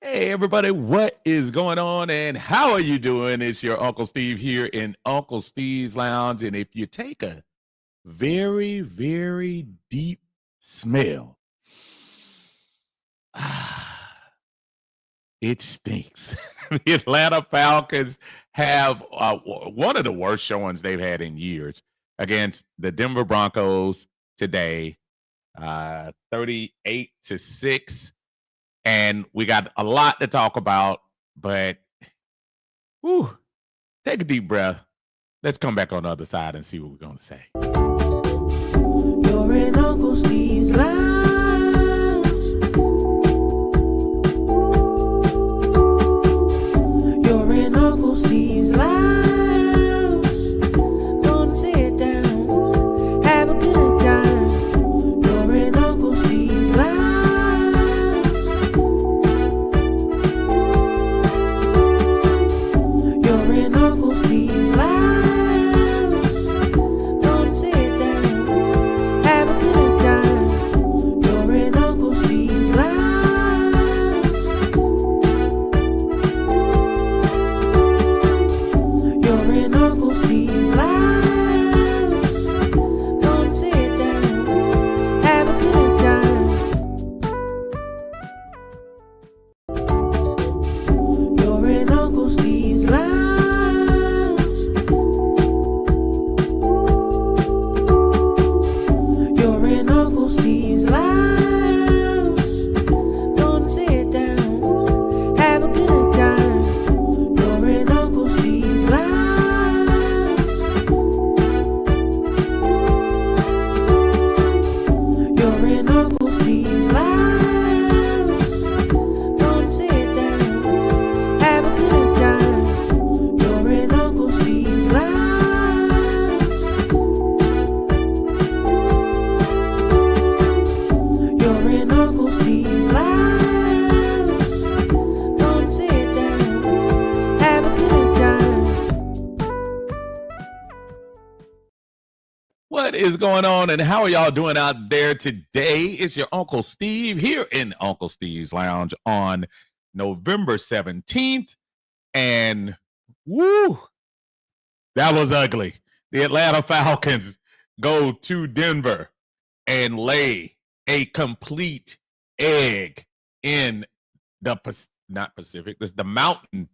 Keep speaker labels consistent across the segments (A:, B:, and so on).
A: Hey everybody, what is going on and how are you doing? It's your Uncle Steve here in Uncle Steve's Lounge. And if you take a very, very deep smell, it stinks. The Atlanta Falcons have one of the worst showings they've had in years against the Denver Broncos today, 38-6. And we got a lot to talk about, but whew, take a deep breath. Let's come back on the other side and see what we're going to say.
B: You're in Uncle Steve's Lounge. You're in Uncle Steve's Lounge. Gonna sit down, have a good time. You're in Uncle Steve's Lounge. You're in Uncle Steve's Lounge. Gonna sit down, have a good time. You're in Uncle Steve's Lounge. You're in Uncle Steve's Lounge. Gonna sit down, have a good time. You're in Uncle Steve's Lounge. You're in Uncle Steve's Lounge. Gonna sit down, have a good time. You're in Uncle Steve's Lounge. You're in Uncle Steve's Lounge. Gonna sit down, have a good time. You're in Uncle Steve's Lounge. You're in Uncle Steve's Lounge. Gonna sit down, have a good time.
A: What is going on and how are y'all doing out there today? It's your Uncle Steve here in Uncle Steve's Lounge on November 17th. And woo, that was ugly. The Atlanta Falcons go to Denver and lay a complete egg in the not Pacific, this the Mountain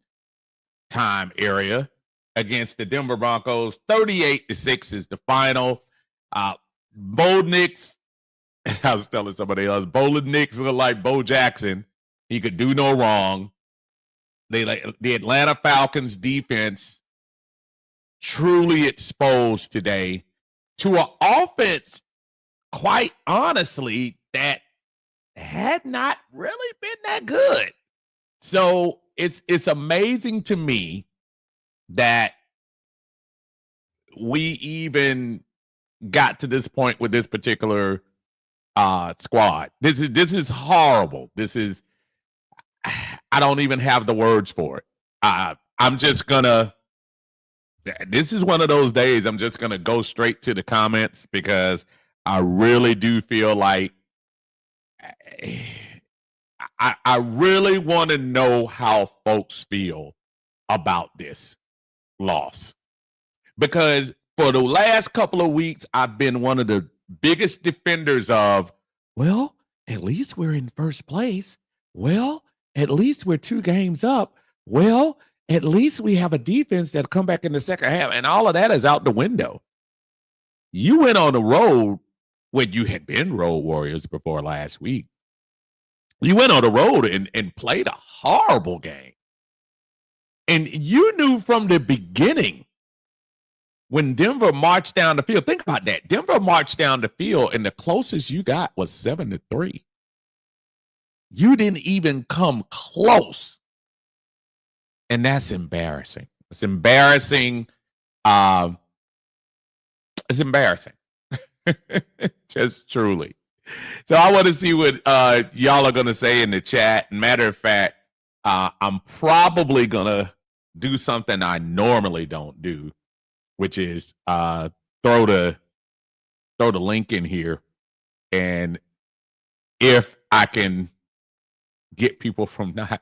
A: Time area against the Denver Broncos. 38-6 is the final. Bo Nix, I was telling somebody else, Bo Nix looked like Bo Jackson. He could do no wrong. The Atlanta Falcons defense truly exposed today to an offense, quite honestly, that had not really been that good. So it's amazing to me that we even got to this point with this particular squad. This is horrible. I don't even have the words for it. I'm just gonna. This is one of those days. I'm just gonna go straight to the comments because I really do feel like I really want to know how folks feel about this loss. Because for the last couple of weeks, I've been one of the biggest defenders of, well, at least we're in first place. Well, at least we're 2 games up. Well, at least we have a defense that'll come back in the second half. And all of that is out the window. You went on the road when you had been road warriors before last week. You went on the road and played a horrible game. And you knew from the beginning when Denver marched down the field, think about that. Denver marched down the field, and the closest you got was 7-3. You didn't even come close. And that's embarrassing. It's embarrassing. It's embarrassing. Just truly. So I want to see what y'all are going to say in the chat. Matter of fact, I'm probably going to do something I normally don't do, which is throw the link in here, and if I can get people from not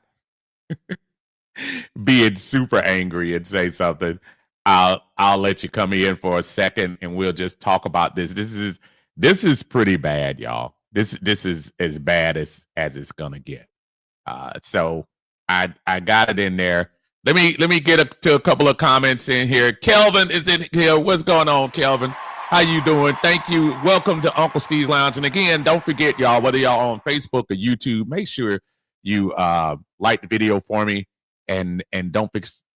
A: being super angry and say something, I'll let you come in for a second and we'll just talk about this. This is pretty bad, y'all. This is as bad as it's gonna get. So I got it in there. Let me get to a couple of comments in here. Kelvin is in here. What's going on, Kelvin? How you doing? Thank you. Welcome to Uncle Steve's Lounge. And again, don't forget, y'all, whether y'all on Facebook or YouTube, make sure you like the video for me, and don't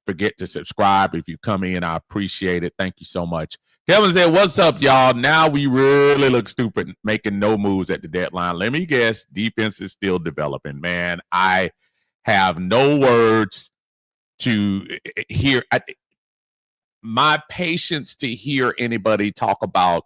A: forget to subscribe if you come in. I appreciate it. Thank you so much. Kevin said, "What's up, y'all? Now we really look stupid making no moves at the deadline. Let me guess, defense is still developing." Man, I have no words to hear. My patience to hear anybody talk about,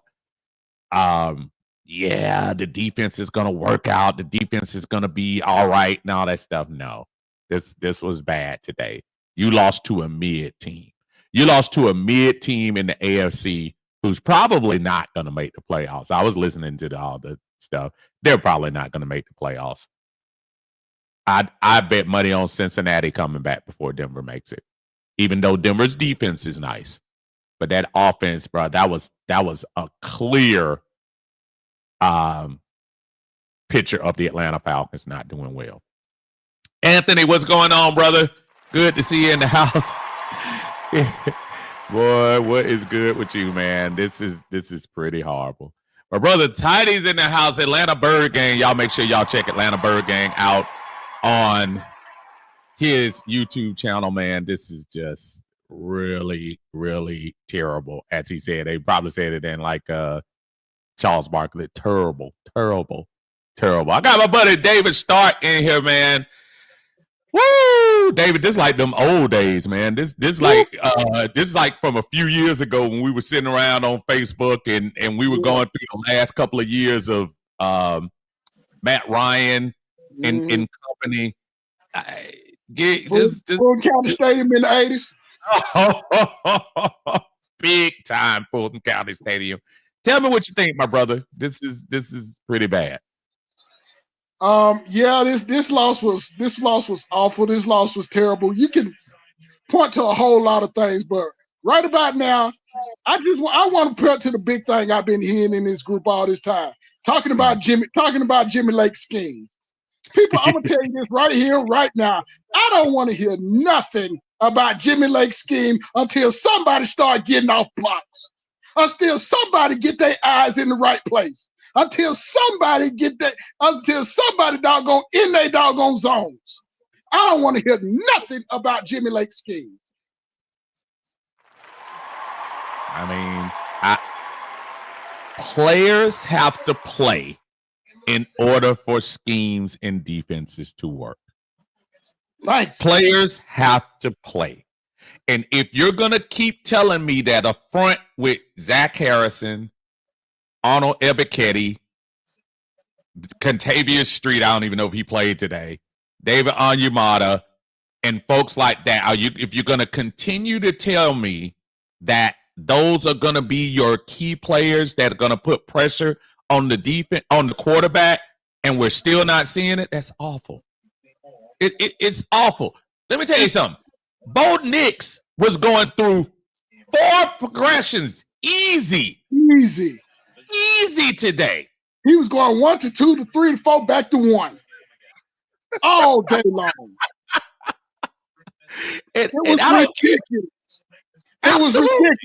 A: yeah, the defense is going to work out. The defense is going to be all right and all that stuff. No, this was bad today. You lost to a mid team. You lost to a mid team in the AFC who's probably not going to make the playoffs. I was listening to all the stuff. They're probably not going to make the playoffs. I bet money on Cincinnati coming back before Denver makes it, even though Denver's defense is nice. But that offense, bro, that was a clear picture of the Atlanta Falcons not doing well. Anthony, what's going on, brother? Good to see you in the house. Boy, what is good with you, man? This is pretty horrible. My brother Tidy's in the house. Atlanta Bird Gang. Y'all make sure y'all check Atlanta Bird Gang out on his YouTube channel, man. This is just really, really terrible. As he said, they probably said it in like Charles Barkley. Terrible. I got my buddy David Stark in here, man. Woo, David, this like them old days, man. This like from a few years ago when we were sitting around on Facebook and we were going through the last couple of years of Matt Ryan and company.
C: Fulton County Stadium in the
A: 80s. Big time Fulton County Stadium. Tell me what you think, my brother. This is pretty bad.
C: Yeah, this loss was awful. This loss was terrible. You can point to a whole lot of things, but right about now, I want to point to the big thing I've been hearing in this group all this time. Talking about Jimmy Lake's scheme. People, I'm gonna tell you this right here, right now. I don't want to hear nothing about Jimmy Lake's scheme until somebody start getting off blocks. Until somebody get their eyes in the right place. Until somebody doggone in their doggone zones. I don't want to hear nothing about Jimmy Lake's scheme.
A: I mean, players have to play in order for schemes and defenses to work.
C: Right.
A: Players have to play. And if you're going to keep telling me that a front with Zach Harrison, Arnold Ebiketie, Contavious Street, I don't even know if he played today, David Onyemata, and folks like that, if you're going to continue to tell me that those are going to be your key players that are going to put pressure on the defense, on the quarterback, and we're still not seeing it, that's awful. It's awful. Let me tell you something. Bo Nix was going through 4 progressions. Easy today.
C: He was going 1 to 2 to 3 to 4 back to 1 all day long. It was ridiculous. It was ridiculous.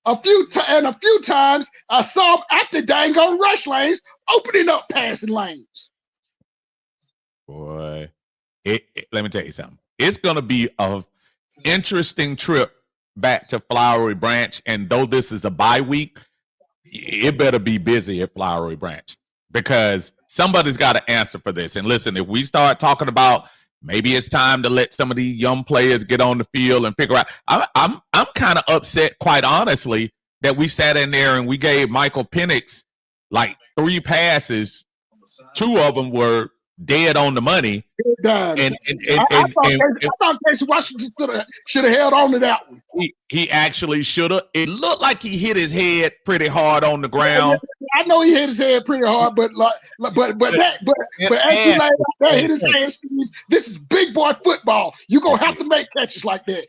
C: A few times I saw him at the dang on rush lanes, opening up passing lanes.
A: Boy, let me tell you something. It's going to be a interesting trip back to Flowery Branch, and though this is a bye week, it better be busy at Flowery Branch because somebody's got to answer for this. And listen, if we start talking about maybe it's time to let some of these young players get on the field and figure out, I'm kind of upset, quite honestly, that we sat in there and we gave Michael Penix like 3 passes. 2 of them were dead on the money. And
C: I thought Casey Washington should have held on to that one.
A: He actually should have. It looked like he hit his head pretty hard on the ground.
C: I know he hit his head pretty hard, but as you laid out, that hit his head. This is big boy football. You're gonna have to make catches like that.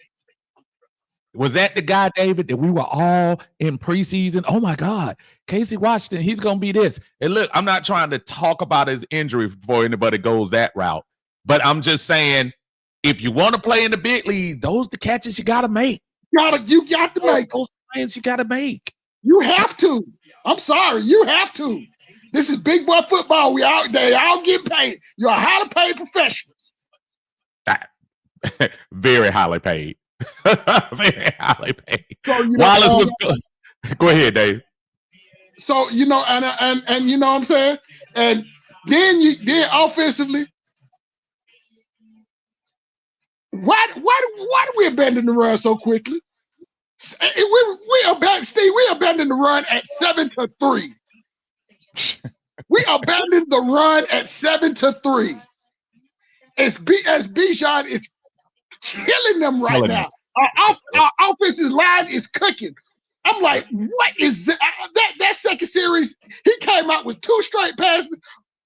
A: Was that the guy, David, that we were all in preseason? Oh my God, Casey Washington, he's gonna be this. And look, I'm not trying to talk about his injury before anybody goes that route, but I'm just saying, if you want to play in the big league, those the catches you gotta make.
C: You got to make
A: those plays. You gotta make.
C: You have to. I'm sorry, you have to. This is big boy football. They all get paid. You're highly paid professionals.
A: Very highly paid. Very highly paid.
C: So,
A: Wallace was good. Go ahead, Dave.
C: So and you know what I'm saying? And then offensively, why do we abandon the run so quickly? We abandoned the run at 7-3. We abandoned the run at 7-3. As Bijan is killing them right now. Our offensive line is cooking. I'm like, what is that second series? He came out with 2 straight passes.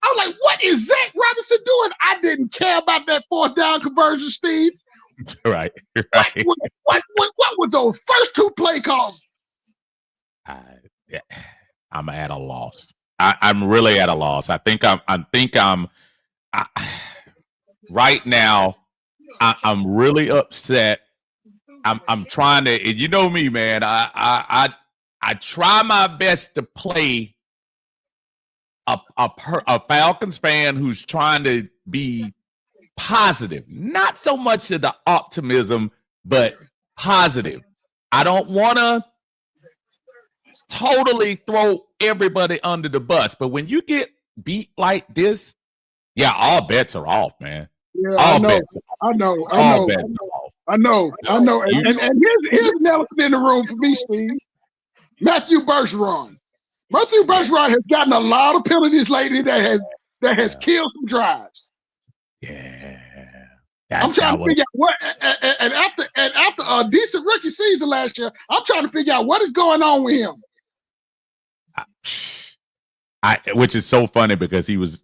C: I'm like, what is Zach Robinson doing? I didn't care about that 4th down conversion, Steve.
A: Right.
C: What were those first 2 play calls?
A: I'm at a loss. I'm really at a loss. I think I'm right now. I'm really upset. I'm trying to, and you know me, man. I try my best to play a Falcons fan who's trying to be positive, not so much of the optimism, but positive. I don't want to totally throw everybody under the bus, but when you get beat like this, yeah, all bets are off, man.
C: Yeah, I know. And here's an elephant in the room for me, Steve. Matthew Bergeron. Matthew Bergeron has gotten a lot of penalties lately that has killed some drives.
A: Yeah.
C: I'm trying to figure out what, and after a decent rookie season last year, I'm trying to figure out what is going on with him.
A: Which is so funny because he was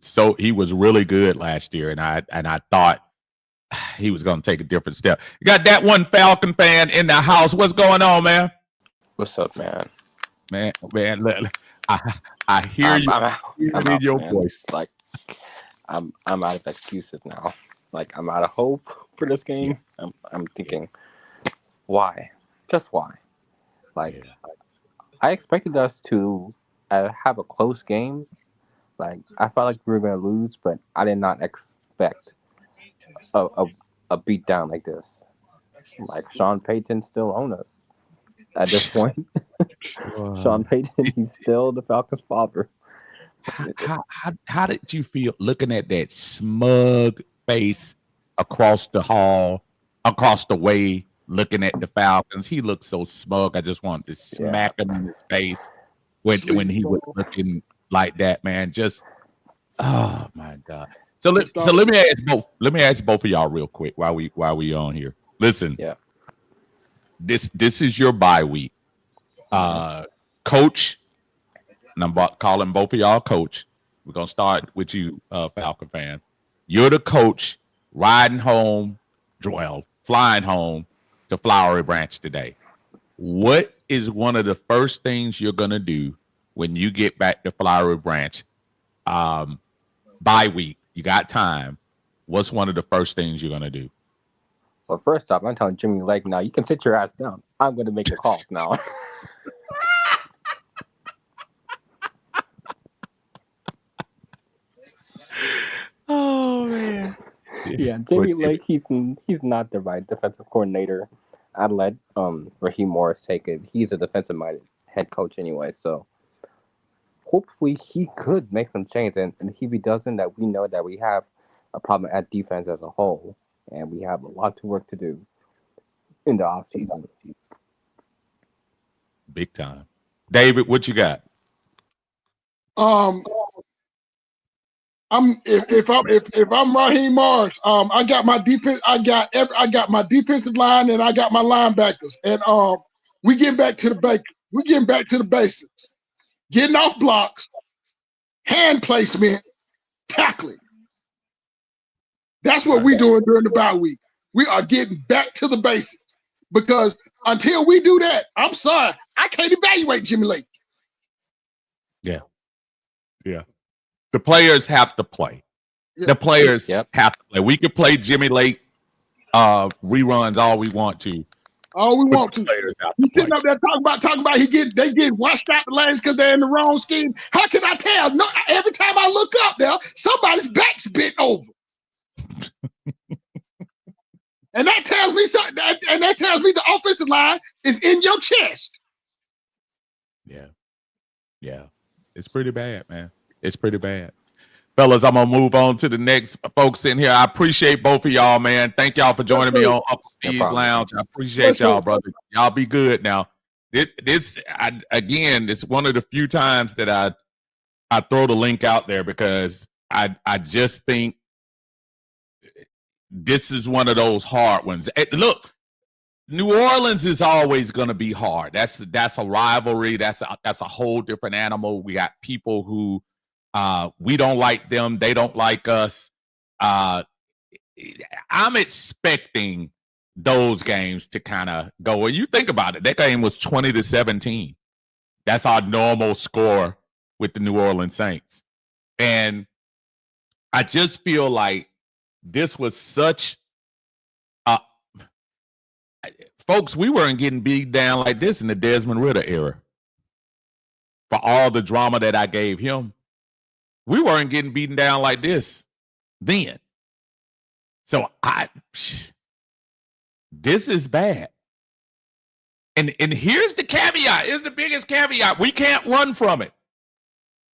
A: really good last year, and I thought he was going to take a different step. You got that one Falcon fan in the house. What's going on, man?
D: What's up, man?
A: Man, look, I hear you. I'm in your voice.
D: Like, I'm out of excuses now. Like, I'm out of hope for this game. I'm thinking, why? Just why? Like, I expected us to have a close game. Like, I felt like we were going to lose, but I did not expect a beat down like this. Like, Sean Payton still owns us at this point. Sean Payton, he's still the Falcons' father.
A: How did you feel looking at that smug face across the hall, across the way, looking at the Falcons? He looked so smug. I just wanted to smack him in his face when he was looking like that, man. Just, oh my God. So let me ask both of y'all real quick while we on here. Listen, this is your bye week, Coach. And I'm calling both of y'all coach. We're gonna start with you, Falcon fan. You're the coach flying home to Flowery Branch today. What is one of the first things you're gonna do when you get back to Flowery Branch? Bye week, you got time. What's one of the first things you're gonna do?
D: Well, first off, I'm telling Jimmy Lake now, you can sit your ass down. I'm gonna make a call now.
A: Oh man.
D: Yeah, Jimmy Lake, he's not the right defensive coordinator. I'd let Raheem Morris take it. He's a defensive-minded head coach anyway, so hopefully he could make some change. And if he doesn't, that we know that we have a problem at defense as a whole, and we have a lot to work to do in the offseason.
A: Big time. David, what you got?
C: if I'm Raheem Morris, I got my defense, I got my defensive line, and I got my linebackers, and we getting back to the basics, getting off blocks, hand placement, tackling. That's what we're doing during the bye week. We are getting back to the basics, because until we do that, I'm sorry, I can't evaluate Jimmy Lake.
A: Yeah. The players have to play.
C: Yeah.
A: The players
D: Yep.
A: have to play. We could play Jimmy Lake reruns all we want to.
C: All we
A: but
C: want
A: the
C: to.
A: players have to
C: You
A: play.
C: sitting up there talking about they get washed out the lanes because they're in the wrong scheme. How can I tell? No, every time I look up there, somebody's back's bent over. And that tells me something. And that tells me the offensive line is in your chest.
A: Yeah. It's pretty bad, man. It's pretty bad. Fellas, I'm going to move on to the next folks in here. I appreciate both of y'all, man. Thank y'all for joining me on Uncle Steve's Lounge. I appreciate y'all, brother. Y'all be good now. Again, it's one of the few times that I throw the link out there, because I just think this is one of those hard ones. Look, New Orleans is always going to be hard. That's a rivalry. That's a whole different animal. We got people who we don't like them. They don't like us. I'm expecting those games to kind of go. When you think about it, that game was 20-17. That's our normal score with the New Orleans Saints. And I just feel like this was such folks, we weren't getting beat down like this in the Desmond Ridder era. For all the drama that I gave him, we weren't getting beaten down like this then. So this is bad. And here's the caveat. Here's the biggest caveat. We can't run from it.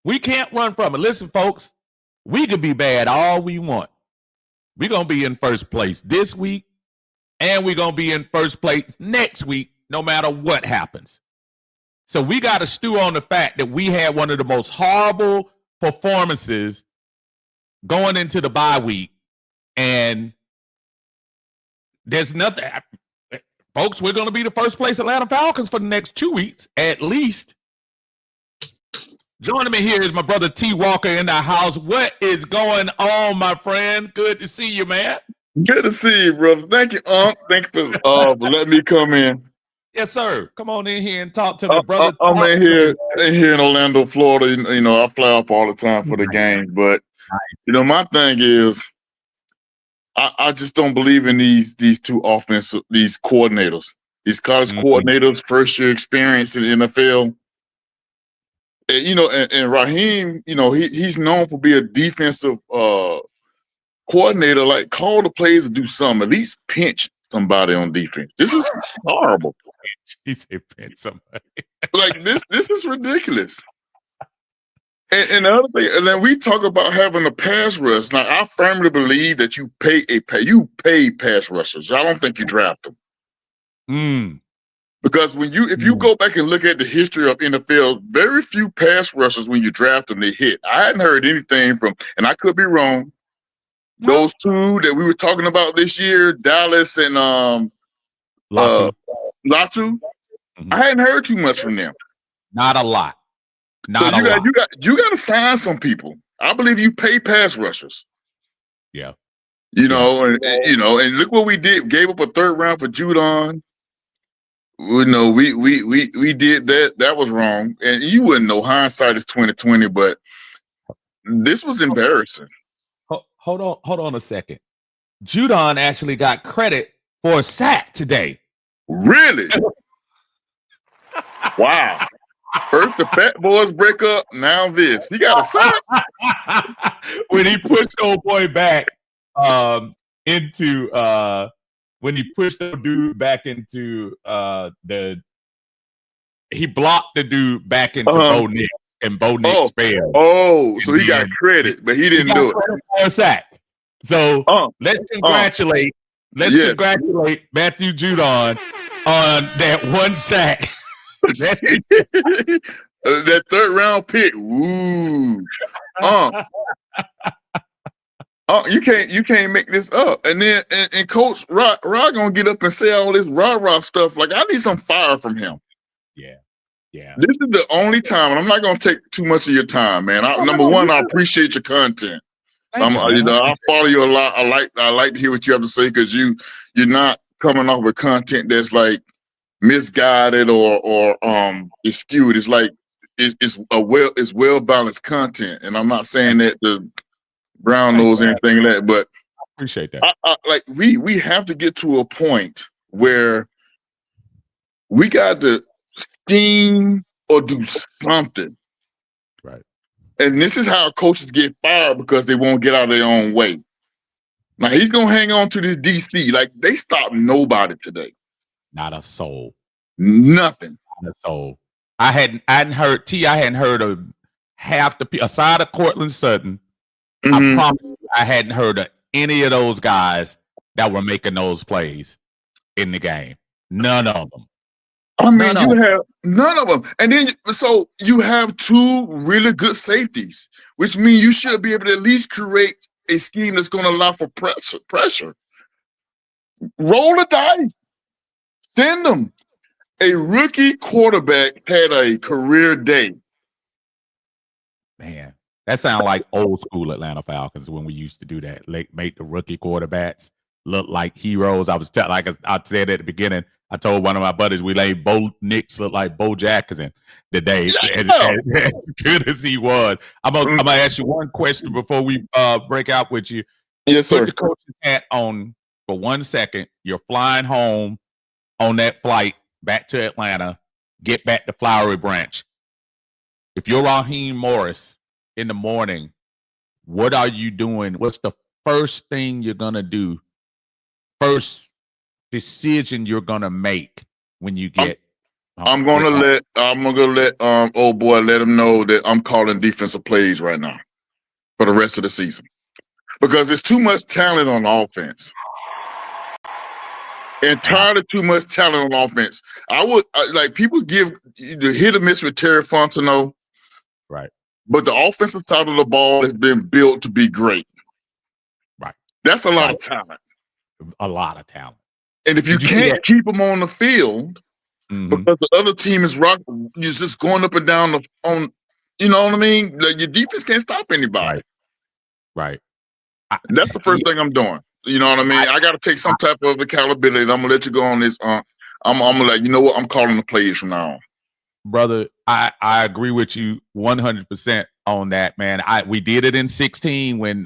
A: We can't run from it. Listen, folks, we could be bad all we want. We're going to be in first place this week, and we're going to be in first place next week, no matter what happens. So we got to stew on the fact that we had one of the most horrible performances going into the bye week. And there's nothing. Folks, we're going to be the first place Atlanta Falcons for the next 2 weeks, at least. Joining me here is my brother T. Walker in the house. What is going on, my friend? Good to see you, man.
E: Good to see you, brother. Thank you, Unc. Thank you for letting me come in.
A: Yes, sir. Come on in here and talk to me, brother.
E: I'm in here in Orlando, Florida. You know, I fly up all the time for the game. But you know, my thing is, I just don't believe in these two these coordinators, these college coordinators, first year experience in the NFL. And, you know, and Raheem, you know, he's known for being a defensive coordinator. Like, call the plays to do something. At least pinch somebody on defense. This is horrible.
A: He said pinch somebody.
E: Like this is ridiculous. And the other thing, and then we talk about having a pass rush. Now, I firmly believe that you pay pass rushers. I don't think you draft them. Because if you go back and look at the history of NFL, very few pass rushers when you draft them, they hit. I hadn't heard anything from, and I could be wrong, those two that we were talking about this year, Dallas and Latu. I hadn't heard too much from them.
A: Not a lot.
E: So you got to sign some people. I believe you pay pass rushers.
A: Yeah.
E: You know, and look what we did. Gave up a third round for Judon. You know, we did that. That was wrong. And you wouldn't know. Hindsight is 2020, but this was embarrassing.
A: Hold on a second. Judon actually got credit for a sack today.
E: Really? Wow. First the Fat Boys break up, now this. He got a sack.
A: When he pushed old boy back into when he pushed the dude back into he blocked the dude back into Bo Nix, and Bo Nix failed.
E: Oh, so he got credit, but he didn't do it.
A: For a sack. So let's congratulate Matthew Judon on that one sack.
E: That third round pick. Ooh. You can't make this up. And then and Coach Rod gonna get up and say all this rah stuff. Like, I need some fire from him.
A: Yeah.
E: This is the only time, and I'm not gonna take too much of your time, man. Number one, I appreciate your content. I follow you a lot. I like to hear what you have to say, because you're not coming off with content that's like misguided or is skewed. It's like it's well balanced content, and I'm not saying that to brown nose or anything like that, but
A: I appreciate that.
E: Like we have to get to a point where we got to scheme or do something.
A: Right.
E: And this is how coaches get fired, because they won't get out of their own way. Now he's gonna hang on to this DC. Like, they stopped nobody today.
A: Not a soul.
E: Nothing.
A: Not a soul. I hadn't heard of half the people aside of Cortland Sutton. I promise you, I hadn't heard of any of those guys that were making those plays in the game. None of them.
E: I mean, you have none of them. And then, so you have two really good safeties, which means you should be able to at least create a scheme that's going to allow for pressure. Roll the dice. Send them. A rookie quarterback had a career day.
A: Man, that sounds like old school Atlanta Falcons when we used to do that. Like, make the rookie quarterbacks look like heroes. I said at the beginning, I told one of my buddies we made Bo Nix look like Bo Jackson today. As good as he was. I'm gonna ask you one question before we break out with you.
E: Yes, sir.
A: Put the coach's hat on for 1 second. You're flying home on that flight back to Atlanta. Get back to Flowery Branch. If you're Raheem Morris in the morning, what are you doing? What's the first thing you're gonna do? First decision you're gonna make when you get?
E: I'm gonna let old boy let him know that I'm calling defensive plays right now for the rest of the season, because there's too much talent on offense. Entirely too much talent on offense. Like, people give the hit or miss with Terry Fontenot.
A: Right.
E: But the offensive side of the ball has been built to be great.
A: Right.
E: That's a lot of talent.
A: A lot of talent.
E: And if you can't keep them on the field, because the other team is you're just going up and down you know what I mean? Like, your defense can't stop anybody.
A: Right.
E: That's the first thing I'm doing. You know what I mean? I got to take some type of accountability. I'm gonna let you go on this. I'm gonna let you know what I'm calling the plays from now on.
A: Brother, I agree with you 100% on that, man. We did it in 2016 when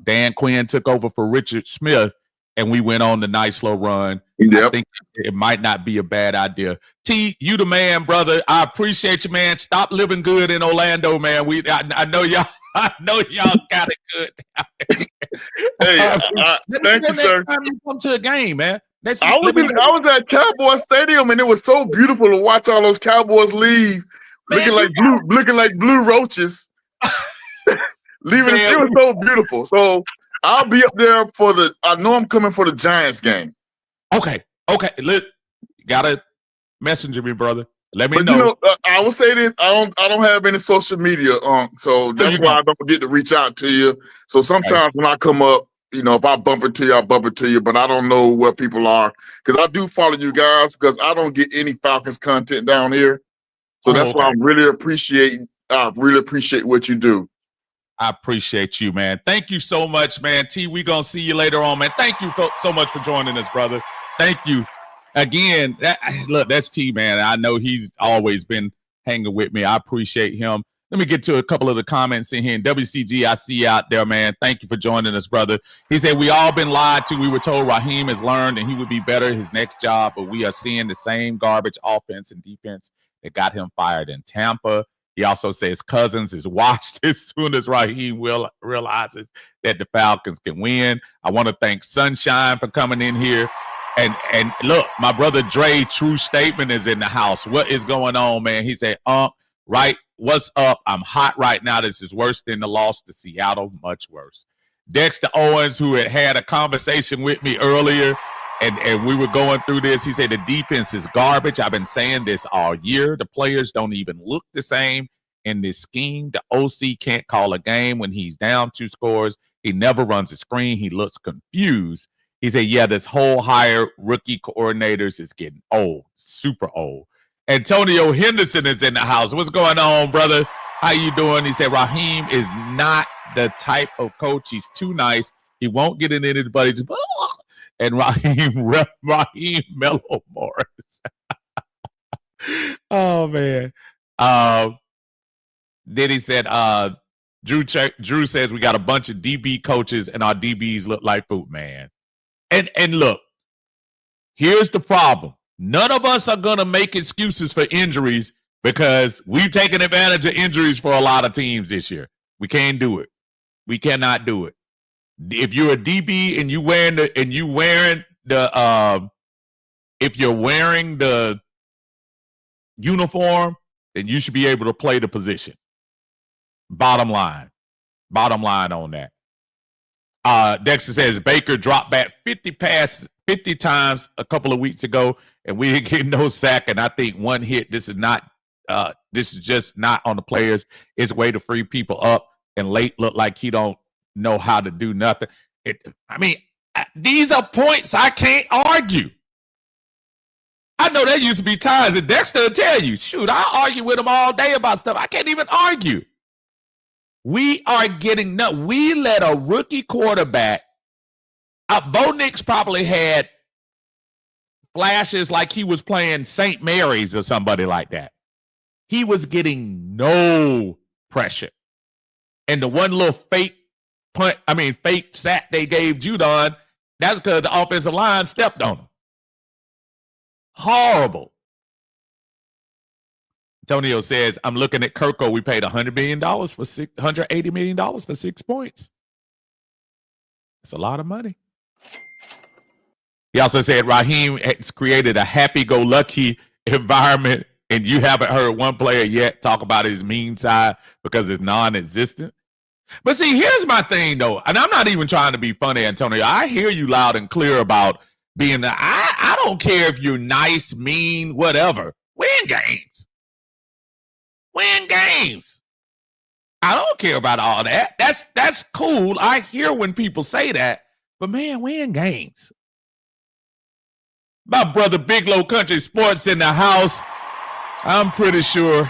A: Dan Quinn took over for Richard Smith, and we went on the nice slow run.
E: Yep.
A: I think it might not be a bad idea. T, you the man, brother. I appreciate you, man. Stop living good in Orlando, man. I know y'all. I know y'all got it good.
E: Hey, thank you, sir.
A: Next time you come to a game, man.
E: I was at Cowboy Stadium, and it was so beautiful to watch all those Cowboys leave, looking like blue roaches. Leaving, it was so beautiful. So I'll be up there I know I'm coming for the Giants game.
A: Okay. Look, you gotta messenger me, brother. Let me know.
E: You know, I will say this: I don't have any social media, so that's why I don't get to reach out to you. So sometimes when I come up, you know, if I bump into you, I bump into you, but I don't know where people are, because I do follow you guys, because I don't get any Falcons content down here. So that's why I really appreciate what you do.
A: I appreciate you, man. Thank you so much, man. T, we gonna see you later on, man. Thank you so much for joining us, brother. Thank you. Again, that's T, man. I know he's always been hanging with me. I appreciate him. Let me get to a couple of the comments in here. WCG, I see you out there, man. Thank you for joining us, brother. He said, we all been lied to. We were told Raheem has learned and he would be better at his next job, but we are seeing the same garbage offense and defense that got him fired in Tampa. He also says Cousins is washed as soon as Raheem realizes that the Falcons can win. I want to thank Sunshine for coming in here. And look, my brother Dre, True Statement, is in the house. What is going on, man? He said, right, what's up? I'm hot right now. This is worse than the loss to Seattle, much worse. Dexter Owens, who had a conversation with me earlier, and we were going through this, he said the defense is garbage. I've been saying this all year. The players don't even look the same in this scheme. The OC can't call a game when he's down 2 scores. He never runs a screen. He looks confused. He said, yeah, this whole hire rookie coordinators is getting old, super old. Antonio Henderson is in the house. What's going on, brother? How you doing? He said, Raheem is not the type of coach. He's too nice. He won't get in anybody's. And Raheem Mello Morris. Oh, man. Then he said, Drew says we got a bunch of DB coaches and our DBs look like food, man. And look, here's the problem. None of us are going to make excuses for injuries because we've taken advantage of injuries for a lot of teams this year. We can't do it. We cannot do it. If you're a DB and if you're wearing the uniform, then you should be able to play the position. Bottom line on that. Dexter says Baker dropped back 50 times a couple of weeks ago, and we didn't get no sack. And I think one hit. This is just not on the players. It's a way to free people up. And late look like he don't know how to do nothing. These are points I can't argue. I know there used to be times that Dexter will tell you, shoot, I argue with him all day about stuff. I can't even argue. We are getting nuts. We let a rookie quarterback. Bo Nix probably had flashes like he was playing St. Mary's or somebody like that. He was getting no pressure. And the one little fake sack they gave Judon, that's because the offensive line stepped on him. Horrible. Antonio says, I'm looking at Kirko. We paid $100 million for $180 million for 6 points. That's a lot of money. He also said Raheem has created a happy-go-lucky environment, and you haven't heard one player yet talk about his mean side because it's non-existent. But see, here's my thing, though, and I'm not even trying to be funny, Antonio. I hear you loud and clear about being I don't care if you're nice, mean, whatever. Win games. Win games. I don't care about all that. That's cool. I hear when people say that, but man, win games. My brother Big Low Country Sports in the house. I'm pretty sure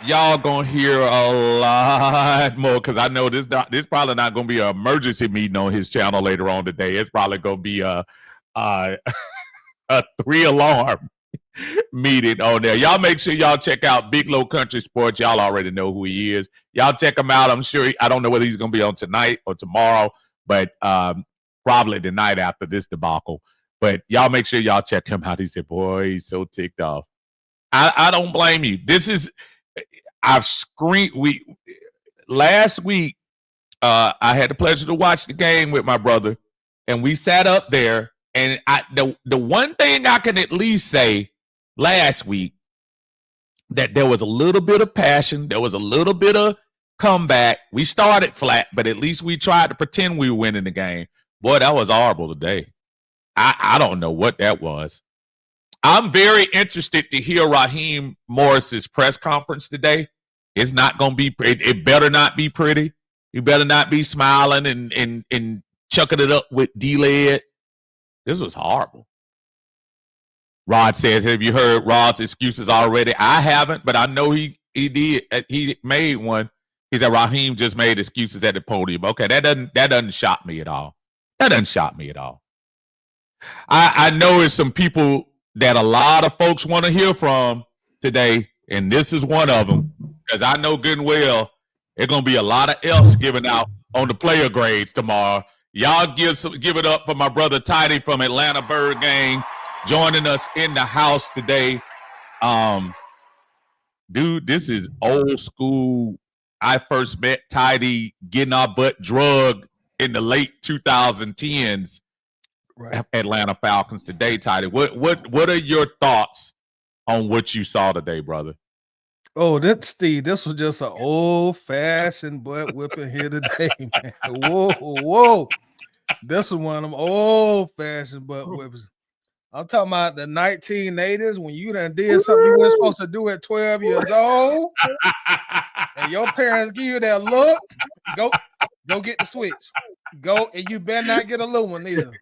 A: y'all gonna hear a lot more because I know this probably not gonna be an emergency meeting on his channel later on today. It's probably gonna be a 3-alarm meeting on there. Y'all make sure y'all check out Big Low Country Sports. Y'all already know who he is. Y'all check him out. I'm sure I don't know whether he's gonna be on tonight or tomorrow, but probably the night after this debacle. But y'all make sure y'all check him out. He said, boy, he's so ticked off. I don't blame you. Last week, I had the pleasure to watch the game with my brother, and we sat up there, and the one thing I can at least say last week, that there was a little bit of passion, there was a little bit of comeback. We started flat, but at least we tried to pretend we were winning the game. Boy, that was horrible today. I don't know what that was. I'm very interested to hear Raheem Morris's press conference today. It's not going to be, it better not be pretty. You better not be smiling and chucking it up with D-Led. This was horrible. Rod says, have you heard Rod's excuses already? I haven't, but I know he did. He made one. He said Raheem just made excuses at the podium. Okay, that doesn't shock me at all. That doesn't shock me at all. I know it's some people that a lot of folks want to hear from today, and this is one of them, because I know good and well there's going to be a lot of else given out on the player grades tomorrow. Y'all give it up for my brother Tidy from Atlanta Bird Gang joining us in the house today. Dude, this is old school. I first met Tidy getting our butt drugged in the late 2010s. Right. Atlanta Falcons today, Tidy. What are your thoughts on what you saw today, brother?
F: Oh, Steve, this was just an old-fashioned butt whipping here today, man. Whoa. This is one of them old-fashioned butt whippers. I'm talking about the 1980s when you done did something you weren't supposed to do at 12 years old, and your parents give you that look. Go get the switch. Go, and you better not get a little one either.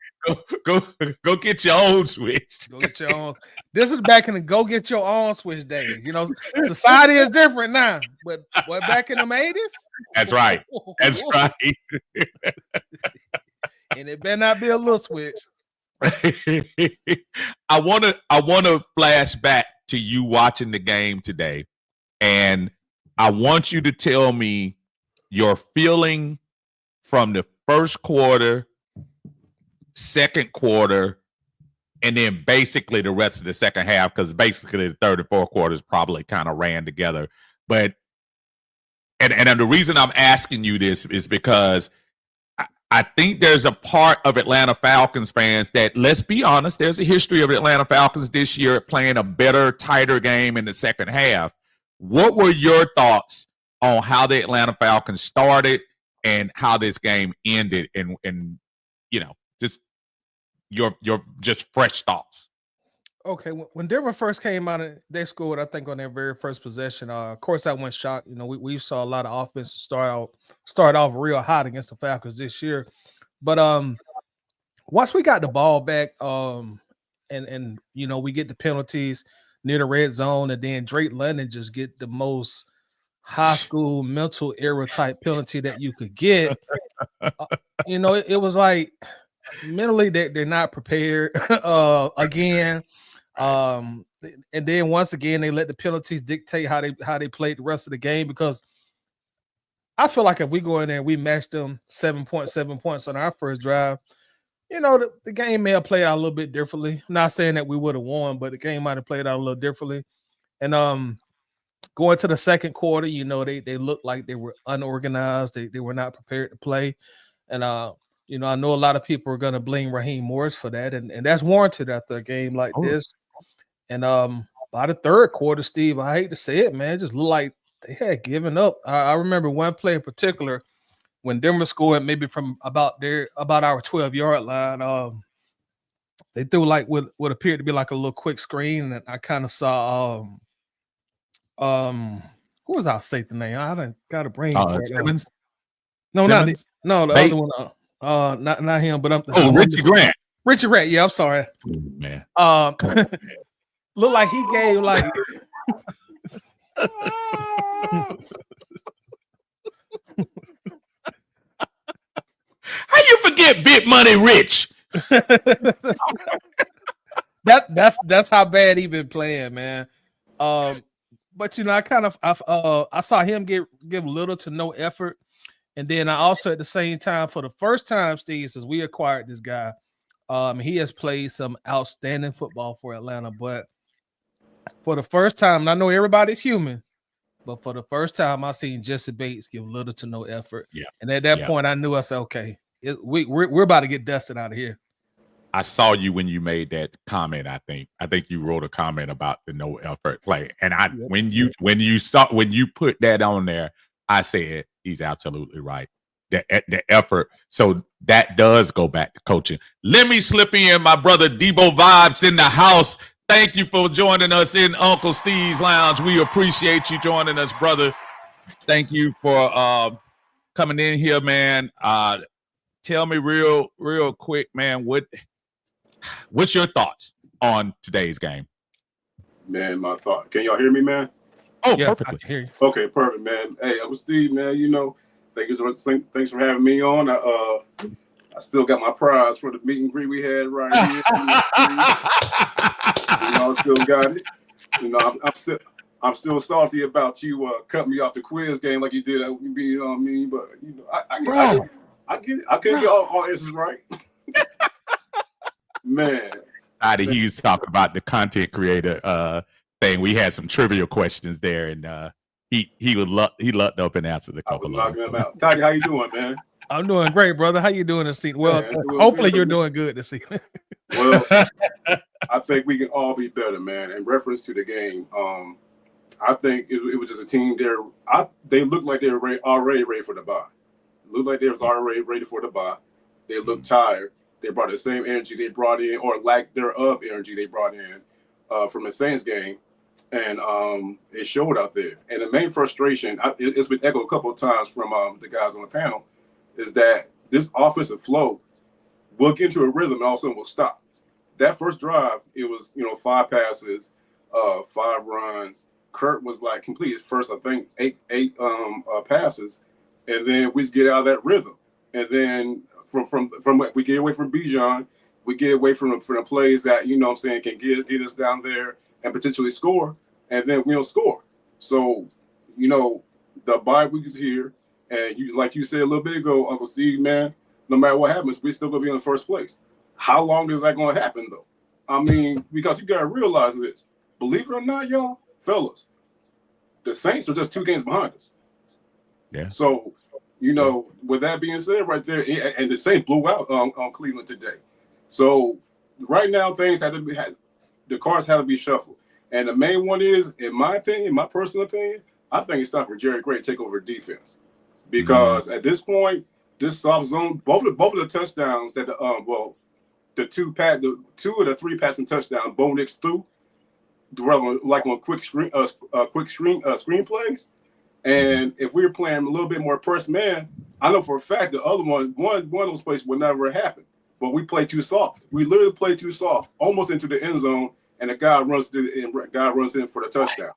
A: Go get your own switch.
F: Go get your own. This is back in the go get your own switch days. You know, society is different now, but back in the 80s.
A: That's right. That's right.
F: And it better not be a little switch.
A: I wanna flash back to you watching the game today, and I want you to tell me your feeling from the first quarter, second quarter, and then basically the rest of the second half, because basically the third and fourth quarters probably kind of ran together. But and the reason I'm asking you this is because I think there's a part of Atlanta Falcons fans that, let's be honest, there's a history of Atlanta Falcons this year playing a better, tighter game in the second half. What were your thoughts on how the Atlanta Falcons started and how this game ended, and you know, just your just fresh thoughts?
F: Okay, when Denver first came out, they scored, I think, on their very first possession. Of course, I went shocked. You know, we saw a lot of offense start off real hot against the Falcons this year, but once we got the ball back, and you know, we get the penalties near the red zone, and then Drake London just get the most high school mental error type penalty that you could get. You know, it was like mentally they're not prepared again. And then once again they let the penalties dictate how they played the rest of the game, because I feel like if we go in there and we match them 7.7 points on our first drive, you know, the game may have played out a little bit differently. I'm not saying that we would have won, but the game might have played out a little differently. And going to the second quarter, you know, they looked like they were unorganized. They were not prepared to play. And you know, I know a lot of people are going to blame Raheem Morris for that, and that's warranted after a game like this. And by the third quarter, Steve, I hate to say it, man, it just looked like they had given up. I remember one play in particular when Denver scored, maybe from about our 12-yard line. They threw like what appeared to be like a little quick screen, and I kind of saw who was our safety name? I didn't got a brain.
A: Simmons?
F: No,
A: Simmons?
F: the other one. Not him, but
A: Richie Grant.
F: Richie Grant, yeah, I'm sorry.
A: Man.
F: Look like he gave like
A: how you forget Big Money Rich?
F: that's how bad he been playing, man. But you know, I saw him give little to no effort. And then I also, at the same time, for the first time, Steve, since we acquired this guy, he has played some outstanding football for Atlanta. But for the first time, and I know everybody's human, but for the first time, I seen Jesse Bates give little to no effort.
A: Yeah.
F: And at that point, I knew, I said, okay, we're about to get dusted out of here.
A: I saw you when you made that comment. I think you wrote a comment about the no effort play, and when you put that on there, I said he's absolutely right. The effort. So that does go back to coaching. Let me slip in my brother Debo Vibes in the house. Thank you for joining us in Uncle Steve's Lounge. We appreciate you joining us, brother. Thank you for coming in here, man. Tell me real quick, man, what's your thoughts on today's game?
G: Man, my thought. Can y'all hear me, man?
A: Oh,
F: Yeah,
A: perfectly.
F: I can hear you.
G: Okay, perfect, man. Hey, Uncle Steve, man, you know, thanks for having me on. I still got my prize for the meet and greet we had right here. You know, I still got it. You know, I'm still salty about you cutting me off the quiz game like you did. You know what I mean? But you know, I get it. I couldn't get all answers right. Man.
A: He was talking about the content creator thing. We had some trivial questions there, and he lucked up and answered a couple of them.
G: Tiger, how you doing, man?
F: I'm doing great, brother. How you doing this evening? Well, hopefully you're doing good this evening.
G: Well, I think we can all be better, man. In reference to the game, I think it was just a team there. They looked like they were already ready for the bye. Looked like they was already ready for the bye. They looked tired. They brought the same energy they brought in, or lack thereof energy they brought in from the Saints game, and it showed out there. And the main frustration, it's been echoed a couple of times from the guys on the panel, is that this offensive flow will get into a rhythm and all of a sudden will stop. That first drive, it was 5 passes, 5 runs. Kurt was like complete his first, I think, eight passes, and then we just get out of that rhythm. And then from we get away from Bijan, we get away from the plays that can get us down there and potentially score, and then we don't score. So the bye week is here, and like you said a little bit ago, Uncle Steve, man, no matter what happens, we're still gonna be in first place. How long is that gonna happen though? I mean, because you gotta realize this. Believe it or not, y'all, fellas, the Saints are just 2 games behind us.
A: Yeah.
G: So, with that being said, right there, and the Saints blew out on Cleveland today. So, right now, things the cards had to be shuffled. And the main one is, in my opinion, my personal opinion, I think it's time for Jerry Gray to take over defense, because at this point, this soft zone, both of the touchdowns that the 2 of the 3 passing touchdowns Bo Nix threw, like on quick screen plays. And if we were playing a little bit more press man, I know for a fact the other one of those plays would never happen. But we play too soft. We literally play too soft, almost into the end zone, and the guy runs in for the touchdown.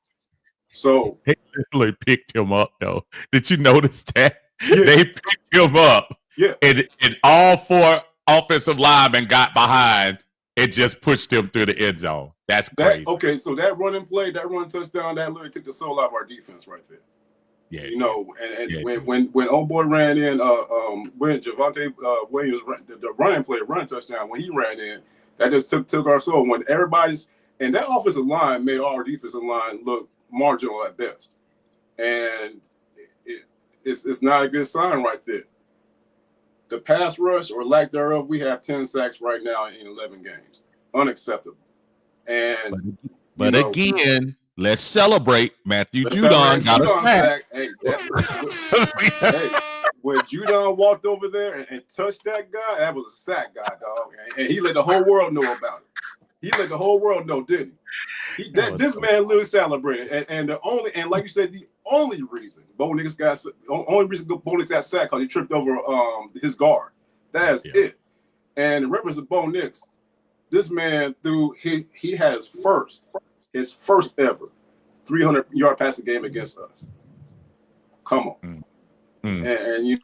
G: So
A: they literally picked him up, though. Did you notice that?
G: Yeah.
A: They picked him up.
G: Yeah.
A: And all 4 offensive linemen got behind and just pushed him through the end zone. That's crazy.
G: So that running play, that run touchdown, that literally took the soul out of our defense right there.
A: Yeah.
G: When old boy ran in, when Javonte Williams the run touchdown, when he ran in, that just took our soul. When everybody's and that offensive line made our defensive line look marginal at best, and it's not a good sign right there. The pass rush or lack thereof, we have 10 sacks right now in 11 games, unacceptable. And
A: but again, let's celebrate. Matthew Judon got a sack.
G: Hey, when Judon walked over there and touched that guy, that was a sack guy, dog. And he let the whole world know about it. He let the whole world know, didn't he? This man literally celebrated. And like you said, the only reason Bo Nix got sacked because he tripped over his guard. That's it. And in reference to Bo Nix, this man he had his first ever 300-yard passing game against us. Come on. And he,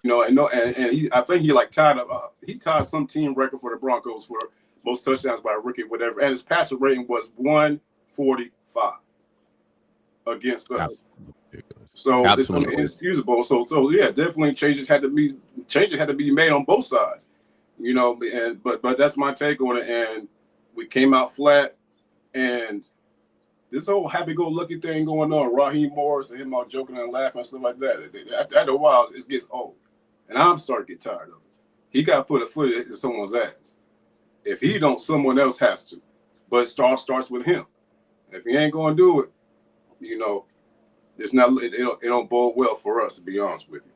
G: I think he tied some team record for the Broncos for most touchdowns by a rookie, whatever. And his passer rating was 145 against us. So it's inexcusable. So yeah, definitely changes had to be made on both sides. But that's my take on it. And we came out flat, and this whole happy-go-lucky thing going on, Raheem Morris and him all joking and laughing and stuff like that. After a while, it gets old, and I'm starting to get tired of it. He got to put a foot in someone's ass. If he don't, someone else has to. But it starts with him. If he ain't going to do it, it don't bode well for us, to be honest with you.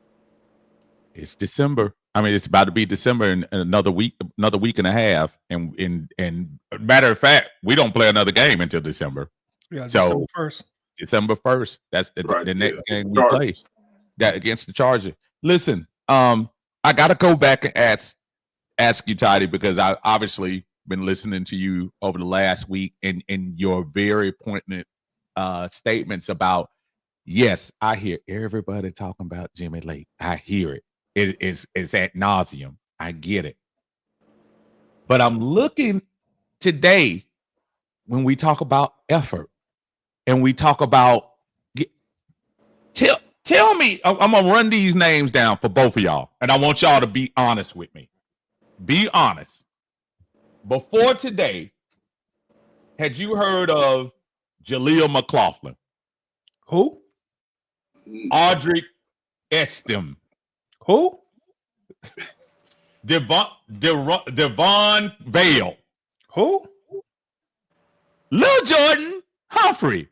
A: It's December. I mean, it's about to be December in another week and a half. And matter of fact, we don't play another game until December.
F: Yeah,
A: so
F: December 1st.
A: That's the next game we play. That against the Chargers. Listen, I gotta go back and ask you, Tidy, because I obviously been listening to you over the last week and your very poignant statements about, yes, I hear everybody talking about Jimmy Lake. I hear it. It's ad nauseum. I get it. But I'm looking today when we talk about effort and we talk about tell me, I'm gonna run these names down for both of y'all, and I want y'all to be honest with me. Be honest. Before today, had you heard of Jaleel McLaughlin?
F: Who?
A: Audric Estem.
F: Who?
A: Devon Vale.
F: Who?
A: Lil Jordan Humphrey.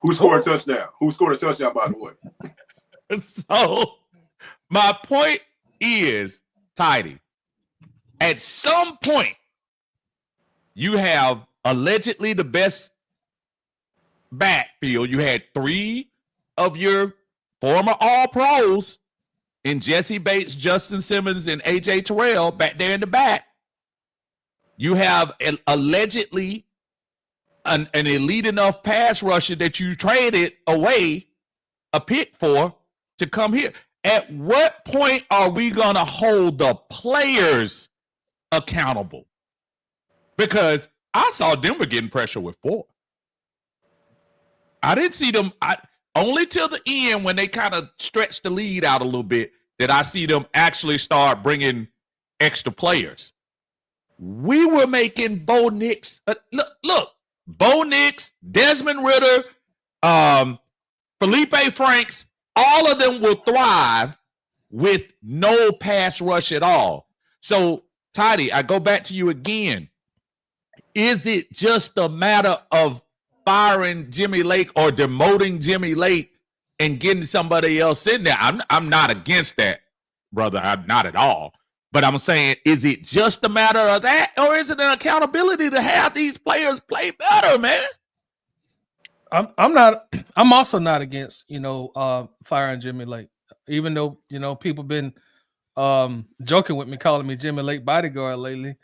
G: Who scored a touchdown? Who scored a touchdown, by the way?
A: So, my point is, Tidy, at some point, you have allegedly the best backfield. You had 3 of your former All-Pros in Jesse Bates, Justin Simmons, and AJ Terrell back there in the back. You have allegedly an elite enough pass rusher that you traded away a pick for to come here. At what point are we going to hold the players accountable? Because I saw Denver getting pressure with 4. I didn't see them only till the end when they kind of stretched the lead out a little bit did I see them actually start bringing extra players. We were making Bo Nix. Look, Bo Nix, Desmond Ridder, Felipe Franks, all of them will thrive with no pass rush at all. So, Tidy, I go back to you again. Is it just a matter of firing Jimmy Lake or demoting Jimmy Lake and getting somebody else in there? I'm not against that, brother. I'm not at all. But I'm saying, is it just a matter of that, or is it an accountability to have these players play better, man?
F: I'm also not against, firing Jimmy Lake, even though, people been joking with me, calling me Jimmy Lake bodyguard lately.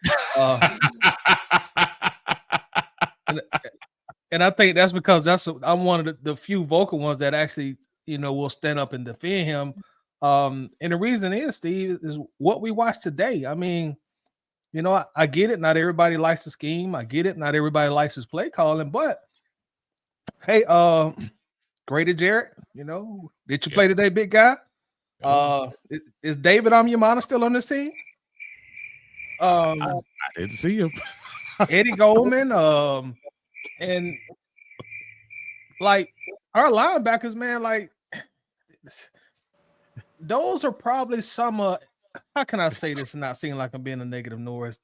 F: And I think that's because I'm one of the few vocal ones that actually, will stand up and defend him. And the reason is, Steve, is what we watched today. I mean, I get it. Not everybody likes the scheme. I get it. Not everybody likes his play calling, but hey, Grady Jarrett, did you play today, big guy? Is David Amyamana still on this team?
A: I didn't see him.
F: Eddie Goldman, and like our linebackers, man, like those are probably some how can I say this and not seem like I'm being a negative Norris?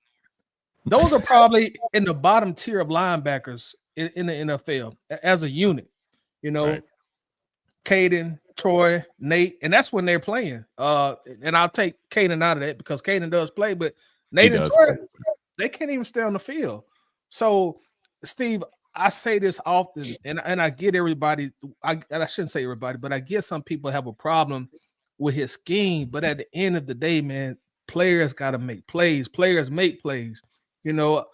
F: Those are probably in the bottom tier of linebackers in the NFL as a unit, right. Caden, Troy, Nate, and that's when they're playing. And I'll take Caden out of that because Caden does play, but Nate and Troy, they can't even stay on the field. So, Steve, I say this often, and I get everybody, and I shouldn't say everybody, but I get some people have a problem with his scheme. But at the end of the day, man, players got to make plays. Players make plays. You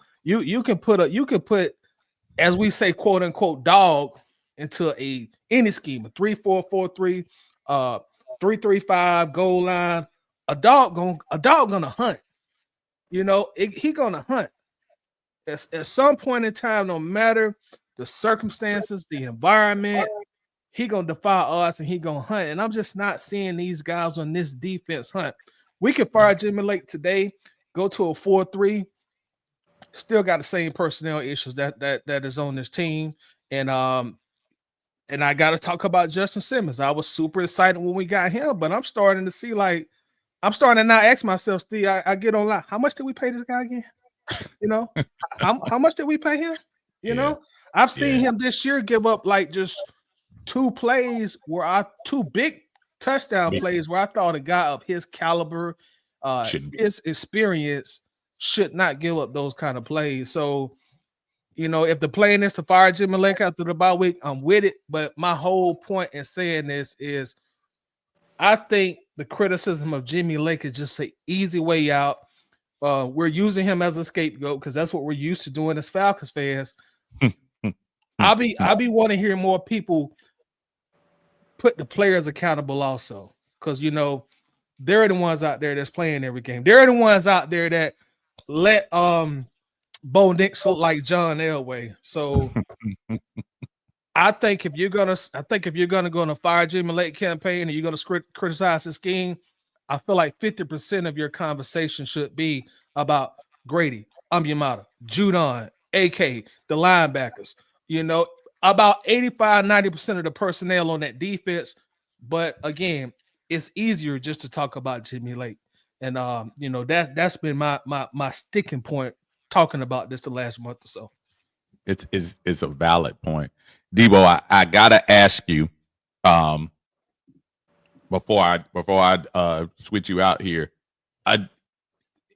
F: can put, as we say, quote unquote, dog into any scheme, a 3-4-4-3, 3-3-5 goal line. A dog gonna hunt. He gonna hunt. At some point in time, no matter the circumstances, the environment, he gonna defy odds and he gonna hunt. And I'm just not seeing these guys on this defense hunt. We could fire Jimmy Lake today, go to a 4-3, still got the same personnel issues that is on this team. And I got to talk about Justin Simmons. I was super excited when we got him, but I'm starting to see I'm starting to now ask myself, Steve, I get online. How much did we pay this guy again? How much did we pay him? I've seen him this year give up like just 2 plays two big touchdown plays where I thought a guy of his caliber, his experience should not give up those kind of plays. So, if the plan is to fire Jimmy Lake after the bye week, I'm with it. But my whole point in saying this is I think the criticism of Jimmy Lake is just an easy way out. We're using him as a scapegoat because that's what we're used to doing as Falcons fans. I'll be wanting to hear more people put the players accountable also, because they're the ones out there that's playing every game. They're the ones out there that let Bo Nix look like John Elway. So I think if you're gonna go on a fire Jimmy Lake campaign and you're gonna criticize the scheme, I feel like 50% of your conversation should be about Grady, Amyamata, Judon, AK, the linebackers. About 85-90% of the personnel on that defense. But again, it's easier just to talk about Jimmy Lake. And that's been my sticking point talking about this the last month or so.
A: It's a valid point. Debo, I gotta ask you, before I switch you out here,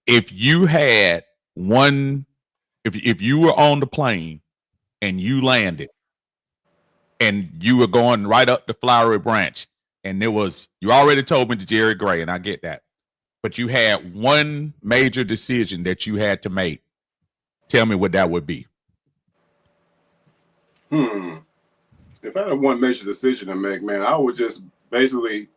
A: if you had if you were on the plane and you landed and you were going right up to Flowery Branch and you already told me to Jerry Gray, and I get that, but you had one major decision that you had to make. Tell me what that would be.
G: If I had one major decision to make, man, I would just basically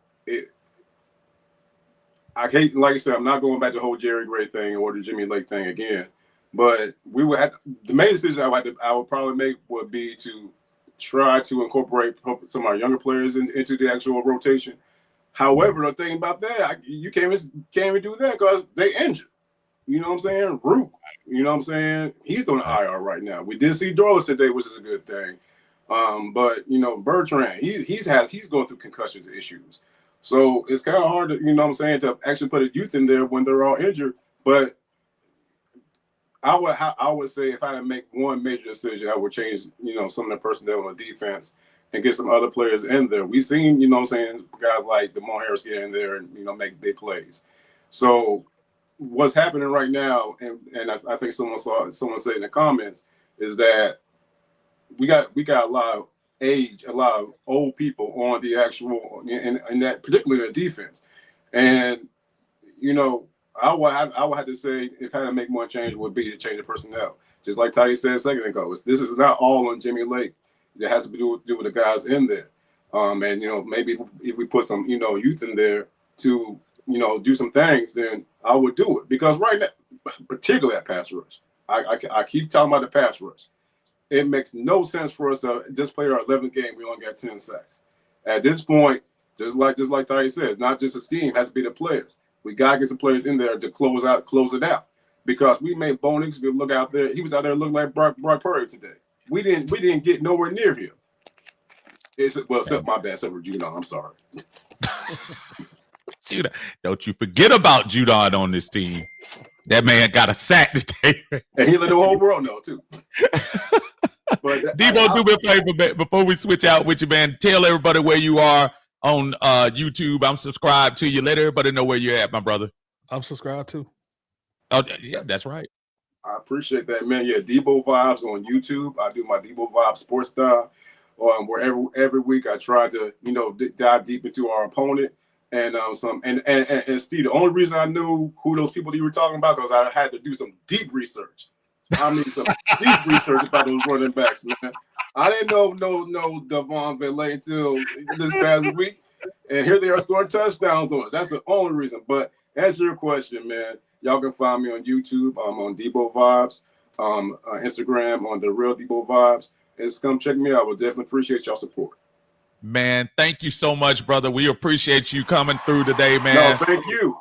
G: I hate, like I said, I'm not going back to the whole Jerry Gray thing or the Jimmy Lake thing again. But we would have the main decision I would probably make would be to try to incorporate some of our younger players into the actual rotation. However, the thing about that, you can't even do that because they injured. You know what I'm saying? Rook, you know what I'm saying? He's on the IR right now. We did see Dorless today, which is a good thing. But you know, Bertrand, he's going through concussions issues. So it's kind of hard to, you know what I'm saying, to actually put a youth in there when they're all injured. But I would say if I had to make one major decision, I would change, you know, some of the personnel on the defense and get some other players in there. We've seen, you know what I'm saying, guys like DeMar Harris get in there and, you know, make big plays. So what's happening right now, and I think someone said in the comments, is that we got a lot of age, a lot of old people on the actual, and that particularly the defense. And, you know, I would have to say, if I had to make one change, would be to change the personnel. Just like Ty said a second ago, this is not all on Jimmy Lake. It has to do with the guys in there. And, you know, maybe if we put some, you know, youth in there to, you know, do some things, then I would do it. Because right now, particularly at pass rush, I keep talking about the pass rush. It makes no sense for us to just play our 11th game. We only got 10 sacks. At this point, just like Ty said, it's not just a scheme. It has to be the players. We got to get some players in there to close it out. Because we made Bonix look out there. He was out there looking like Brock Purdy today. We didn't get nowhere near him. Except my bad, except for Judon. I'm sorry.
A: Judon. Don't you forget about Judon on this team. That man got a sack today.
G: And he let the whole world know, too.
A: But Debo, do me a favor before we switch out with you, man. Tell everybody where you are on YouTube. I'm subscribed to you. Let everybody know where you're at, my brother.
F: I'm subscribed to.
A: Oh, yeah, that's right.
G: I appreciate that, man. Yeah, Debo Vibes on YouTube. I do my Debo Vibes sports style. Where every week I try to, you know, dive deep into our opponent. And and Steve, the only reason I knew who those people you were talking about, because I had to do some deep research. I mean, some deep research about those running backs, man. I didn't know Devon Valet until this past week, and here they are scoring touchdowns on us. That's the only reason. But answer your question, man. Y'all can find me on YouTube. I'm on Debo Vibes, Instagram on the Real Debo Vibes. And just come check me out. I would definitely appreciate y'all support.
A: Man, thank you so much, brother. We appreciate you coming through today, man.
G: No, thank you.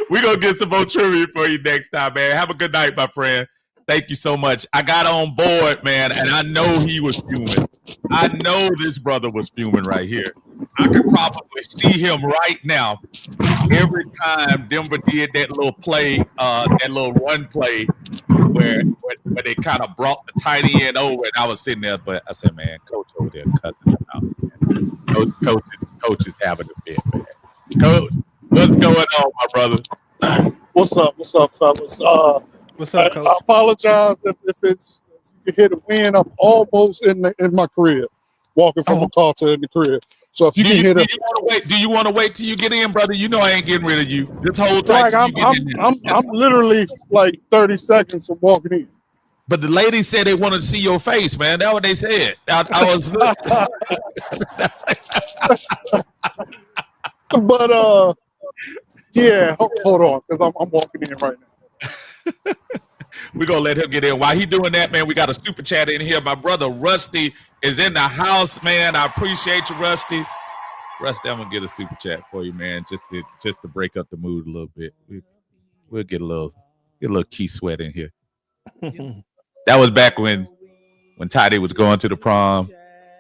A: We're going to get some more trivia for you next time, man. Have a good night, my friend. Thank you so much. I got on board, man, and I know he was fuming. I know this brother was fuming right here. I could probably see him right now every time Denver did that little play, that little run play where they kind of brought the tight end over, and I was sitting there, but I said, man, coach over there cussing him out. Coach is having a fit, man. Coach, what's going on, my brother?
H: What's up, fellas?
F: What's up, Coach?
H: I apologize if you hit a win. I'm almost in my crib, walking from a car to the crib. So if you can hit it,
A: do you want to wait till you get in, brother? You know I ain't getting rid of you. This whole time,
H: I'm literally like 30 seconds from walking in.
A: But the ladies said they wanted to see your face, man. That's what they said. I was.
H: But yeah, hold on, because I'm walking in right now.
A: We're going to let him get in. While he doing that, man, we got a super chat in here. My brother Rusty is in the house, man. I appreciate you, Rusty. Rusty, I'm going to get a super chat for you, man, just to break up the mood a little bit. We'll get a little Key Sweat in here. That was back when Toddy was going to the prom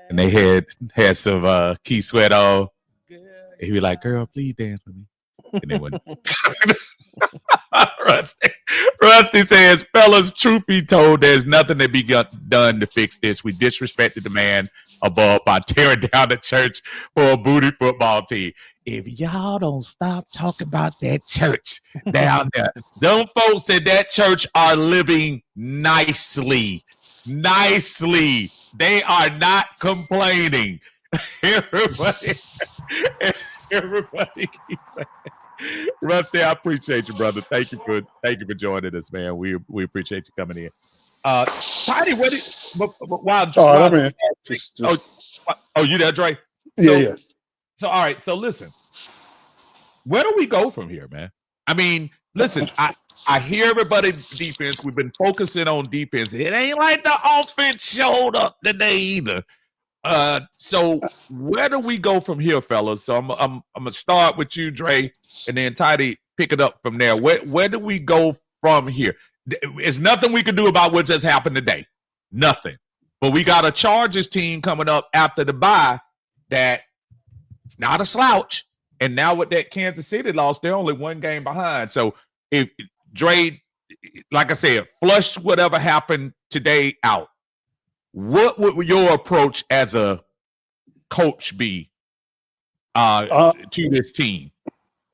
A: and they had some Key Sweat on. And he'd be like, girl, please dance with me. And they wouldn't. Rusty says, fellas, truth be told, there's nothing to be done to fix this. We disrespected the man above by tearing down the church for a booty football team. If y'all don't stop talking about that church down there, them folks at that church are living nicely. They are not complaining. Everybody keeps saying. Rusty, I appreciate you, brother. Thank you for joining us, man. We appreciate you coming in. Tiny,
H: All right, man.
A: You there, Dre?
H: Yeah.
A: So all right, so listen. Where do we go from here, man? I mean, listen, I hear everybody's defense. We've been focusing on defense. It ain't like the offense showed up today either. So where do we go from here, fellas? So I'm gonna start with you, Dre, and then Tidy pick it up from there. Where do we go from here? It's nothing we can do about what just happened today. Nothing. But we got a Chargers team coming up after the bye that it's not a slouch. And now with that Kansas City loss, they're only one game behind. So if Dre, like I said, flush whatever happened today out. What would your approach as a coach be to this team?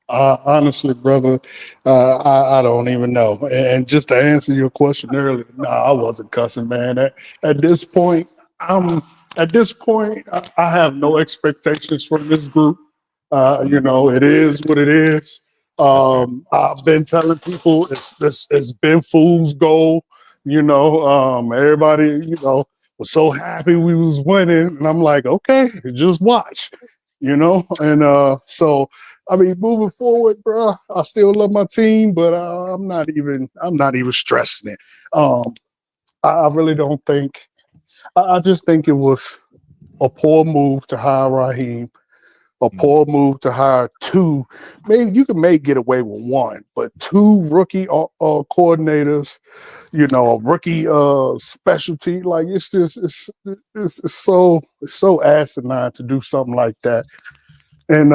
H: Honestly, brother, I don't even know. And just to answer your question earlier, no, I wasn't cussing, man. At this point, I have no expectations from this group. It is what it is. I've been telling people it's been fool's gold. Everybody, was so happy we was winning, and I'm like, okay, just watch, And so, I mean, moving forward, bro, I still love my team, but I'm not even stressing it. I really don't think. I just think it was a poor move to hire Raheem. A poor move to hire two. Maybe you can get away with one, but two rookie coordinators, a rookie specialty. Like it's so asinine to do something like that. And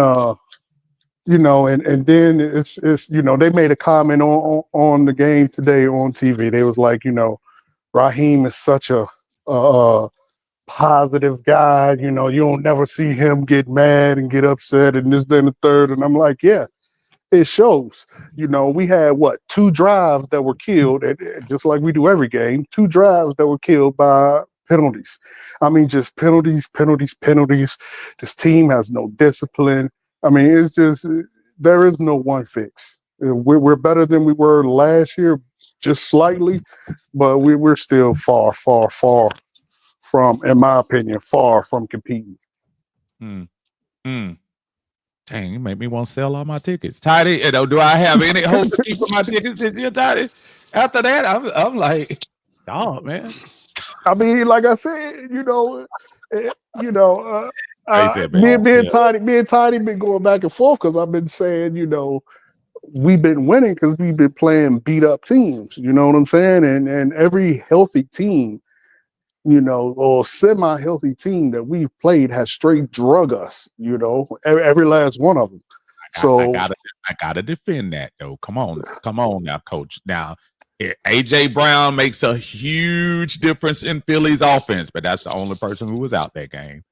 H: and then it's they made a comment on the game today on TV. They was like, Raheem is such a positive guy, you don't never see him get mad and get upset and this, then the third. And I'm like, yeah, it shows. We had 2 drives that were killed, and just like we do every game, 2 drives that were killed by penalties. I mean, just penalties. This team has no discipline. I mean, it's just there is no one fix. We're better than we were last year, just slightly, but we're still far from, in my opinion, far from competing.
A: Dang, you make me want to sell all my tickets. Tidy, do I have any hope to keep my tickets this year, Tidy? After that, I'm like, dog, man.
H: I mean, like I said, me and Tiny been going back and forth because I've been saying, we've been winning because we've been playing beat up teams. You know what I'm saying? And every healthy team, or semi-healthy team that we've played has straight drug us, every last one of them. So
A: I gotta defend that though. Come on now, coach. Now, AJ Brown makes a huge difference in Philly's offense, but that's the only person who was out that game.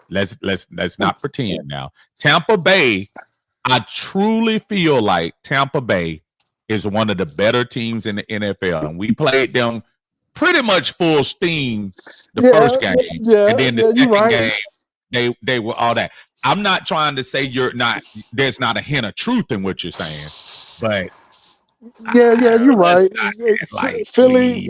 A: Let's not pretend now. Tampa Bay, I truly feel like Tampa Bay is one of the better teams in the NFL, and we played them pretty much full steam first game, and then the second game, they were all that. I'm not trying to say there's not a hint of truth in what you're saying, but
H: you're right.
A: Like
H: Philly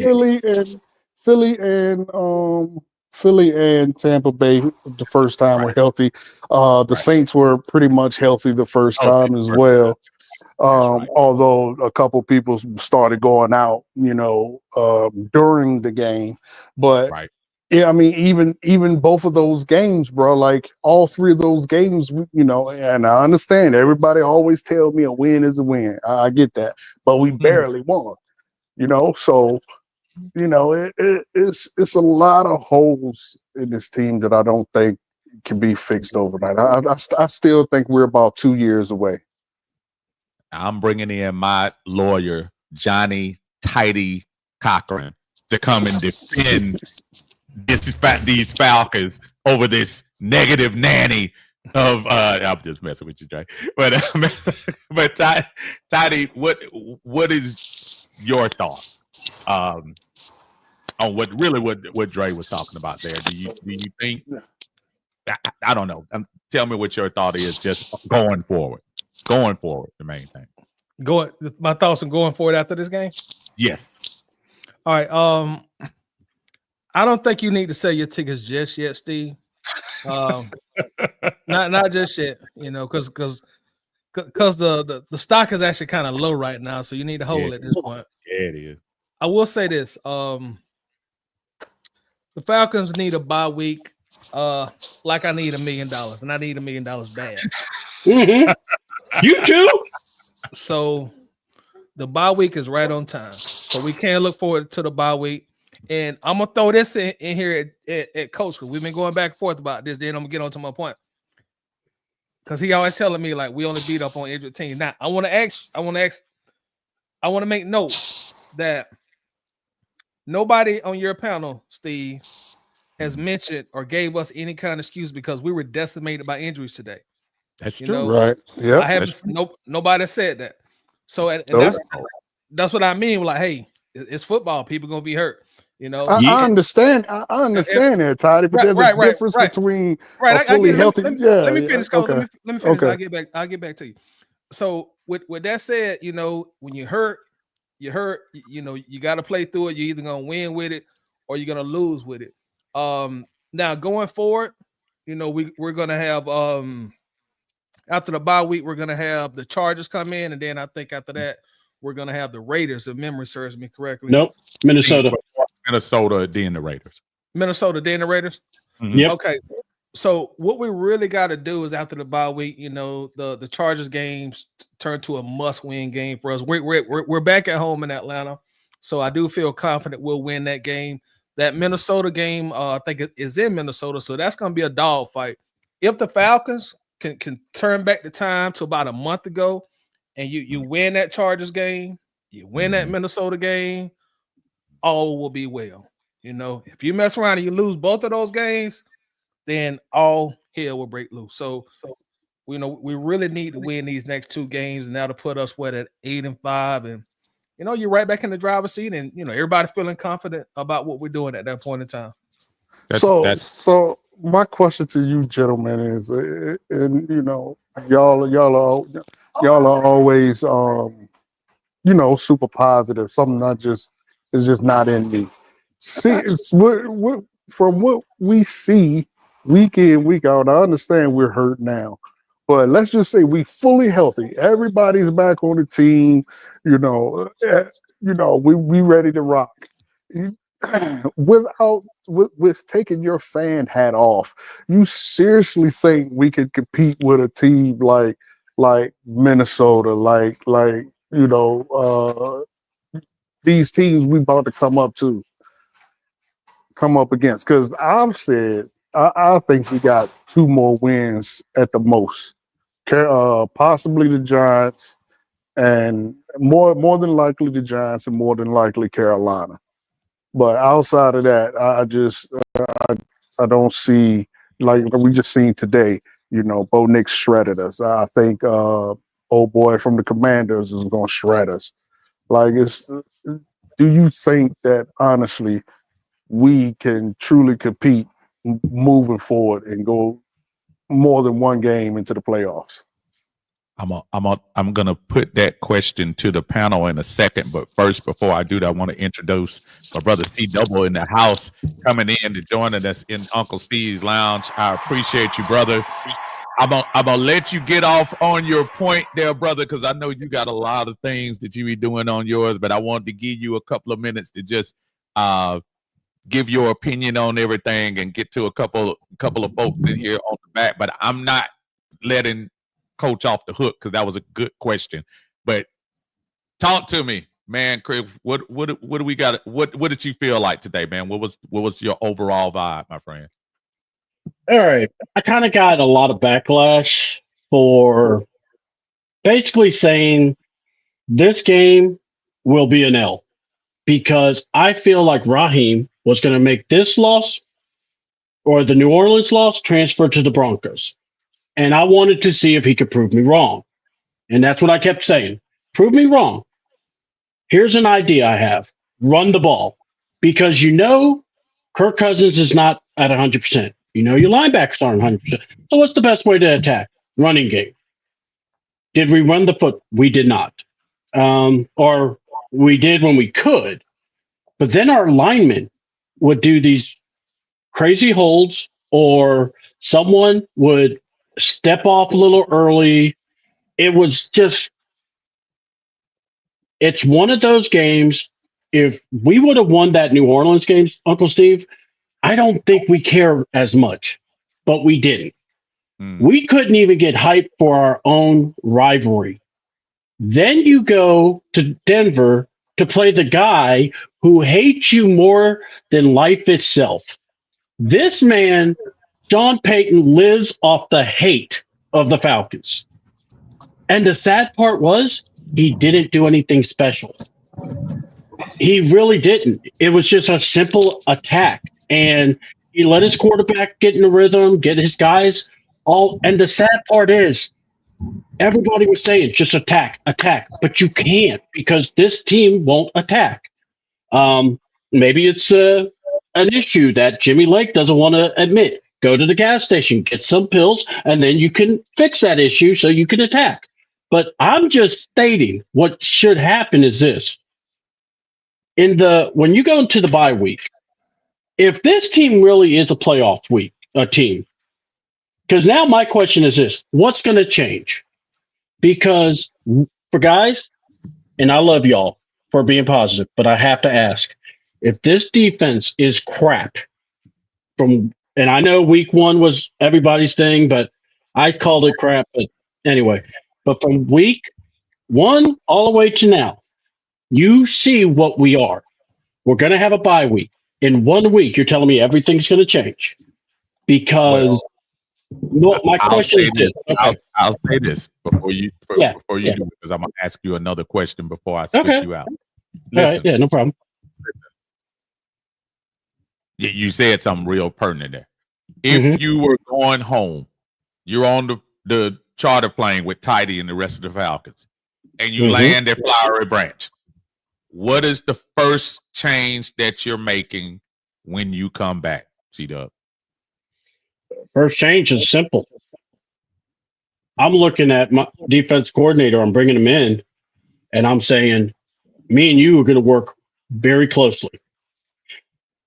H: and Tampa Bay the first time were healthy. The Saints were pretty much healthy the first time as well. Although a couple people started going out, during the game, but yeah, I mean, even both of those games, bro, like all 3 of those games, and I understand everybody always tell me a win is a win. I get that, but we barely won, so, it's a lot of holes in this team that I don't think can be fixed overnight. I still think we're about 2 years away.
A: I'm bringing in my lawyer, Johnny Tidy Cochran, to come and defend these Falcons over this negative nanny of I'm just messing with you, Jay. But Tidy, what is your thought? on what Dre was talking about there. Do you think? I don't know. Tell me what your thought is. Just going forward. Going forward, the main thing.
F: My thoughts on going forward after this game.
A: Yes.
F: All right. I don't think you need to sell your tickets just yet, Steve. Not just yet. You know, because the stock is actually kind of low right now, so you need to hold at this point.
A: Yeah, it is.
F: I will say this: the Falcons need a bye week, like I need $1 million, and I need $1 million bad.
I: Mm-hmm. You too.
F: So the bye week is right on time, so we can look forward to the bye week. And I'm gonna throw this in here at Coach, because we've been going back and forth about this. Then I'm gonna get on to my point, because he always telling me like we only beat up on injured teams. Now I want to make note that nobody on your panel, Steve, has mentioned or gave us any kind of excuse because we were decimated by injuries today.
A: That's true.
H: Right. Yeah.
F: I haven't. Nobody said that. So and that's what I mean. Like, hey, it's football. People gonna be hurt. You know.
H: I understand. I understand that, Toddy. But there's a difference between a fully healthy.
F: Let me finish.
H: Okay.
F: Let me finish.
H: Okay.
F: I'll get back to you. So with that said, you know, when you're hurt. You know, you got to play through it. You're either gonna win with it or you're gonna lose with it. Now going forward, you know, we're gonna have after the bye week, we're gonna have the Chargers come in, and then I think after that, we're gonna have the Raiders, if memory serves me correctly.
I: Nope, Minnesota,
A: then the Raiders.
F: Minnesota, then the Raiders.
I: Mm-hmm. Yep.
F: Okay. So what we really got to do is after the bye week, you know, the Chargers games turn to a must-win game for us. We're back at home in Atlanta, so I do feel confident we'll win that game. That Minnesota game, I think it is in Minnesota, so that's going to be a dog fight. If the Falcons can turn back the time to about a month ago, and you win that Chargers game, you win that Minnesota game, all will be well. You know, if you mess around and you lose both of those games, then all hell will break loose. So you know, we really need to win these next two games, and that'll put us at 8-5, and you know, you're right back in the driver's seat, and you know, everybody feeling confident about what we're doing at that point in time.
H: So my question to you, gentlemen, is, and you know, y'all are always, you know, super positive. Something is just not in me. See, it's from what we see week in, week out. I understand we're hurt now, but let's just say we fully healthy. Everybody's back on the team. You know, we ready to rock. With taking your fan hat off, you seriously think we could compete with a team like Minnesota, like you know, these teams we about to come up against? Because I've said I think we got 2 more wins at the most, possibly the Giants, and more than likely the Giants, and more than likely Carolina. But outside of that, I don't see, like we just seen today, you know, Bo Nix shredded us. I think old boy from the Commanders is going to shred us. Like, do you think that honestly we can truly compete moving forward and go more than one game into the playoffs?
A: I'm gonna put that question to the panel in a second, but first, before I do that, I want to introduce my brother C Double in the house, coming in to joining us in Uncle Steve's Lounge. I appreciate you, brother. I'm gonna let you get off on your point there, brother, because I know you got a lot of things that you be doing on yours, but I wanted to give you a couple of minutes to just give your opinion on everything and get to a couple of folks in here on the back. But I'm not letting Coach off the hook, because that was a good question. But talk to me, man, Craig. What do we got? What did you feel like today, man? What was your overall vibe, my friend?
I: All right, I kind of got a lot of backlash for basically saying this game will be an L, because I feel like Raheem was going to make this loss or the New Orleans loss transfer to the Broncos. And I wanted to see if he could prove me wrong. And that's what I kept saying. Prove me wrong. Here's an idea I have. Run the ball. because Kirk Cousins is not at 100%. Your linebackers aren't 100%. So what's the best way to attack? Running game. Did we run the foot? We did not. Or we did when we could. But then our linemen would do these crazy holds, or someone would step off a little early. It was just, it's one of those games. If we would have won that New Orleans game, Uncle Steve, I don't think we care as much, but we didn't. We couldn't even get hyped for our own rivalry. Then you go to Denver to play the guy who hates you more than life itself. This man, Sean Payton, lives off the hate of the Falcons. And the sad part was he didn't do anything special. He really didn't. It was just a simple attack. And he let his quarterback get in the rhythm, get his guys all. And the sad part is everybody was saying just attack. But you can't, because this team won't attack. Maybe it's an issue that Jimmy Lake doesn't want to admit. Go to the gas station, get some pills, and then you can fix that issue so you can attack. But I'm just stating what should happen is this. When you go into the bye week, if this team really is a playoff team, because now my question is this: what's going to change? Because for guys, and I love y'all for being positive, but I have to ask, if this defense is crap and I know week 1 was everybody's thing, but I called it crap. But anyway, but from week 1 all the way to now, you see what we are. We're going to have a bye week. In 1 week, you're telling me everything's going to change? Because my question is this. Okay.
A: I'll say this before you do it, because I'm going to ask you another question before I switch you out.
I: Listen, all right, yeah, no problem.
A: You said something real pertinent there. If you were going home, you're on the charter plane with Tidy and the rest of the Falcons, and you land at Flowery Branch, what is the first change that you're making when you come back, C-Dub?
I: First change is simple. I'm looking at my defense coordinator. I'm bringing him in, and I'm saying, me and you are going to work very closely.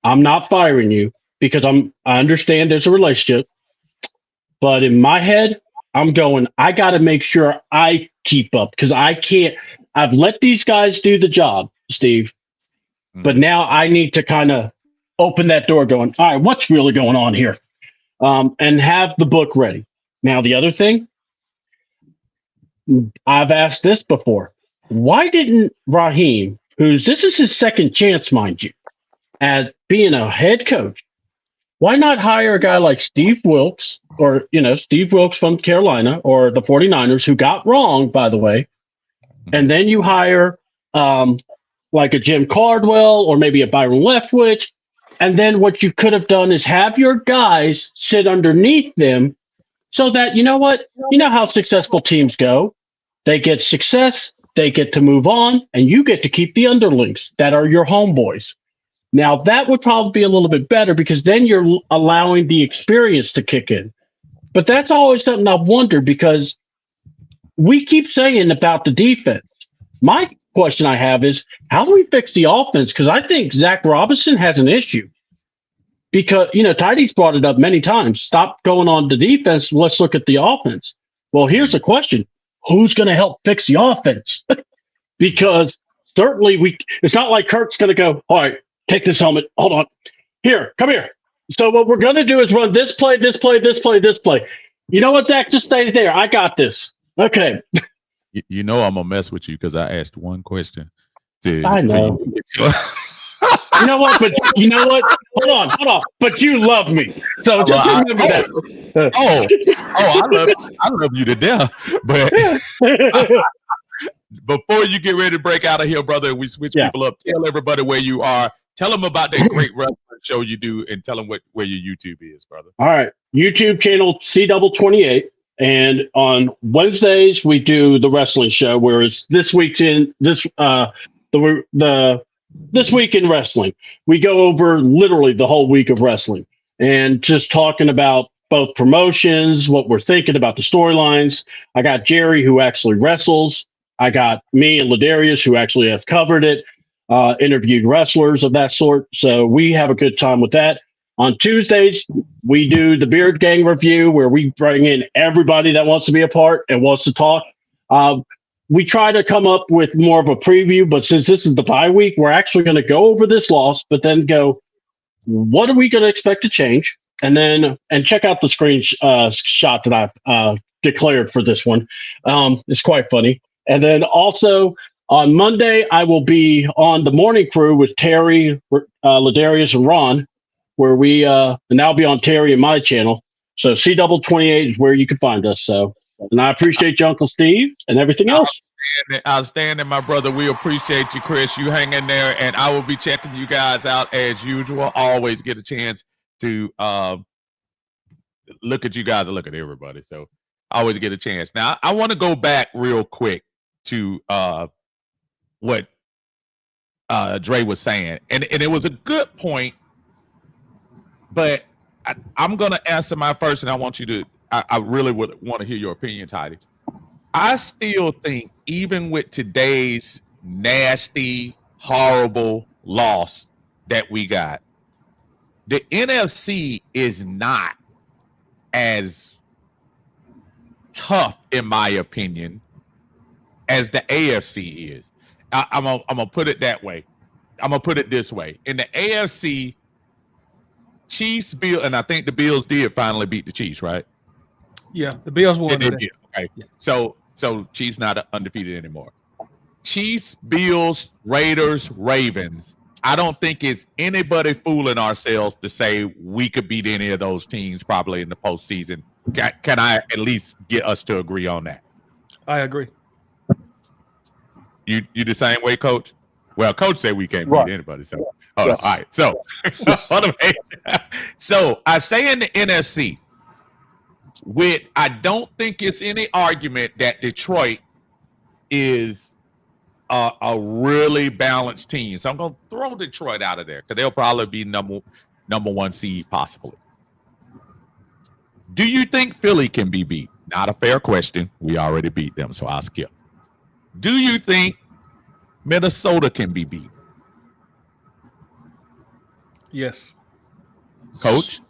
I: I'm not firing you because I understand there's a relationship, but in my head, I'm going, I got to make sure I keep up, because I can't. I've let these guys do the job, Steve, but now I need to kind of open that door going, all right, what's really going on here? And have the book ready. Now, the other thing, I've asked this before. Why didn't Raheem, this is his second chance, mind you, at being a head coach, why not hire a guy like Steve Wilkes, or, Steve Wilkes from Carolina or the 49ers, who got wrong, by the way, and then you hire like a Jim Cardwell or maybe a Byron Leftwich, and then what you could have done is have your guys sit underneath them so that, you know what? You know how successful teams go. They get success, they get to move on, and you get to keep the underlings that are your homeboys. Now, that would probably be a little bit better, because then you're allowing the experience to kick in. But that's always something I've wondered, because we keep saying about the defense. My question I have is, how do we fix the offense? Because I think Zach Robinson has an issue. Because, Tidy's brought it up many times. Stop going on the defense. Let's look at the offense. Well, here's the question. Who's going to help fix the offense? Because certainly it's not like Kirk's going to go, all right, take this helmet. Hold on. Here, come here. So what we're going to do is run this play, this play, this play, this play. You know what, Zach? Just stay there. I got this. Okay.
A: I'm going to mess with you because I asked one question.
I: I know. You know what? But you know what? Hold on. But you love me. So just remember that.
A: I love you to death. But before you get ready to break out of here, brother, and we switch people up, tell everybody where you are. Tell them about that great wrestling show you do, and tell them where your YouTube is, brother.
I: All right. YouTube channel C28. And on Wednesdays, we do the wrestling show, where it's this week's in this the This week in wrestling, we go over literally the whole week of wrestling and just talking about both promotions, what we're thinking about the storylines. I got Jerry, who actually wrestles. I got me and Ladarius, who actually have covered it, interviewed wrestlers of that sort. So we have a good time with that. On Tuesdays, we do the Beard Gang review, where we bring in everybody that wants to be a part and wants to talk. We try to come up with more of a preview, but since this is the bye week, we're actually going to go over this loss, but then go, what are we going to expect to change? And then, and check out the shot that I've declared for this one. It's quite funny. And then also on Monday, I will be on the morning crew with Terry, Ladarius, and Ron, where we, and I'll be on Terry and my channel. So C28 is where you can find us. So, and I appreciate you, Uncle Steve, and everything else.
A: Outstanding, my brother. We appreciate you, Chris. You hang in there, and I will be checking you guys out as usual. Always get a chance to look at you guys and look at everybody. So I always get a chance. Now, I want to go back real quick to what Dre was saying, and it was a good point, but I'm going to answer my first, and I want you to, I really would want to hear your opinion, Tidy. I still think, even with today's nasty, horrible loss that we got, the NFC is not as tough, in my opinion, as the AFC is. I'm gonna put it that way. I'm gonna put it this way. In the AFC, Chiefs, Bills, and I think the Bills did finally beat the Chiefs, right?
F: Yeah, the Bills won.
A: Okay. Yeah. So Chiefs not undefeated anymore. Chiefs, Bills, Raiders, Ravens. I don't think it's anybody fooling ourselves to say we could beat any of those teams probably in the postseason. Can I at least get us to agree on that?
F: I agree.
A: You the same way, Coach? Well, Coach said we can't beat anybody. So all right. So so I say in the NFC, I don't think it's any argument that Detroit is a really balanced team. So I'm going to throw Detroit out of there because they'll probably be number one seed possibly. Do you think Philly can be beat? Not a fair question. We already beat them, so I'll skip. Do you think Minnesota can be beat?
F: Yes.
A: Coach?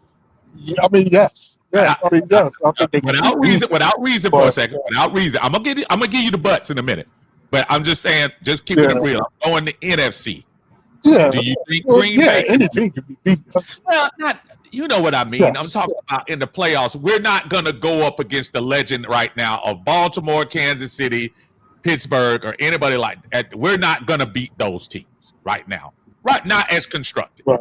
H: Yeah, I mean, yes. Yeah, I mean, yes. I think they
A: without reason for a second. Without reason. I'm gonna give you the butts in a minute. But I'm just saying, just keep it real. I'm going to NFC.
H: Yeah.
A: Do you think Green Bay?
H: Any team can be beat.
A: Well, not. You know what I mean.
H: Yes.
A: I'm talking about in the playoffs. We're not going to go up against the legend right now of Baltimore, Kansas City, Pittsburgh, or anybody like that. We're not going to beat those teams right now. Right, not as constructed.
H: Right.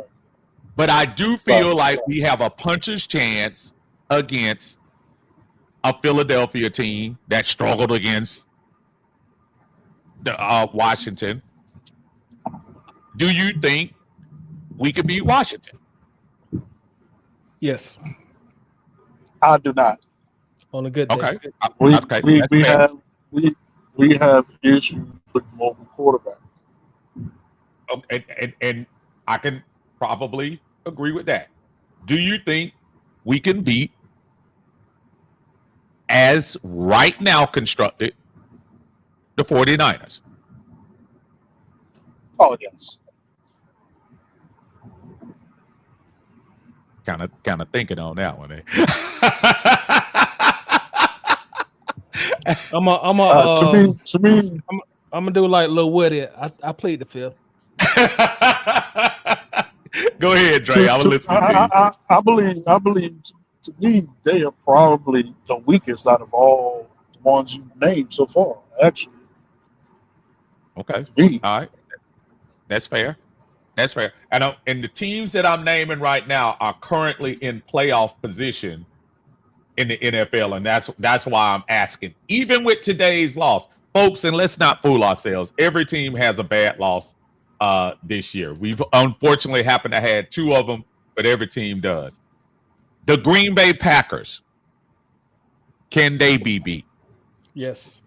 A: But I do feel like we have a puncher's chance against a Philadelphia team that struggled against the Washington. Do you think we could beat Washington?
F: Yes.
H: I do not.
F: On a good day.
A: Okay.
H: We have issues with mobile quarterback.
A: Okay, and I can probably agree with that. Do you think we can beat, as right now constructed, the 49ers?
H: Oh, yes.
A: Kind of thinking on that one. Eh?
H: To me,
F: I'm gonna do like Lil Woody. I played the field.
A: Go ahead, Dre. I was listening to you.
H: I believe. To me, they are probably the weakest out of all the ones you named so far. Actually.
A: Okay.
H: To me.
A: All right. That's fair. That's fair. And the teams that I'm naming right now are currently in playoff position in the NFL, and that's why I'm asking. Even with today's loss, folks, and let's not fool ourselves. Every team has a bad loss this year. We've unfortunately happened to have two of them, but every team does. The Green Bay Packers, can they be beat?
F: Yes.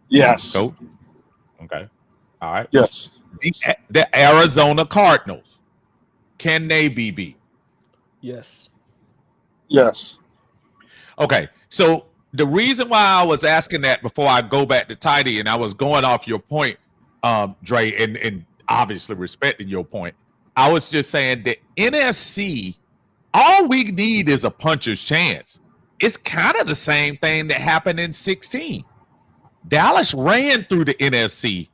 H: Yes.
A: Go. Okay. All right.
H: Yes.
A: the Arizona Cardinals. Can they be beat?
F: Yes.
H: Yes.
A: Okay, so the reason why I was asking that before I go back to Tidy, and I was going off your point, Dre, and obviously respecting your point, I was just saying the NFC, all we need is a puncher's chance. It's kind of the same thing that happened in 16. Dallas ran through the NFC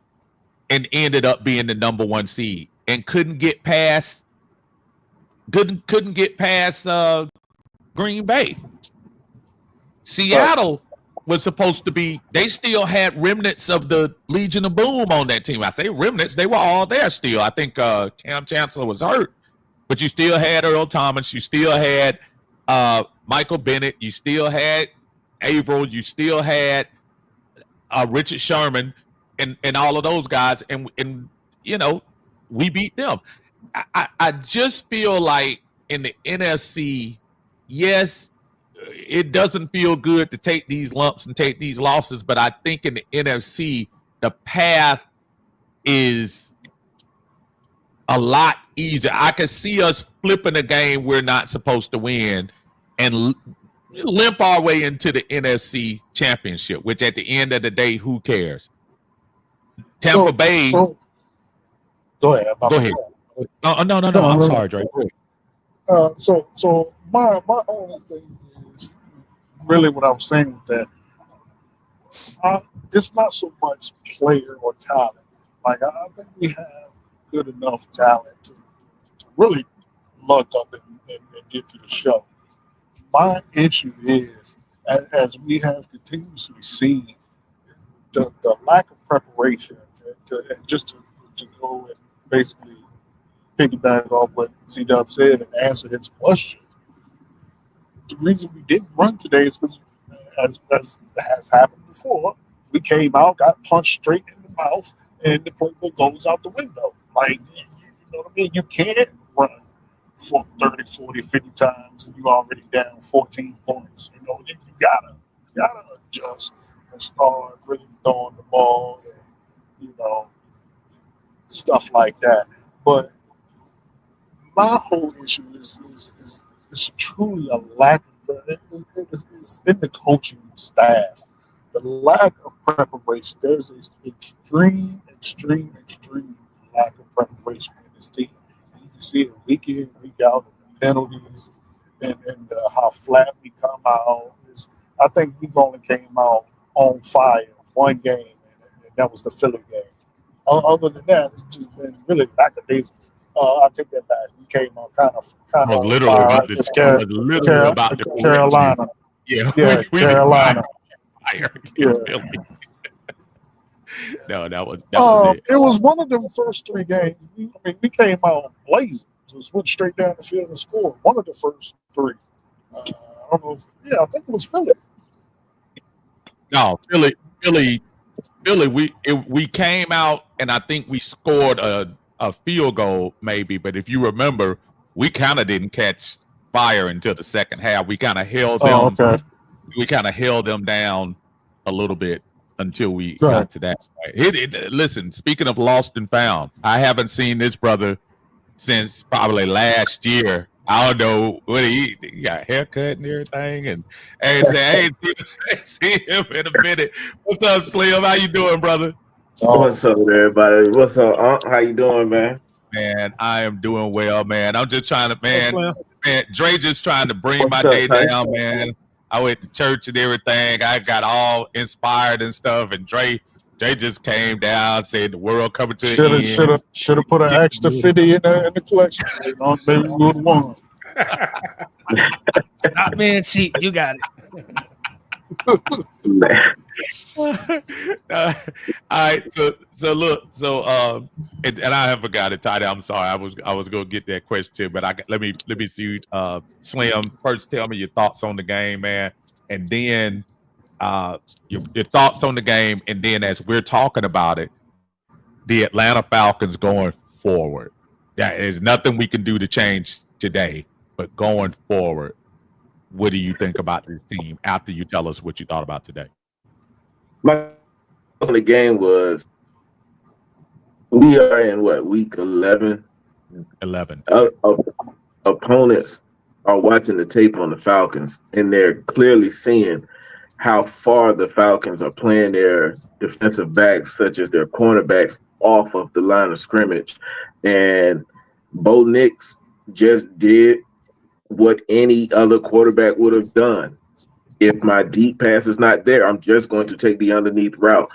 A: and ended up being the number 1 seed and couldn't get past Green Bay. Seattle was supposed to be, they still had remnants of the Legion of Boom on that team. I say remnants, they were all there still. I think Cam Chancellor was hurt, but you still had Earl Thomas, you still had Michael Bennett, you still had Averill, you still had Richard Sherman and all of those guys, and you know, we beat them. I just feel like in the NFC, yes, it doesn't feel good to take these lumps and take these losses, but I think in the NFC, the path is a lot easier. I could see us flipping a game we're not supposed to win and limp our way into the NFC Championship, which at the end of the day, who cares? Tampa Bay.
H: Go ahead.
A: Go ahead. No. I'm sorry, Dre.
H: So my only thing is really what I was saying with that. It's not so much player or talent. Like I think we have good enough talent to really lug up and get to the show. My issue is, as we have continuously seen, the lack of preparation to go and basically piggyback off what C-Dub said and answer his question. The reason we didn't run today is because, as has happened before, we came out, got punched straight in the mouth, and the playbook goes out the window. Like, you know what I mean? You can't run for 30, 40, 50 times and you're already down 14 points. You know, you gotta adjust and start really throwing the ball and, you know, stuff like that. But my whole issue is truly a lack of it's in the coaching staff. The lack of preparation. There's an extreme lack of preparation in this team. And you can see it week in, week out, the penalties and how flat we come out. I think we've only came out on fire one game, and that was the Philly game. Other than that, it's just been really lackadaisical. I take that back. We came out kind of
A: literally about to
H: Carolina.
A: Yeah,
H: Carolina.
A: Yeah. No, that was it.
H: It was one of them first 3 games. We came out blazing. Just went straight down the field and scored. One of the first 3. I don't know. I think it was Philly.
A: No, Philly. We came out and I think we scored a field goal maybe, but if you remember, we kind of didn't catch fire until the second half. We kind of held them.
H: Okay.
A: We kind of held them down a little bit until we got to that point. Listen, speaking of lost and found, I haven't seen this brother since probably last year. I don't know what he got a haircut and everything, and hey, see him in a minute. What's up, Slim? How you doing, brother?
J: What's up, everybody? What's up, How you doing, man?
A: Man, I am doing well, man. I'm just trying to, man, Dre just trying to bring my day down, man. I went to church and everything. I got all inspired and stuff, and Dre just came down, said the world coming to the end.
H: Should have put an extra 50 in the collection. You know, maybe we would have won.
F: Not being cheap, you got it.
A: All right, so look, and I have forgot it, Tidy. I'm sorry, I was gonna get that question too, but let me see. Slim, first tell me your thoughts on the game, man, and then your thoughts on the game, and then as we're talking about it, the Atlanta Falcons going forward. There's nothing we can do to change today, but going forward, what do you think about this team after you tell us what you thought about today?
J: My thoughts on the game was We are in what, week 11?
A: 11.
J: Opponents are watching the tape on the Falcons, and they're clearly seeing how far the Falcons are playing their defensive backs, such as their cornerbacks, off of the line of scrimmage. And Bo Nix just did what any other quarterback would have done. If my deep pass is not there, I'm just going to take the underneath route.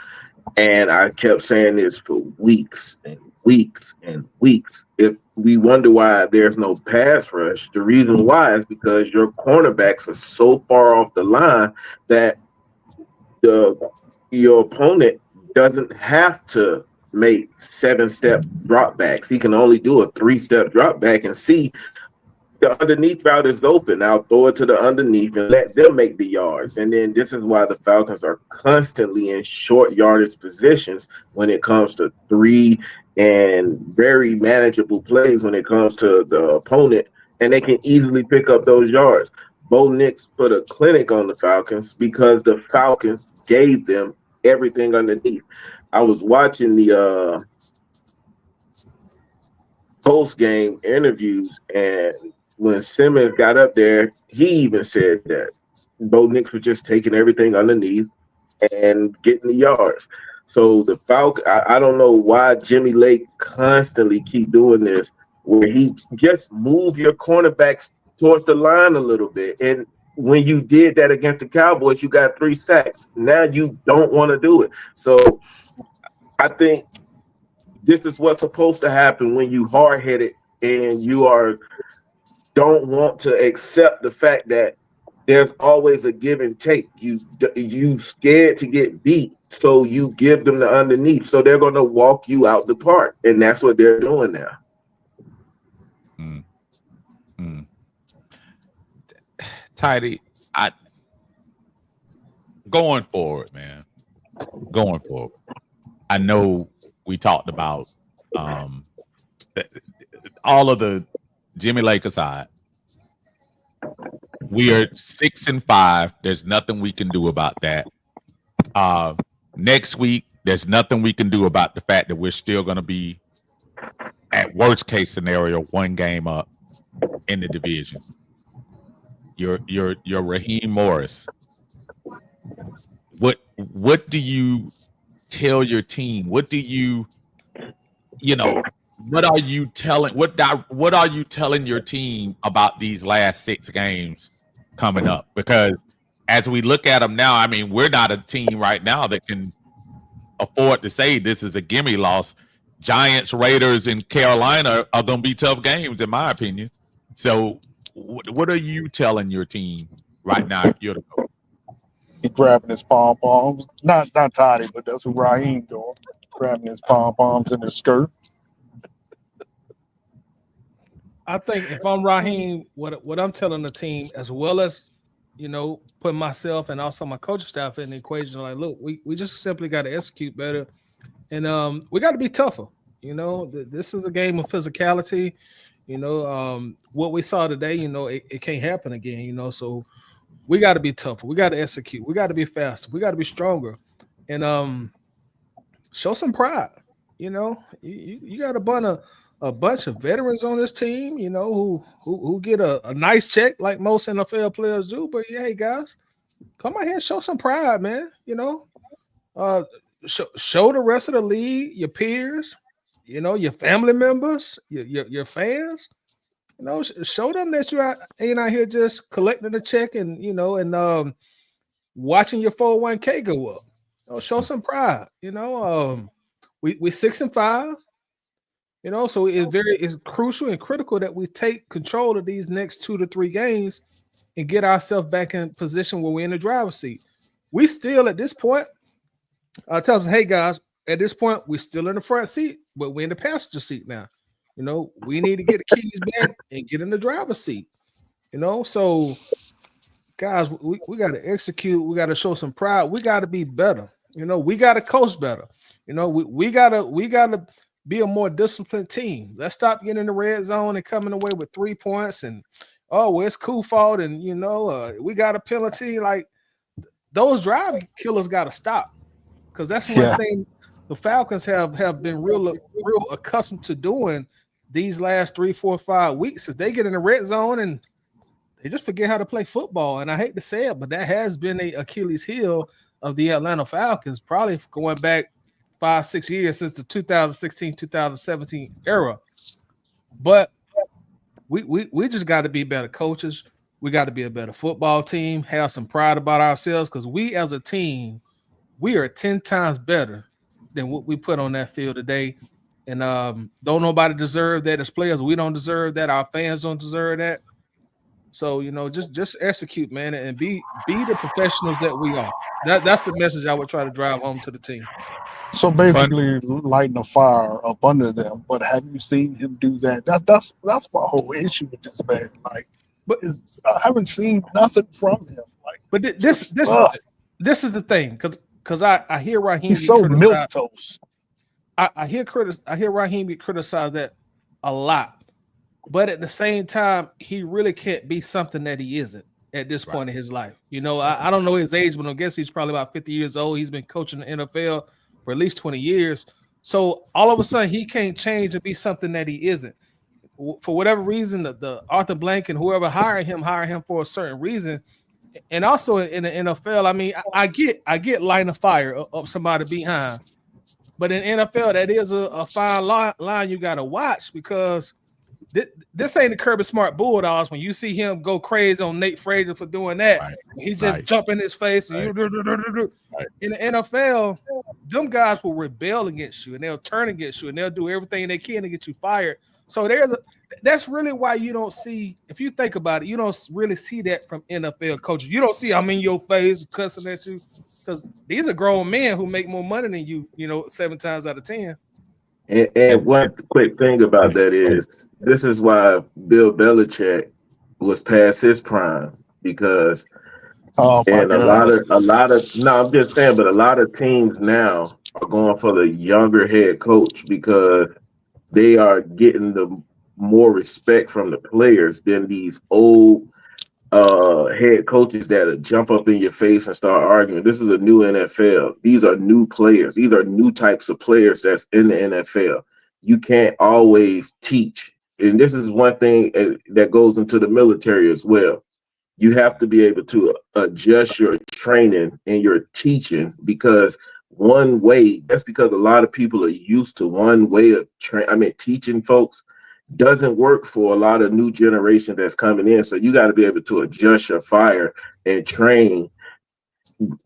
J: And I kept saying this for weeks and weeks and weeks. If we wonder why there's no pass rush, the reason why is because your cornerbacks are so far off the line that your opponent doesn't have to make 7-step drop backs. He can only do a 3-step drop back and see the underneath route is open. I'll throw it to the underneath and let them make the yards. And then this is why the Falcons are constantly in short yardage positions when it comes to 3 and very manageable plays when it comes to the opponent, and they can easily pick up those yards. Bo Nix put a clinic on the Falcons because the Falcons gave them everything underneath. I was watching the post-game interviews, and when Simmons got up there, he even said that Bo Nix was just taking everything underneath and getting the yards. So the Falcons, I don't know why Jimmy Lake constantly keep doing this, where he just move your cornerbacks towards the line a little bit. And when you did that against the Cowboys, you got 3 sacks. Now you don't want to do it. So I think this is what's supposed to happen when you hard-headed and you don't want to accept the fact that there's always a give and take. You scared to get beat, so you give them the underneath. So they're going to walk you out the park, and that's what they're doing now.
A: Tidy, going forward, man. Going forward, I know we talked about all of the Jimmy Lake aside. We are 6-5. There's nothing we can do about that. Next week, there's nothing we can do about the fact that we're still going to be, at worst case scenario, 1 game up in the division. You're Raheem Morris. What do you tell your team? What do you what are you telling your team about these last 6 games coming up? Because as we look at them now, I mean, we're not a team right now that can afford to say this is a gimme loss. Giants, Raiders, and Carolina are going to be tough games, in my opinion. So what are you telling your team right now if you're the coach?
H: He grabbing his pom-poms. Not Toddy, but that's what Raheem doing. Grabbing his pom-poms in his skirt.
F: I think if I'm Raheem, what I'm telling the team, as well as putting myself and also my coaching staff in the equation, like, look, we just simply got to execute better, and we got to be tougher. This is a game of physicality. What we saw today, it can't happen again. So we got to be tougher. We got to execute. We got to be faster. We got to be stronger, and show some pride. You got a bunch of veterans on this team, who get a nice check like most NFL players do. But hey, guys, come out here and show some pride, man. Show the rest of the league, your peers, your family members, your fans. Show them that you ain't out here just collecting a check and watching your 401k go up. Show some pride. We 6-5. So it's crucial and critical that we take control of these next 2 to 3 games and get ourselves back in position where we're in the driver's seat. We still at this point, tell us, hey guys, at this point we're still in the front seat, but we're in the passenger seat now. We need to get the keys back and get in the driver's seat. So guys, we got to execute. We got to show some pride. We got to be better. We got to coach better. We gotta be a more disciplined team. Let's stop getting in the red zone and coming away with 3 points and it's cool fault and we got a penalty. Like, those drive killers got to stop, because that's one thing the Falcons have been real accustomed to doing these last 3, 4, 5 weeks is they get in the red zone and they just forget how to play football. And I hate to say it, but that has been a Achilles heel of the Atlanta Falcons, probably going back 5, 6 years since the 2016, 2017 era. But we just got to be better coaches. We got to be a better football team, have some pride about ourselves because we as a team, we are 10 times better than what we put on that field today. And don't nobody deserve that as players. We don't deserve that. Our fans don't deserve that. So just execute, man, and be the professionals that we are. That's the message I would try to drive home to the team.
H: So basically, lighting a fire up under them. But have you seen him do that? That's my whole issue with this man. Like,
F: but
H: I haven't seen nothing from him. Like,
F: but this is the thing, because I hear Raheem.
H: He's so milquetoast.
F: I hear Raheem get criticized that a lot, but at the same time, he really can't be something that he isn't at this point in his life. I don't know his age, but I guess he's probably about 50 years old. He's been coaching the NFL for at least 20 years. So all of a sudden, he can't change and be something that he isn't. For whatever reason, the Arthur Blank and whoever hire him for a certain reason. And also in the NFL, I mean, I get lighting a fire up somebody behind. But in NFL, that is a fine line you got to watch because this ain't the Kirby Smart Bulldogs. When you see him go crazy on Nate Frazier for doing that, he just jump in his face. And in the NFL, them guys will rebel against you and they'll turn against you and they'll do everything they can to get you fired. So that's really why you don't see, if you think about it, you don't really see that from NFL coaches. You don't see I'm in your face cussing at you because these are grown men who make more money than you, 7 times out of 10.
J: And one quick thing about that is this is why Bill Belichick was past his prime because and a lot of no, I'm just saying, but a lot of teams now are going for the younger head coach because they are getting the more respect from the players than these old head coaches that jump up in your face and start arguing. This is a new NFL. These are new players. These are new types of players that's in the NFL. You can't always teach. And this is one thing that goes into the military as well. You have to be able to adjust your training and your teaching because one way, that's because a lot of people are used to one way of teaching folks doesn't work for a lot of new generation that's coming in. So you got to be able to adjust your fire and train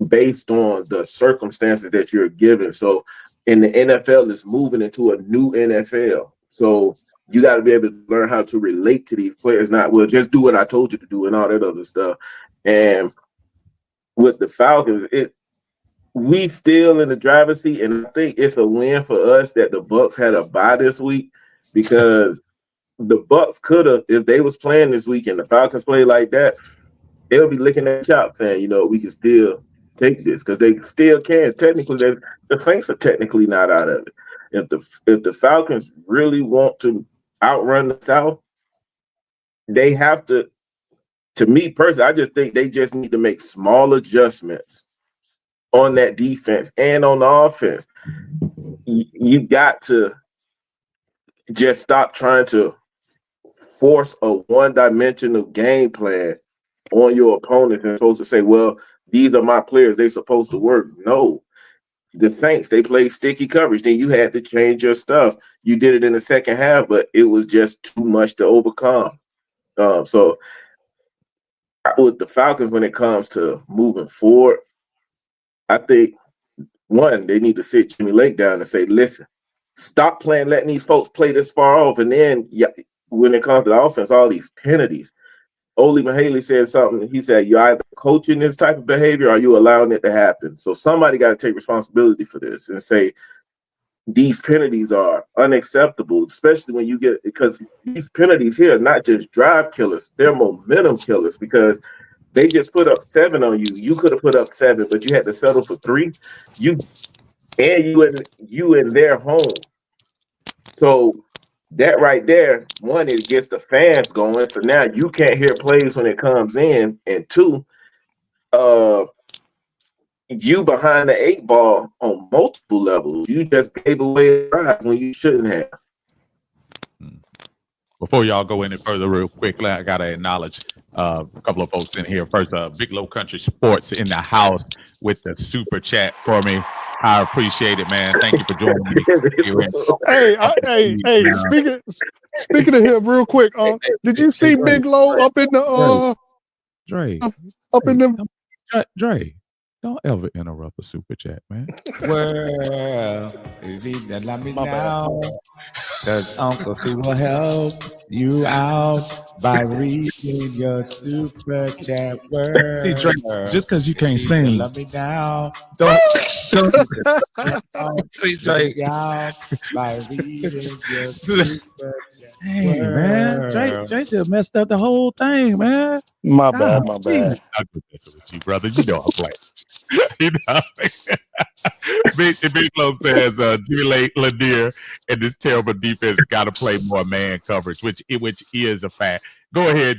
J: based on the circumstances that you're given. So in the NFL is moving into a new NFL. So you got to be able to learn how to relate to these players, not, well, just do what I told you to do and all that other stuff. And with the Falcons, we still in the driver's seat, and I think it's a win for us that the Bucs had a bye this week because the Bucs could have, if they was playing this week and the Falcons played like that, they'll be licking their chops saying, we can still take this because they still can. Technically, the Saints are technically not out of it. If the Falcons really want to outrun the South, they have to me personally, I just think they just need to make small adjustments on that defense and on the offense. You got to just stop trying to force a one-dimensional game plan on your opponent and supposed to say, well, these are my players, they're supposed to work. No. The Saints, they played sticky coverage. Then you had to change your stuff. You did it in the second half, but it was just too much to overcome. So with the Falcons, when it comes to moving forward, I think, one, they need to sit Jimmy Lake down and say, listen, stop letting these folks play this far off. And then when it comes to the offense, all these penalties. Ole Mahaley said something. He said, you're either coaching this type of behavior or you allowing it to happen. So somebody got to take responsibility for this and say, these penalties are unacceptable, especially when you get, because these penalties here are not just drive killers, they're momentum killers because they just put up 7 on you. You could have put up 7, but you had to settle for 3. You in their home. So that right there, one, it gets the fans going. So now you can't hear plays when it comes in. And 2, you behind the 8 ball on multiple levels. You just gave away a prize when you shouldn't have.
A: Before y'all go any further, real quickly, I gotta acknowledge a couple of folks in here. First, Big Low Country Sports in the house with the super chat for me. I appreciate it, man. Thank you for joining me.
H: Hey! Speaking of him, real quick, did you see Big Low up in the
A: Dre?
H: Up in the
A: Dre, don't ever interrupt a super chat, man. Well, is he that let me down? Because Uncle Steve will help you out by reading your super chat word. See, Dre, just because you can't sing, let me down. Don't see, Dre. By reading your super chat. Hey, man, Dre just messed up the whole thing, man.
H: My bad.
A: I'm just messing with you, brother. You know I'm playing. You know, Big Flo says Jimmy Lanier and this terrible defense got to play more man coverage, which is a fact. Go ahead,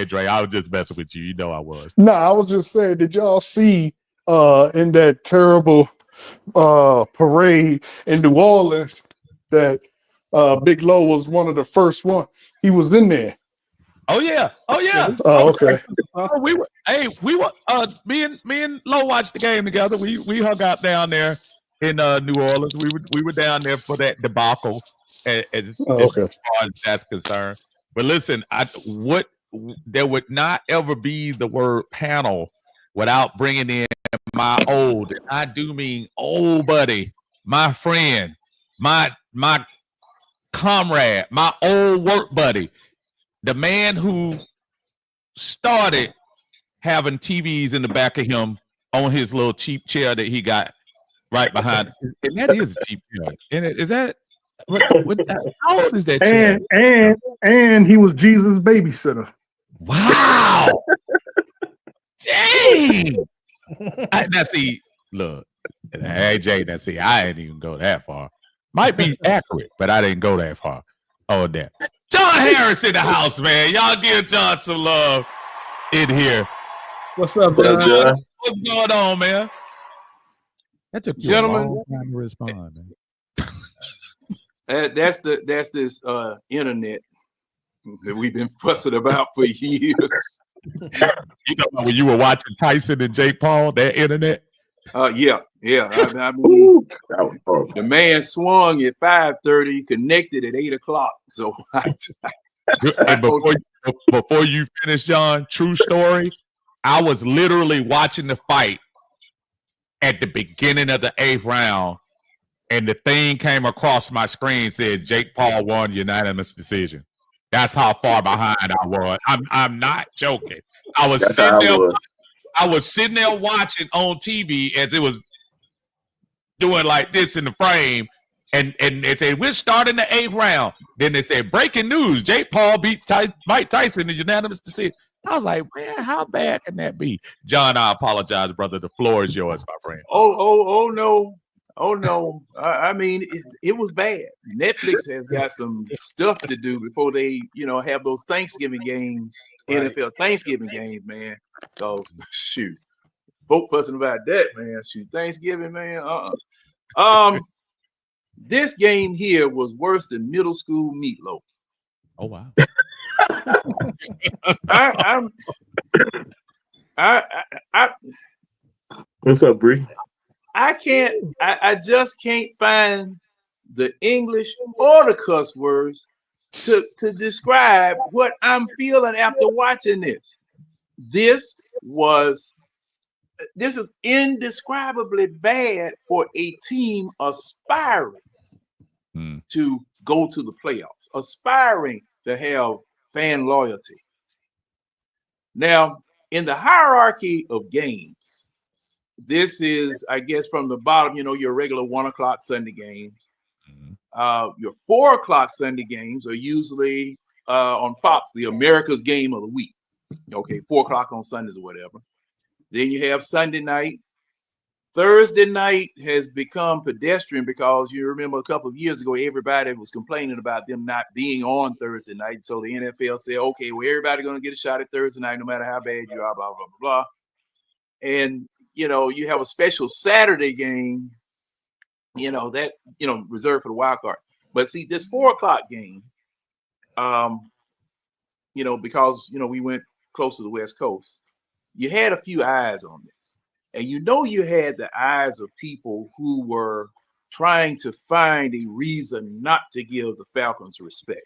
A: Dre. I was just messing with you. You know I was.
H: No, I was just saying, did y'all see in that terrible parade in New Orleans that Big Low was one of the first one? He was in there.
A: Oh yeah.
H: Oh, okay.
A: We were me and Lo watched the game together. We hung out down there in New Orleans. We were down there for that debacle as far as that's concerned. But listen, there would not ever be the word panel without bringing in my old, and I do mean old buddy, my friend, my comrade, my old work buddy. The man who started having TVs in the back of him on his little cheap chair that he got right behind. And that is a cheap chair. And is that how old is that chair?
H: And he was Jesus' babysitter.
A: Wow. Dang. Now see, look, AJ, now see, I ain't even go that far. Might be accurate, but I didn't go that far. Oh, damn. John Harris in the house, man. Y'all give John some love in here.
F: What's up, John?
A: What's going on, man? That took you
K: Gentlemen,
A: a long time to respond, man.
K: That's this internet that we've been fussing about for years.
A: You know when you were watching Tyson and Jake Paul, that internet?
K: Yeah. I mean, the man swung at 5:30, connected at 8 o'clock. So
A: and before you finish, John, true story, I was literally watching the fight at the beginning of the 8th round, and the thing came across my screen said Jake Paul won unanimous decision. That's how far behind I was. I'm not joking. I was sitting there watching on TV as it was doing like this in the frame, and they said we're starting the 8th round. Then they said breaking news: Jake Paul beats Mike Tyson in unanimous decision. I was like, man, how bad can that be? John, I apologize, brother. The floor is yours, my friend.
K: Oh no. I mean, it was bad. Netflix has got some stuff to do before they, have those Thanksgiving games, right. NFL Thanksgiving games, man. Cause shoot, folk fussing about that, man. Shoot, Thanksgiving, man. This game here was worse than middle school meatloaf.
A: Oh wow.
J: What's up, Bree?
K: I just can't find the English or the cuss words to describe what I'm feeling after watching this. This is indescribably bad for a team aspiring to go to the playoffs, aspiring to have fan loyalty. Now, in the hierarchy of games, this is, I guess, from the bottom, your regular 1 o'clock Sunday games. Your 4 o'clock Sunday games are usually on Fox, the America's Game of the Week. Okay, 4 o'clock on Sundays or whatever. Then you have Sunday night. Thursday night has become pedestrian because you remember a couple of years ago, everybody was complaining about them not being on Thursday night. So the NFL said, okay, well, everybody's going to get a shot at Thursday night, no matter how bad you are, blah, blah, blah, blah. And, you have a special Saturday game, that reserved for the wild card. But see, this 4 o'clock game, because we went close to the West Coast, you had a few eyes on this, and you had the eyes of people who were trying to find a reason not to give the Falcons respect.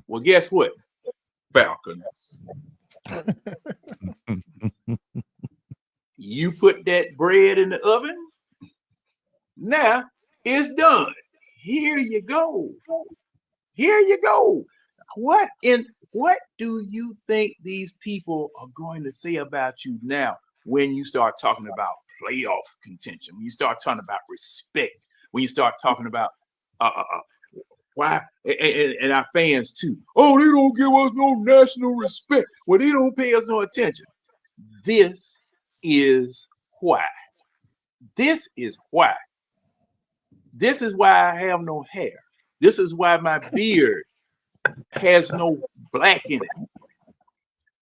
K: Well, guess what, Falcons? You put that bread in the oven. Now it's done. Here you go. Here you go. What do you think these people are going to say about you now when you start talking about playoff contention, when you start talking about respect, when you start talking about why, and our fans too? Oh, they don't give us no national respect. Well, they don't pay us no attention. This is why. This is why. This is why I have no hair. This is why my beard has no black in it.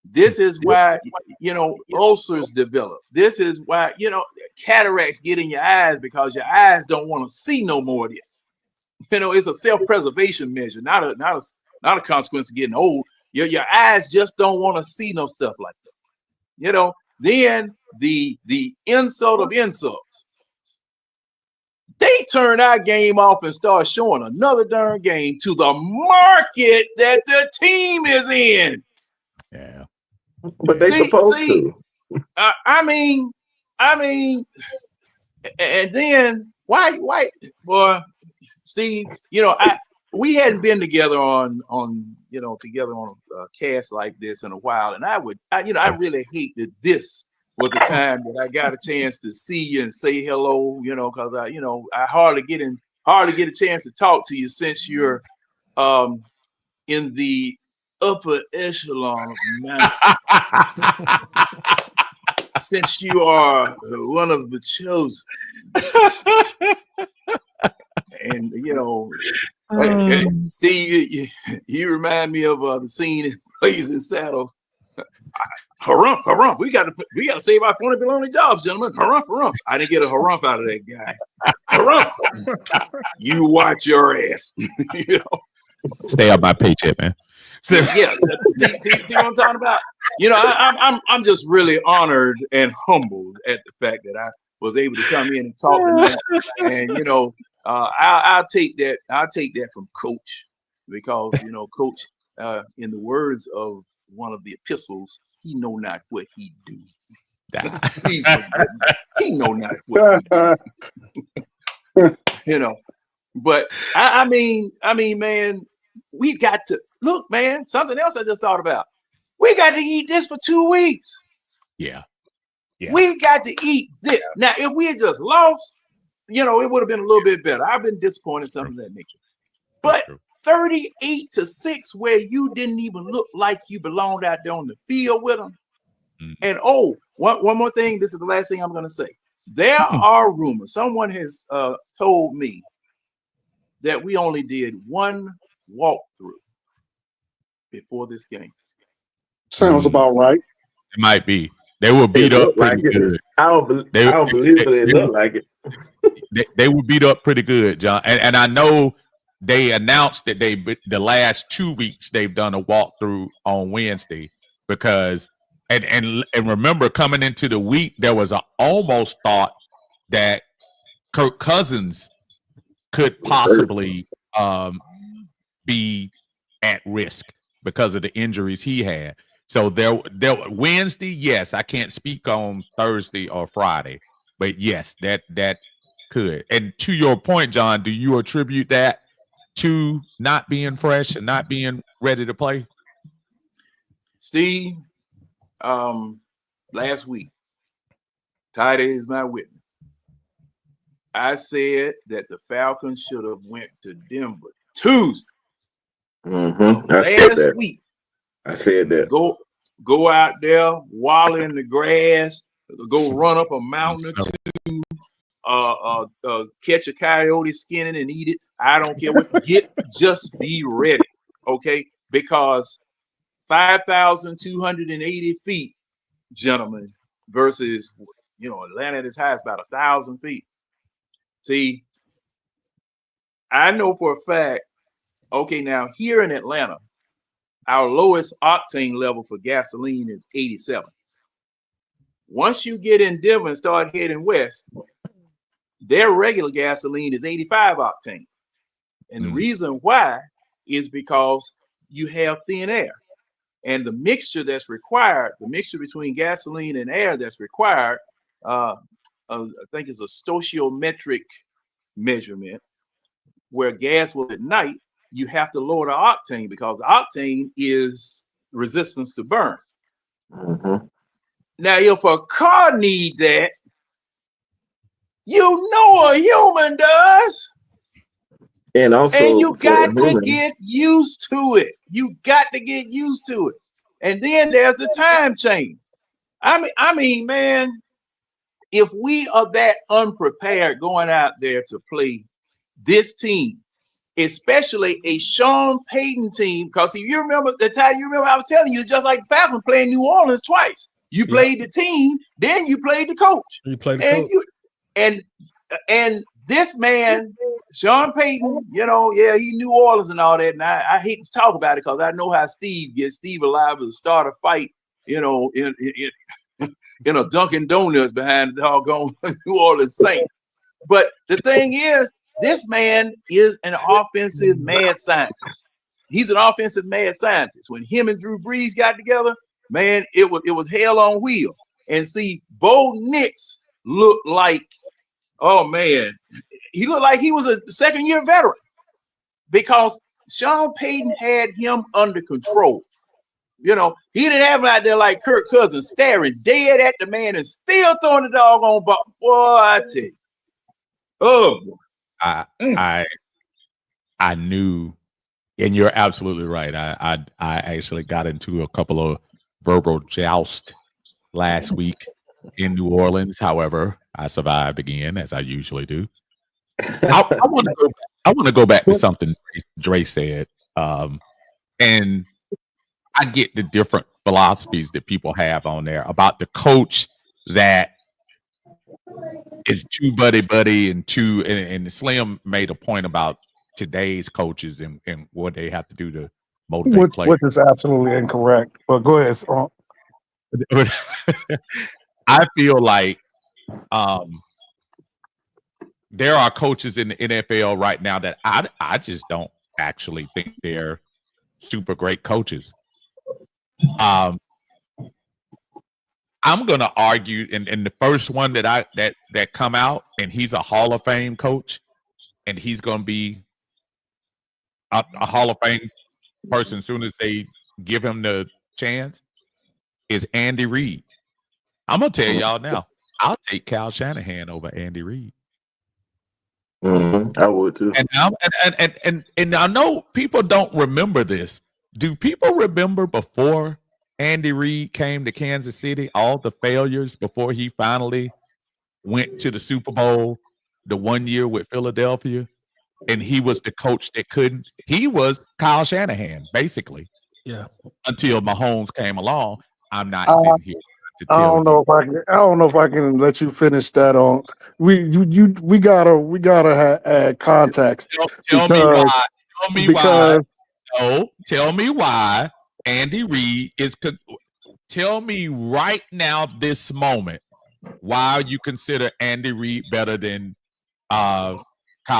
K: This is why, ulcers develop. This is why, cataracts get in your eyes, because your eyes don't want to see no more of this. It's a self-preservation measure, not a consequence of getting old. Your eyes just don't want to see no stuff like that. Then the insult of insults. They turn our game off and start showing another darn game to the market that the team is in.
J: Yeah, but they supposed to.
K: I mean, and then why, boy, Steve? We hadn't been together on a cast like this in a while, and I really hate that this was the time that I got a chance to see you and say hello, because I hardly get a chance to talk to you since you're in the upper echelon of management. Since you are one of the chosen. And Steve, you remind me of the scene in Blazing Saddles. Harumph, harumph. We got to save our funny belonging jobs, gentlemen. Harumph, harumph. I didn't get a harumph out of that guy. Harumph. You watch your ass.
A: Stay out my paycheck, man.
K: Yeah. See what I'm talking about? I'm just really honored and humbled at the fact that I was able to come in and talk tonight. And I'll take that. I'll take that from Coach, because Coach, in the words of one of the epistles, he know not what he do. Please forgive me. He know not what he do. But I mean, man, we got to look, man. Something else I just thought about. We got to eat this for 2 weeks.
A: Yeah.
K: We got to eat this. Now, if we had just lost, it would have been a little bit better. I've been disappointed, something of that nature. But 38-6, where you didn't even look like you belonged out there on the field with them. And one more thing. This is the last thing I'm going to say. There are rumors. Someone has told me that we only did one walkthrough before this game.
H: Sounds about right.
A: It might be. They were beat up pretty good.
J: I don't believe it looked like it.
A: They were beat up pretty good, John. And I know they announced that the last 2 weeks they've done a walkthrough on Wednesday, because and remember, coming into the week there was a almost thought that Kirk Cousins could possibly be at risk because of the injuries he had. So there Wednesday, yes, I can't speak on Thursday or Friday, but yes, that could. And to your point, John, do you attribute that to not being fresh and not being ready to play?
K: Steve, last week, Tide is my witness. I said that the Falcons should have went to Denver Tuesday. Last week.
J: I said that.
K: Go out there, wallow in the grass, go run up a mountain or two, catch a coyote, skin it and eat it. I don't care what. Just be ready, okay? Because 5,280 feet, gentlemen, versus Atlanta at its highest about 1,000 feet. See, I know for a fact, okay, now here in Atlanta, our lowest octane level for gasoline is 87. Once you get in Denver and start heading west, their regular gasoline is 85 octane. And the reason why is because you have thin air. And the mixture that's required, the mixture between gasoline and air that's required, I think is a stoichiometric measurement, where gas will ignite. You have to lower the octane because the octane is resistance to burn.
J: Mm-hmm.
K: Now, if a car need that, a human does.
J: And also,
K: and you
J: for
K: got to
J: human,
K: get used to it. You got to get used to it. And then there's the time change. I mean, man, if we are that unprepared going out there to play this team, especially a Sean Payton team, because if you remember the time, I was telling you, it's just like the Falcons playing New Orleans twice. You played the team, then you played the coach.
F: You played the coach.
K: And this man, Sean Payton, he New Orleans and all that. And I hate to talk about it because I know how Steve gets. Steve alive to start a fight, in a Dunkin' Donuts behind the doggone New Orleans Saints. But the thing is, this man is an offensive mad scientist. He's an offensive mad scientist. When him and Drew Brees got together, man, it was hell on wheels. And see, Bo Nix looked like, oh man, he looked like he was a second-year veteran because Sean Payton had him under control. He didn't have him out there like Kirk Cousins staring dead at the man and still throwing the doggone ball. Boy, I tell you. Oh,
A: I knew, and you're absolutely right. I actually got into a couple of verbal joust last week in New Orleans. However, I survived again, as I usually do. I want to go back to something Dre said, and I get the different philosophies that people have on there about the coach that is too buddy and Slim made a point about today's coaches and what they have to do to motivate players.
H: Which is absolutely incorrect. But go ahead.
A: I feel like there are coaches in the NFL right now that I just don't actually think they're super great coaches. I'm gonna argue, and the first one that come out, and he's a Hall of Fame coach, and he's gonna be a Hall of Fame person as soon as they give him the chance, is Andy Reid. I'm gonna tell y'all now, I'll take Kyle Shanahan over Andy Reid.
J: Mm-hmm. I would too.
A: And I know people don't remember this. Do people remember before Andy Reid came to Kansas City, all the failures before he finally went to the Super Bowl the 1 year with Philadelphia, and he was the coach that couldn't? He was Kyle Shanahan, basically.
F: Yeah.
A: Until Mahomes came along. I'm not sitting here to tell
H: I don't know if I can let you finish that on. We gotta add context.
A: Tell me why. Tell me why Andy Reid is. Tell me right now, this moment, why you consider Andy Reid better than Kyle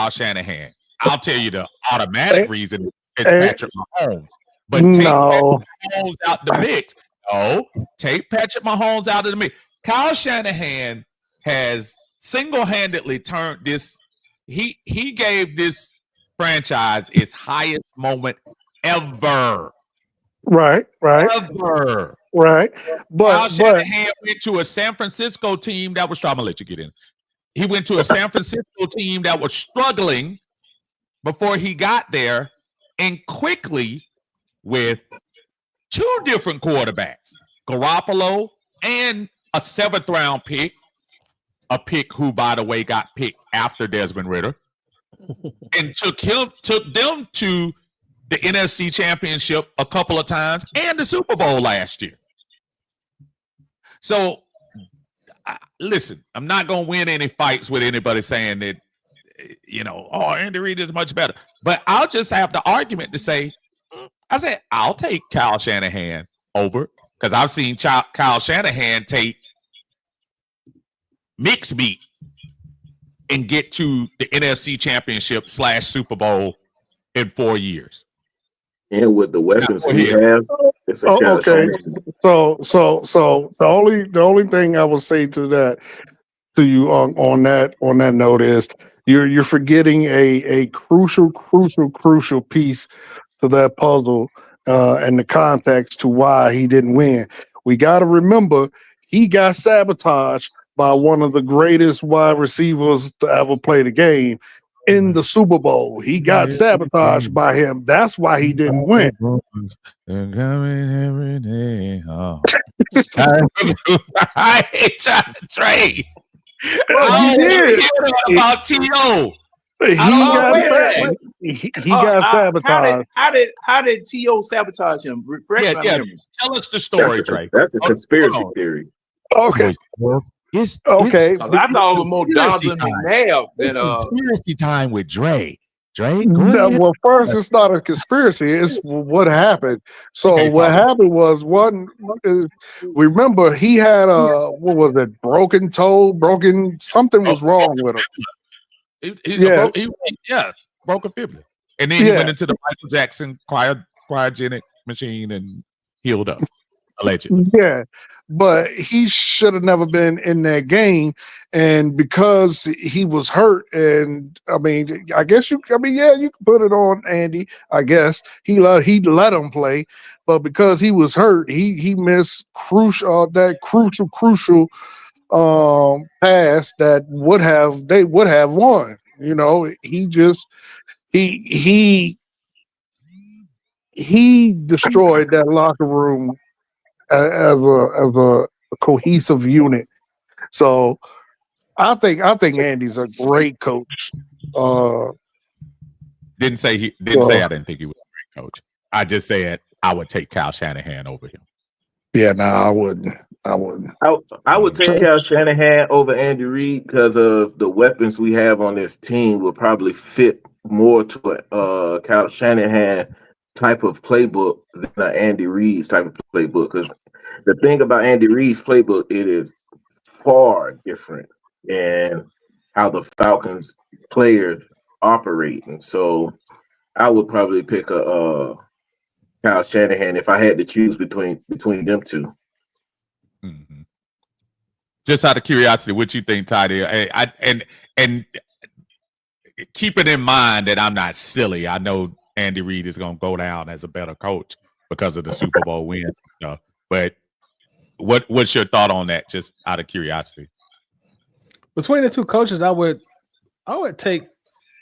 A: Shanahan. I'll tell you the automatic reason is Patrick Mahomes. But take Patrick Mahomes out the mix. No, take Patrick Mahomes out of the mix. Kyle Shanahan has single-handedly turned this. He gave this franchise its highest moment ever.
H: Right.
A: Ever.
H: Right.
A: Kyle Shanahan went to a San Francisco team that was. I'm gonna let you get in. He went to a San Francisco team that was struggling before he got there, and quickly with two different quarterbacks, Garoppolo and a 7th round pick, a pick who, by the way, got picked after Desmond Ridder, and took them to the NFC Championship a couple of times and the Super Bowl last year. So listen, I'm not going to win any fights with anybody saying that, oh, Andy Reid is much better. But I'll just have the argument to say, I said, I'll take Kyle Shanahan over, because I've seen Kyle Shanahan take mixed meat and get to the NFC Championship / Super Bowl in 4 years.
J: And with the weapons we have, it's a challenge.
H: Okay. So the only thing I will say to you on that note is you're forgetting a crucial piece to that puzzle and the context to why he didn't win. We got to remember he got sabotaged by one of the greatest wide receivers to ever play the game in the Super Bowl. He got sabotaged by him. That's why he didn't win.
A: Every day. Oh. I hate John Trey.
H: Well, he did.
A: About T.O.
H: He got sabotaged.
K: How did T.O. sabotage him? Refresh my memory.
A: Tell us the story, Trey.
J: That's a conspiracy theory.
H: Okay.
K: Okay. I thought it was more Donovan McNabb than
A: conspiracy time with Dre.
H: Well, first, it's not a conspiracy. It's what happened. So what happened was remember he had what was it? Broken toe, something was wrong with him.
A: Broken fibula. And then he went into the Michael Jackson cryogenic machine and healed up. Allegedly.
H: Yeah. But he should have never been in that game, and because he was hurt, and I guess you can put it on Andy. I guess he let him play, but because he was hurt, he missed crucial pass that they would have won. He destroyed that locker room as a cohesive unit. So I think Andy's a great coach.
A: Didn't say I didn't think he was a great coach. I just said I would take Kyle Shanahan over him.
H: Yeah, no, I wouldn't.
J: I would take Kyle Shanahan over Andy Reid because of the weapons we have on this team will probably fit more to a Kyle Shanahan type of playbook than an Andy Reid's type of playbook. Because the thing about Andy Reid's playbook, it is far different than how the Falcons players operate. And so I would probably pick a Kyle Shanahan if I had to choose between them two.
A: Mm-hmm. Just out of curiosity, what you think, Tidy? And keep it in mind that I'm not silly. I know Andy Reid is going to go down as a better coach because of the Super Bowl wins and stuff. But what's your thought on that? Just out of curiosity.
F: Between the two coaches, I would take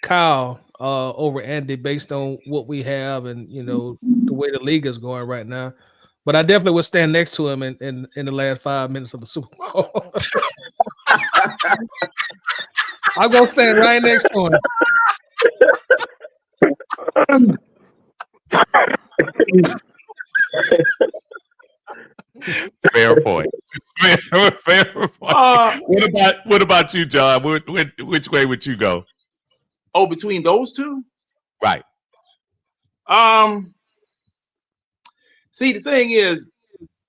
F: Kyle over Andy based on what we have and the way the league is going right now. But I definitely would stand next to him in the last 5 minutes of the Super Bowl. I'm gonna stand right next to him.
A: Fair point. Fair point. What about you, John? Which way would you go?
K: Oh, between those two?
A: Right.
K: See, the thing is,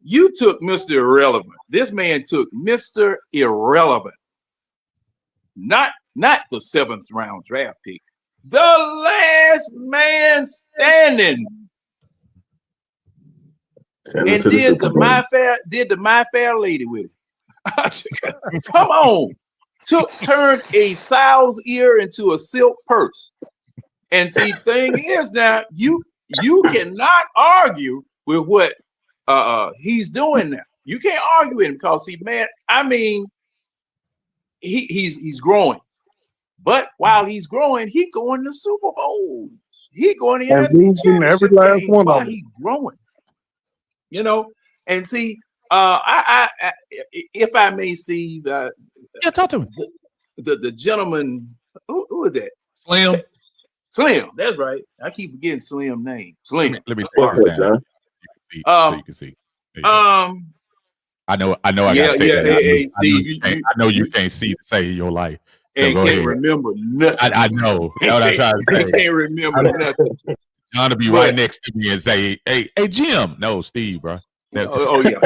K: you took Mr. Irrelevant. This man took Mr. Irrelevant. Not the 7th round draft pick. The last man standing. And did the My Fair Lady with it. Come on. Turned a sow's ear into a silk purse. And see, the thing is now, you cannot argue with what he's doing now. You can't argue with him because he's growing. But while he's growing, he going to Super Bowls. He going to NFC Championship
H: last
K: games
H: one
K: while
H: of them.
K: he's growing. And see, I if I may, Steve,
A: talk to me.
K: The gentleman, who is that?
A: Slim.
K: That's right. I keep forgetting Slim name. Slim.
A: Let me take this down. So you can see. I know. I
K: Yeah,
A: got to take
K: yeah.
A: that out.
K: Hey, Steve,
A: I know you can't see to save your life. So
K: and
A: go
K: can't
A: ahead.
K: remember nothing.
A: I know. That's what I'm trying to
K: He
A: say.
K: can't remember nothing.
A: John to be right next to me and say, "Hey, Jim." No, Steve, bro.
K: Oh yeah.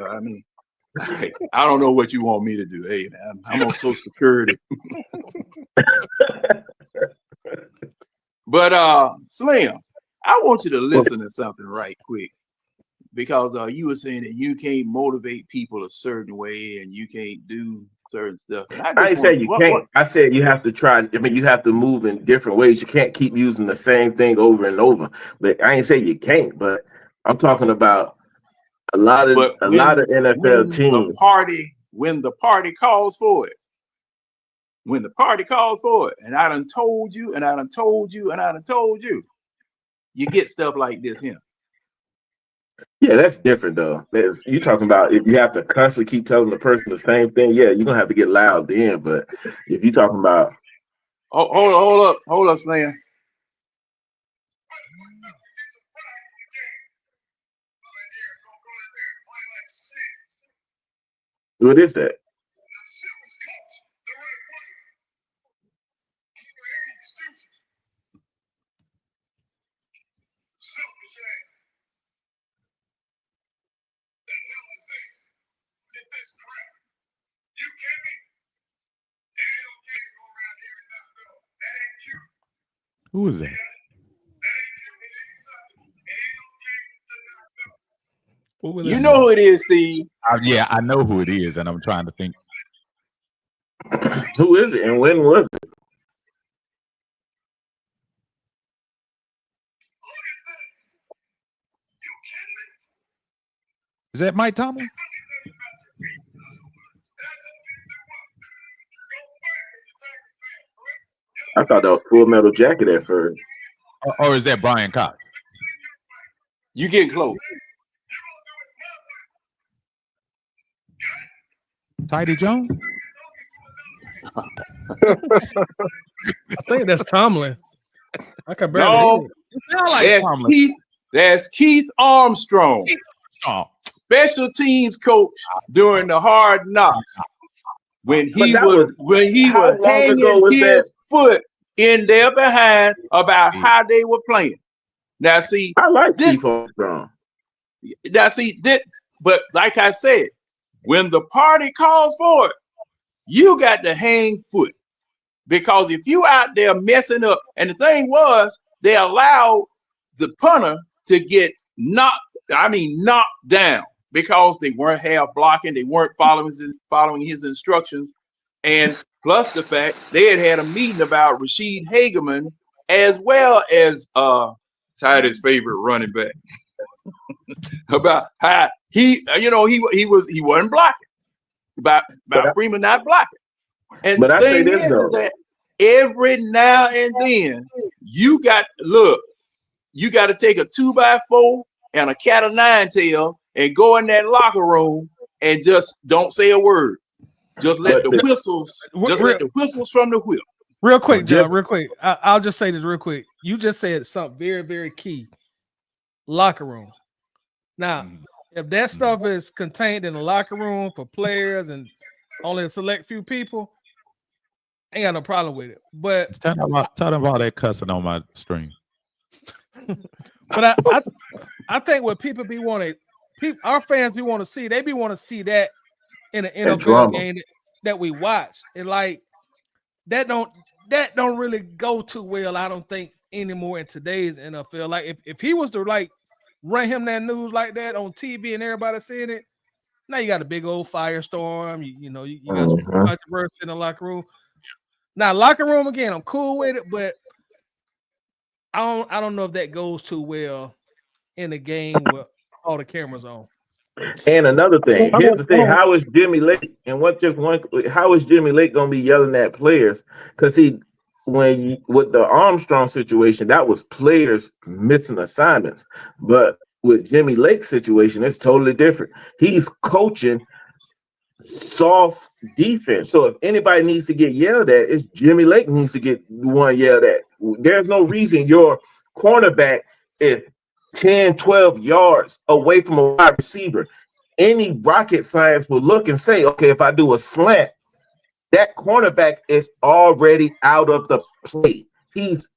K: I mean, I don't know what you want me to do. Hey, man, I'm on Social Security. But Slim, I want you to listen to something right quick, because you were saying that you can't motivate people a certain way and you can't do certain stuff. And
J: I ain't saying you can't. I said you have to try. I mean, you have to move in different ways. You can't keep using the same thing over and over. But I ain't saying you can't. But I'm talking about a lot of NFL teams.
K: When the party calls for it. When the party calls for it, and I done told you, and I done told you, and I done told you, you get stuff like this here.
J: Yeah, that's different though. You talking about if you have to constantly keep telling the person the same thing, yeah, you're gonna have to get loud then. But if you're talking about
K: hold up, Slam.
J: What is that?
A: Who is that?
K: You know who it is, Steve.
A: Yeah, I know who it is, and I'm trying to think.
J: Who is it, and when was it?
A: Is that Mike Tomlin?
J: I thought that was Full Metal Jacket at first.
A: Or is that Brian Cox?
K: You getting close.
A: Tidy Jones?
F: I think that's Tomlin. I can barely hear it.
K: That's Keith Armstrong, special teams coach during the Hard Knocks, when he was hanging his foot in their behind about how they were playing. Now, see,
J: I like Keith Armstrong.
K: Now, see, but like I said, when the party calls for it, you got to hang foot, because if you out there messing up, and the thing was, they allowed the punter to get knocked down because they weren't half blocking, they weren't following his instructions, and plus the fact they had a meeting about Rashid Hageman as well as Tidy's favorite running back about how he wasn't blocking, about Freeman not blocking. And
J: but
K: the
J: I say
K: thing
J: this
K: is
J: though,
K: that every now and then you got to take a 2x4 and a cat of nine tails and go in that locker room and just don't say a word. Just let the whistles. Let the whistles from the whip.
F: Real quick, John. Real quick. I'll just say this real quick. You just said something very, very key. Locker room. Now, if that stuff is contained in the locker room for players and only a select few people, ain't got no problem with it. But
A: tell them about that cussing on my stream.
F: But I think what people be wanting, our fans be want to see, they be want to see that in an NFL game that we watch, and like that don't really go too well. I don't think anymore in today's NFL. Like if he was to like run him that news like that on TV and everybody seeing it, now you got a big old firestorm. You got some controversy in the locker room. Now locker room again, I'm cool with it, but I don't know if that goes too well in the game with all the cameras on.
J: And another thing, here's the thing: how is Jimmy Lake how is Jimmy Lake gonna be yelling at players? Because with the Armstrong situation, that was players missing assignments. But with Jimmy Lake's situation, it's totally different. He's coaching soft defense. So if anybody needs to get yelled at, it's Jimmy Lake needs to get one yelled at. There's no reason your cornerback is 10, 12 yards away from a wide receiver. any rocket science will look and say, okay, if I do a slant, that cornerback is already out of the play. He's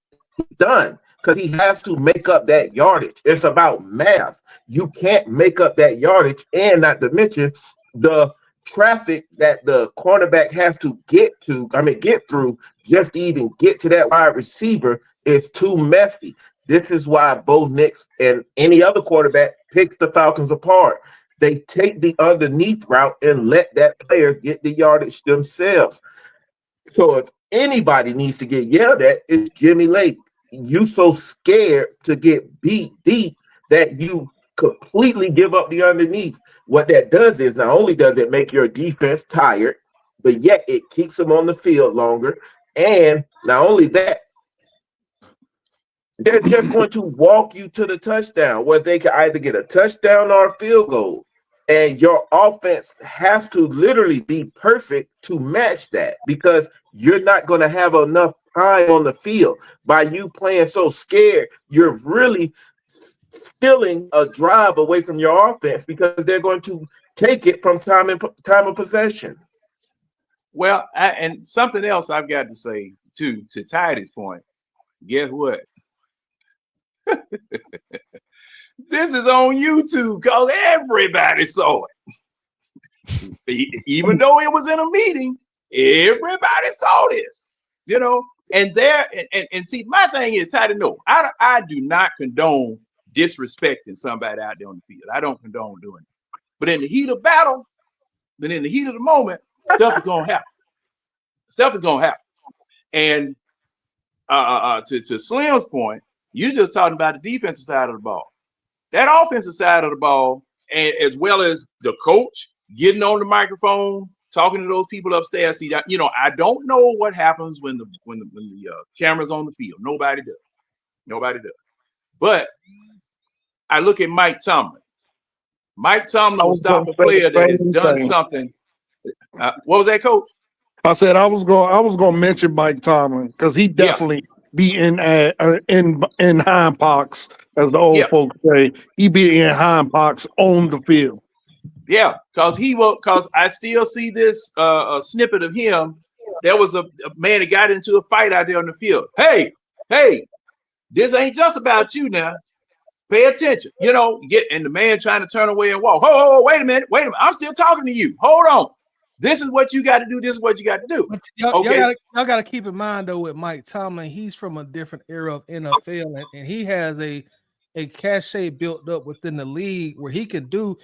J: done because he has to make up that yardage. It's about math. You can't make up that yardage, and not to mention the traffic that the cornerback has to get through just to even get to that wide receiver is too messy. This is why Bo Nix and any other quarterback picks the Falcons apart. They take the underneath route and let that player get the yardage themselves. So if anybody needs to get yelled at, it's Jimmy Lake. You so scared to get beat deep that you completely give up the underneath. What that does is not only does it make your defense tired, but yet it keeps them on the field longer. And not only that, they're just going to walk you to the touchdown where they can either get a touchdown or a field goal. And your offense has to literally be perfect to match that because you're not going to have enough time on the field. By you playing so scared, you're really stealing a drive away from your offense because they're going to take it from time of possession.
K: Well, and something else I've got to say too, to Tidy's point. Guess what? This is on YouTube because everybody saw it. Even though it was in a meeting, everybody saw this, you know. And see, my thing is, Tidy, no, I do not condone disrespecting somebody out there on the field. I don't condone doing it. But in the heat of battle, then in the heat of the moment, stuff is gonna happen. Stuff is gonna happen. And to Slim's point, you just talking about the defensive side of the ball. That offensive side of the ball, and as well as the coach getting on the microphone, talking to those people upstairs. See that, you know, I don't know what happens when the camera's on the field. Nobody does. But I look at Mike Tomlin. Mike Tomlin will stop a player that has done something. What was that, Coach?
H: I said I was going to mention Mike Tomlin because he definitely be in hind pox, as the old folks say. He be in hind pox on the field.
K: Yeah, because I still see this snippet of him. There was a man that got into a fight out there on the field. Hey, this ain't just about you now. Pay attention. You know, and the man trying to turn away and walk. Oh, wait a minute. I'm still talking to you. Hold on. This is what you got to do. This is what you got to do.
F: Y'all got to keep in mind, though, with Mike Tomlin, he's from a different era of NFL, and he has a cachet built up within the league where he can do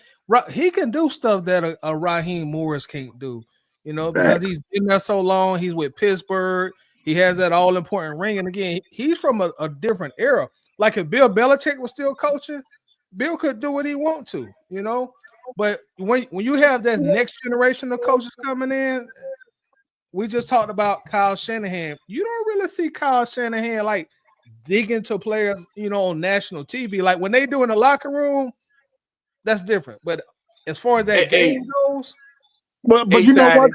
F: stuff that a Raheem Morris can't do, you know, because he's been there so long. He's with Pittsburgh. He has that all-important ring. And again, he's from a different era. Like if Bill Belichick was still coaching, Bill could do what he want to, you know. But when you have that next generation of coaches coming in, we just talked about Kyle Shanahan. You don't really see Kyle Shanahan like dig into players, you know, on national TV. Like when they do in the locker room, that's different. But as far as that game goes,
H: but you know what?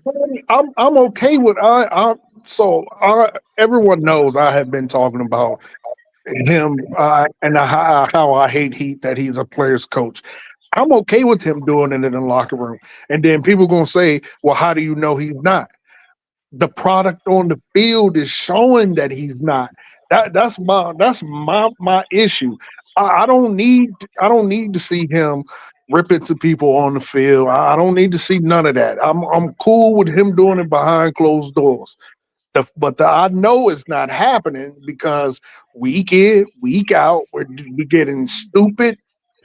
H: I'm okay with everyone knows I have been talking about him and how I hate that he's a player's coach. I'm okay with him doing it in the locker room. And then people gonna say, well, how do you know he's not? The product on the field is showing that he's not. That's my issue. I don't need to see him rip into people on the field. I don't need to see none of that. I'm cool with him doing it behind closed doors. But I know it's not happening because week in, week out, we're getting stupid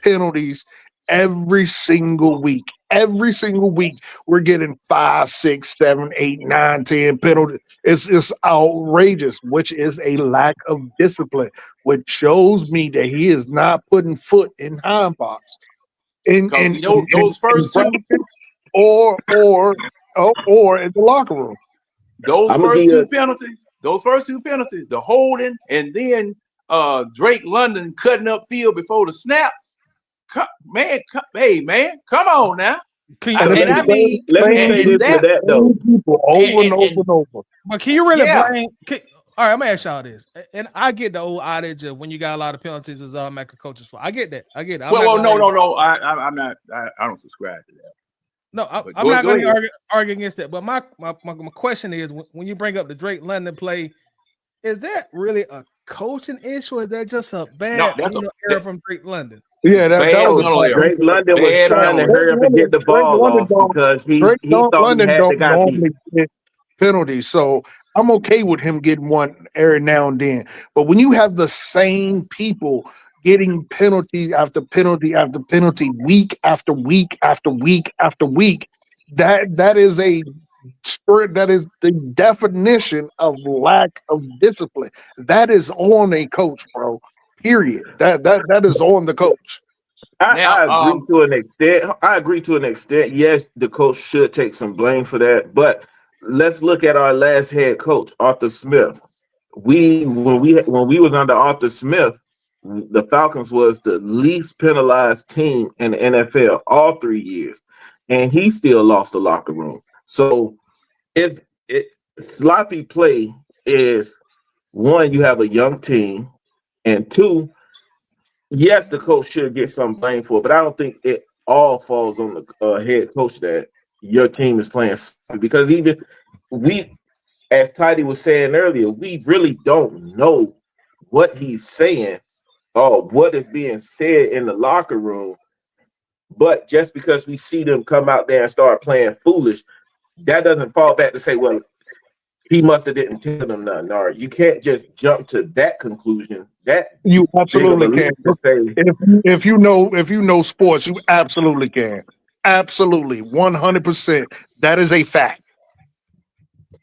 H: penalties every single week. Every single week, we're getting 5, 6, 7, 8, 9, 10 penalties. It's outrageous, which is a lack of discipline, which shows me that he is not putting foot in hind box.
K: Those first two,
H: or in the locker room.
K: Those first two penalties, the holding, and then Drake London cutting up field before the snap. Come on now.
J: Let me say this to that though.
H: Over and over and over.
F: But can you really blame? All right, I'm gonna ask y'all this, and I get the old adage of when you got a lot of penalties, is make the coaches fault. I get that. I get it.
K: Well, no. I'm not. I don't subscribe to that.
F: No, I'm
K: Go
F: not going
K: ahead.
F: to argue against that. But my question is, when you bring up the Drake London play, is that really a coaching issue, or is that just a bad error from Drake London?
H: Yeah, that
K: Bad
H: was
K: mental
H: a
K: error.
J: Drake London was
K: Bad
J: trying to
K: mental
J: hurry up and get the ball off because he thought
H: London
J: he had the
H: don't
J: guy beat.
H: normally get penalties, so I'm okay with him getting one every now and then. But when you have the same people getting penalty after penalty after penalty, week after week after week after week, that is a spirit. That is the definition of lack of discipline. That is on a coach, bro. Period. That is on the coach.
J: I agree to an extent. I agree to an extent. Yes, the coach should take some blame for that. But let's look at our last head coach, Arthur Smith. When we was under Arthur Smith, the Falcons was the least penalized team in the NFL all 3 years, and he still lost the locker room. So if sloppy play is one, you have a young team, and two, yes, the coach should get some blame for it, but I don't think it all falls on the head coach that your team is playing sloppy, because even we, as Tidy was saying earlier, we really don't know what he's saying or what is being said in the locker room. But just because we see them come out there and start playing foolish, that doesn't fall back to say, well, he must have didn't tell them nothing. Or you can't just jump to that conclusion. That
H: You absolutely can.
J: Say,
H: If you know sports, you absolutely can. Absolutely, 100%. That is a fact.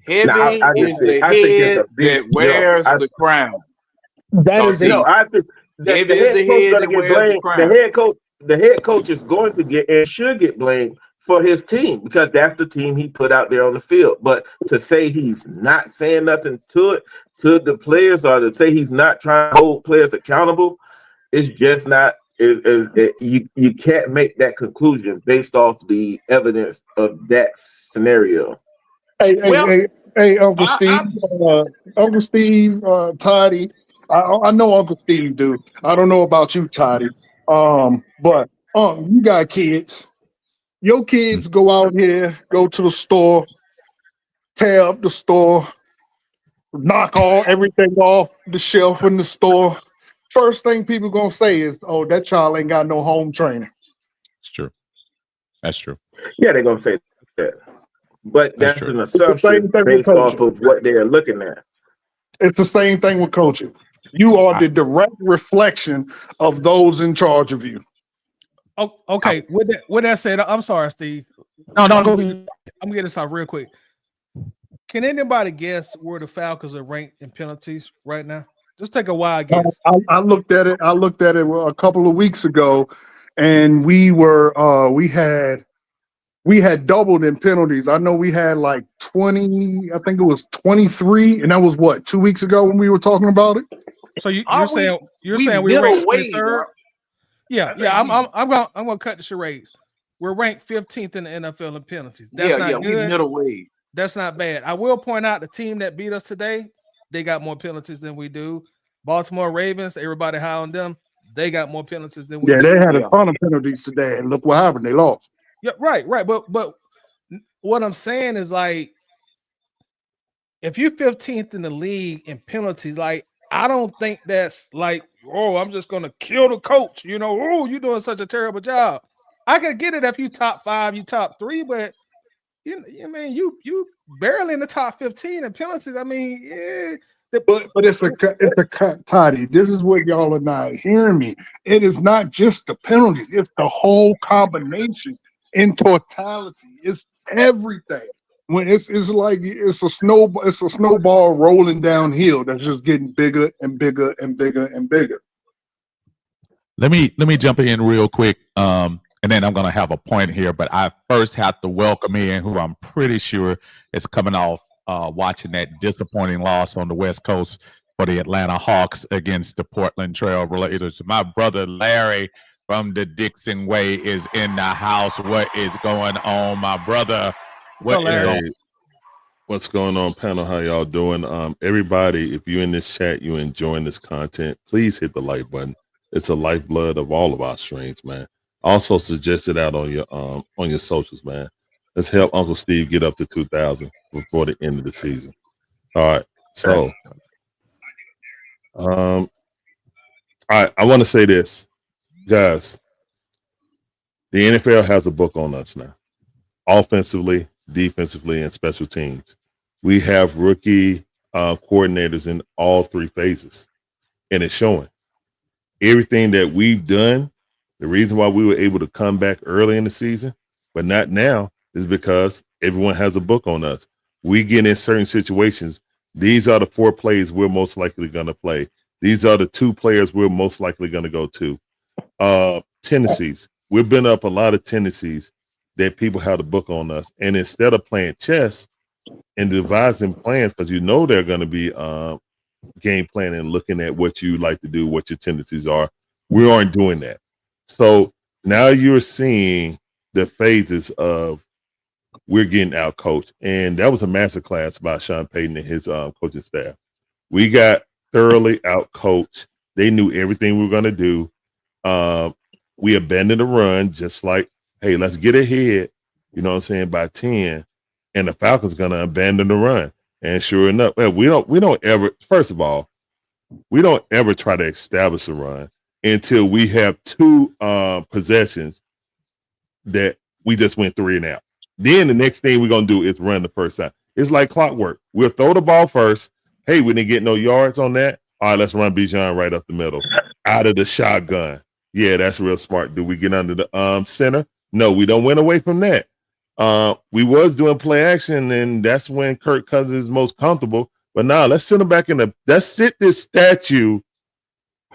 K: Heavy
J: I
K: is
J: think
K: the
J: it's
K: head
J: a big
K: that wears
J: jump.
K: the crown.
H: That is
K: see,
J: I think the
K: heavy
J: head
K: is the
J: coach
K: head
J: gonna
K: that
J: get
K: wears the
J: blamed.
K: crown.
J: The head coach is going to get and should get blamed for his team, because that's the team he put out there on the field. But to say he's not saying nothing to the players, or to say he's not trying to hold players accountable, it's just not. You can't make that conclusion based off the evidence of that scenario.
H: Hey, Uncle Steve, Uncle Steve, Toddy. I know Uncle Steve do. I don't know about you, Toddy. But you got kids. Your kids go out here, go to the store, tear up the store, knock everything off the shelf in the store. First thing people gonna say is, "Oh, that child ain't got no home training."
A: It's true. That's true.
J: Yeah, they're gonna say that, but that's an
H: It's the
J: assumption
H: same thing with
J: based off
H: coaching.
J: of what they're looking at.
H: It's the same thing with coaching. You are the direct reflection of those in charge of you.
F: Oh, okay. With that said, I'm sorry, Steve.
A: No,
F: I'm gonna get this out real quick. Can anybody guess where the Falcons are ranked in penalties right now? Just take a wild guess.
H: I looked at it. A couple of weeks ago, and we had doubled in penalties. I know we had like 20. I think it was 23, and that was what, 2 weeks ago when we were talking about it.
F: So you're saying we ranked 23rd? Yeah. I'm gonna cut the charades. We're ranked 15th in the NFL in penalties. That's not good.
K: We middleweight.
F: That's not bad. I will point out the team that beat us today, they got more penalties than we do. Baltimore Ravens, everybody high on them. They got more penalties than we do.
H: Yeah, they had a ton of penalties today, and look what happened. They lost.
F: Yeah, right. But what I'm saying is, like, if you're 15th in the league in penalties, like, I don't think that's like, oh, I'm just gonna kill the coach. Oh, you're doing such a terrible job. I could get it if you top 5, you top 3, but you barely in the top 15 in penalties. I mean, yeah.
H: But it's a Toddy. This is what y'all are not hearing me. It is not just the penalties; it's the whole combination in totality. It's everything. When it's like it's a snowball rolling downhill that's just getting bigger and bigger and bigger and bigger.
A: Let me jump in real quick, and then I'm gonna have a point here. But I first have to welcome in who I'm pretty sure is coming off watching that disappointing loss on the West Coast for the Atlanta Hawks against the Portland Trail Blazers. My brother Larry from the Dixon Way is in the house. What is going on, my brother? What's
L: What's going on, panel? How y'all doing? Everybody, if you're in this chat, you're enjoying this content, please hit the like button. It's the lifeblood of all of our streams, man. Also, suggest it out on your socials, man. Let's help Uncle Steve get up to 2,000 before the end of the season. All right. So, all right. I want to say this, guys. The NFL has a book on us now, offensively, defensively, and special teams. We have rookie coordinators in all three phases, and it's showing. Everything that we've done, the reason why we were able to come back early in the season, but not now, is because everyone has a book on us. We get in certain situations. These are the 4 plays we're most likely going to play. These are the 2 players we're most likely going to go to. Tendencies. We've been up a lot of tendencies that people have the book on us. And instead of playing chess and devising plans, because you know they're going to be game planning and looking at what you like to do, what your tendencies are, we aren't doing that. So now you're seeing the phases of we're getting out coached. And that was a masterclass by Sean Payton and his coaching staff. We got thoroughly out coached. They knew everything we were going to do. We abandoned the run, just like, hey, let's get ahead, you know what I'm saying, by 10, and the Falcons going to abandon the run. And sure enough, well, we don't ever, first of all, we don't ever try to establish a run until we have 2 possessions that we just went 3 and out. Then the next thing we're going to do is run the first time. It's like clockwork. We'll throw the ball first. Hey, we didn't get no yards on that. All right, let's run Bijan right up the middle, out of the shotgun. Yeah, that's real smart. Do we get under the center? No, we don't went away from that. We was doing play action, and that's when Kirk Cousins is most comfortable. But now let's sit him back let's sit this statue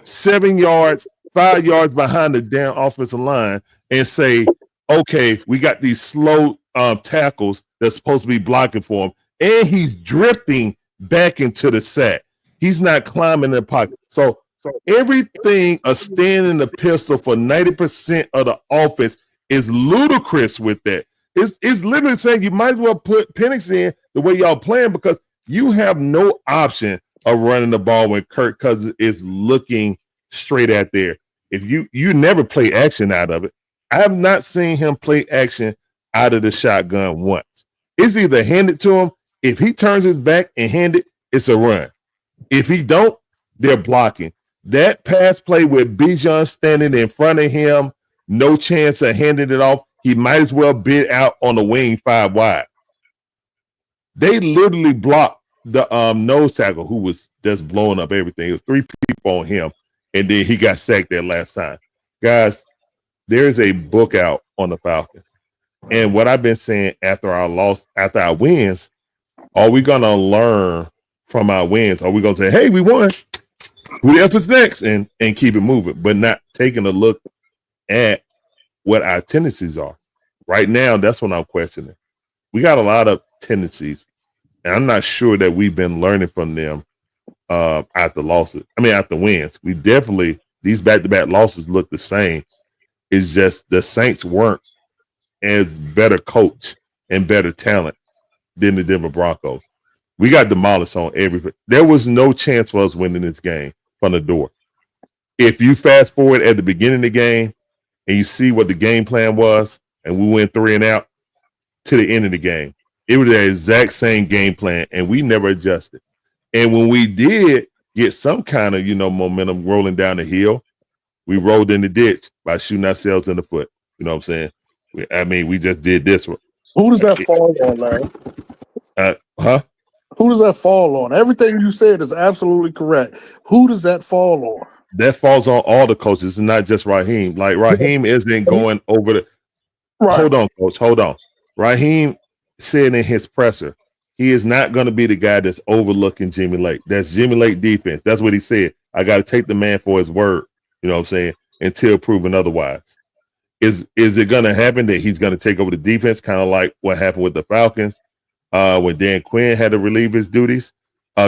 L: 7 yards, 5 yards behind the damn offensive line and say, okay, we got these slow tackles that's supposed to be blocking for him, and he's drifting back into the sack. He's not climbing in the pocket. So everything a stand in the pistol for 90% of the offense is ludicrous with that. It's literally saying you might as well put Penix in the way y'all playing, because you have no option of running the ball when Kirk Cousins is looking straight at there. If you never play action out of it. I have not seen him play action out of the shotgun once. It's either hand it to him. If he turns his back and hand it, it's a run. If he don't, they're blocking. That pass play with Bijan standing in front of him, no chance of handing it off. He might as well bid out on the wing 5 wide. They literally blocked the nose tackle who was just blowing up everything. It was 3 people on him, and then he got sacked that last time. Guys, there's a book out on the Falcons. And what I've been saying after our wins, are we going to learn from our wins? Are we going to say, hey, we won, who else is next, and keep it moving, but not taking a look at what our tendencies are? Right now, that's what I'm questioning. We got a lot of tendencies, and I'm not sure that we've been learning from them after wins. We definitely, these back-to-back losses look the same. It's just the Saints weren't as better coach and better talent than the Denver Broncos. We got demolished on everything. There was no chance for us winning this game from the door. If you fast forward at the beginning of the game and you see what the game plan was, and we went 3 and out to the end of the game, it was the exact same game plan, and we never adjusted. And when we did get some kind of, momentum rolling down the hill, we rolled in the ditch by shooting ourselves in the foot. You know what I'm saying? We just did this one.
H: Who does that fall on, Larry? Who does that fall on? Everything you said is absolutely correct. Who does that fall on?
L: That falls on all the coaches. It's not just Raheem. Like, Raheem isn't going over the right. Hold on, coach. Hold on. Raheem said in his presser, he is not going to be the guy that's overlooking Jimmy Lake. That's Jimmy Lake defense. That's what he said. I got to take the man for his word. You know what I'm saying? Until proven otherwise. Is it going to happen that he's going to take over the defense, kind of like what happened with the Falcons when Dan Quinn had to relieve his duties?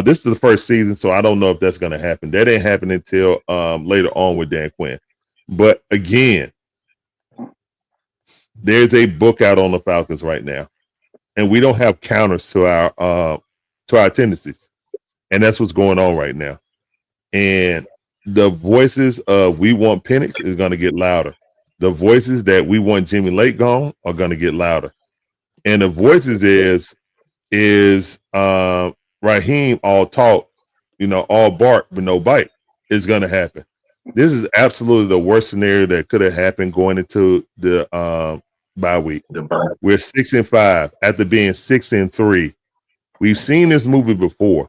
L: This is the first season, so I don't know if that's going to happen. That ain't happening until later on with Dan Quinn. But again, there's a book out on the Falcons right now. and we don't have counters to our tendencies, and that's what's going on right now. And the voices of we want Penix is going to get louder. The voices that we want Jimmy Lake gone are going to get louder, and the voices is Raheem all talk, all bark but no bite is going to happen. This is absolutely the worst scenario that could have happened going into the bye week. We're 6-5 after being 6-3. We've seen this movie before.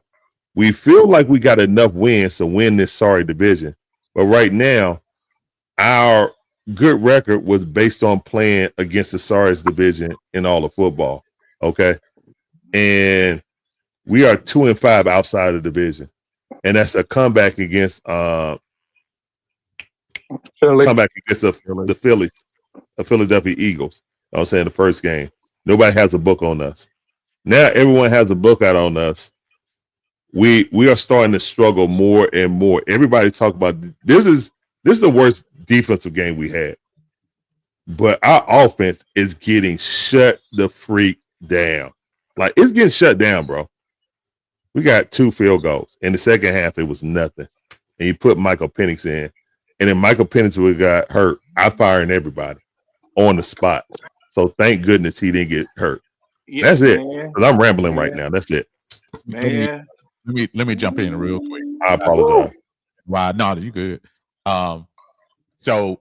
L: We feel like we got enough wins to win this sorry division, but right now, our good record was based on playing against the sorriest division in all of football. Okay, and we are 2-5 outside of the division, and that's a comeback against the Phillies, the Philadelphia Eagles. I'm saying the first game. Nobody has a book on us. Now everyone has a book out on us. We are starting to struggle more and more. Everybody talk about this is the worst defensive game we had. But our offense is getting shut the freak down. Like, it's getting shut down, bro. We got 2 field goals. In the second half, it was nothing. And you put Michael Penix in. And then Michael Penix got hurt. I firing everybody on the spot. So thank goodness he didn't get hurt.
K: Yeah,
L: that's it.
K: man.
L: Because I'm rambling right now. That's it.
K: Man.
A: Let me jump in real quick.
L: I apologize.
A: Wow, no, you good. So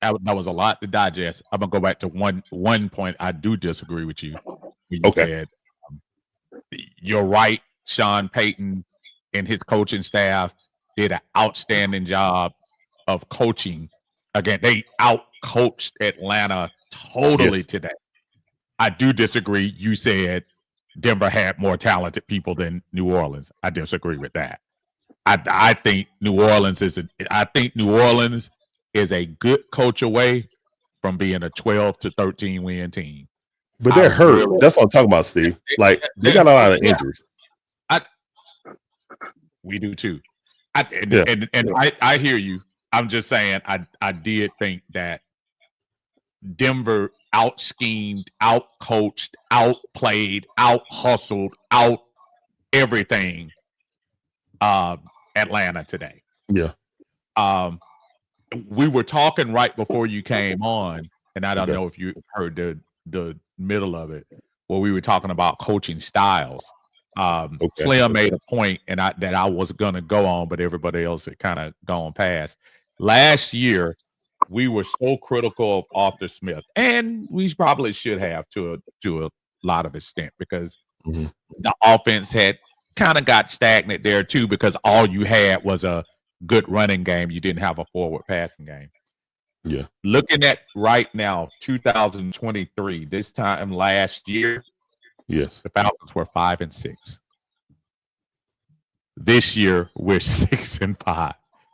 A: that was a lot to digest. I'm gonna go back to one point. I do disagree with you. When you said you're right. Sean Payton and his coaching staff did an outstanding job of coaching. Again, they out-coached Atlanta totally today. I do disagree. You said Denver had more talented people than New Orleans. I disagree with that. I think New Orleans is a good coach away from being a 12 to 13 win team.
L: But they're hurt. That's what I'm talking about, Steve. Like, they got a lot of injuries.
A: We do too. I hear you. I'm just saying I did think that Denver out-schemed, out-coached, out-played, out-hustled, out everything Atlanta today.
L: Yeah.
A: We were talking right before you came on, and I don't know if you heard the middle of it, where we were talking about coaching styles. Slim made a point that I was going to go on, but everybody else had kind of gone past. Last year, we were so critical of Arthur Smith, and we probably should have to a lot of extent, because the offense had kind of got stagnant there too, because all you had was a good running game. You didn't have a forward passing game.
L: Yeah.
A: Looking at right now, 2023, this time last year,
L: yes,
A: the Falcons were 5-6. This year, we're 6-5.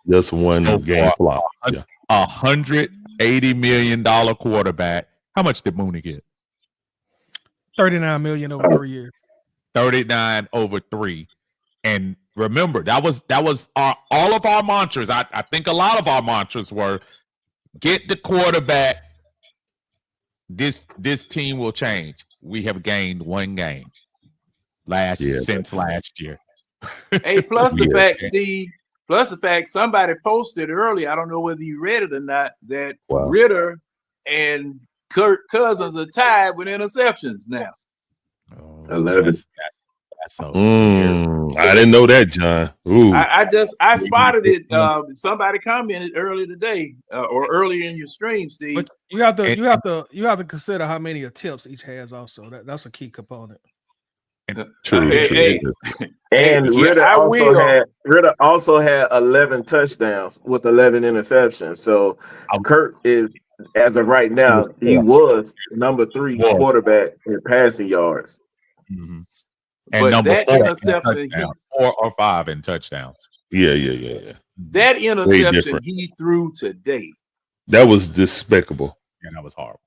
L: That's one game flop. Yeah.
A: $180 million quarterback. How much did Mooney get?
F: $39 million over 3 years.
A: 39 over 3. And remember, that was all of our mantras. I think a lot of our mantras were get the quarterback. This team will change. We have gained 1 game since last year.
K: Hey, plus the fact, Steve. Plus the fact somebody posted earlier, I don't know whether you read it or not, that Ritter and Kirk Cousins are tied with interceptions now.
J: 11.
L: I didn't know that, John. Ooh.
K: I spotted it. Somebody commented earlier today, or earlier in your stream, Steve.
F: But you have to consider how many attempts each has. Also, that's a key component.
L: True.
J: And Ritter also had 11 touchdowns with 11 interceptions. So Kirk is, as of right now, he was number 3 quarterback in passing yards.
A: Mm-hmm. And number 4 interception, 4 or 5 in touchdowns.
L: Yeah.
K: That interception he threw today.
L: That was despicable.
A: Yeah, that was horrible.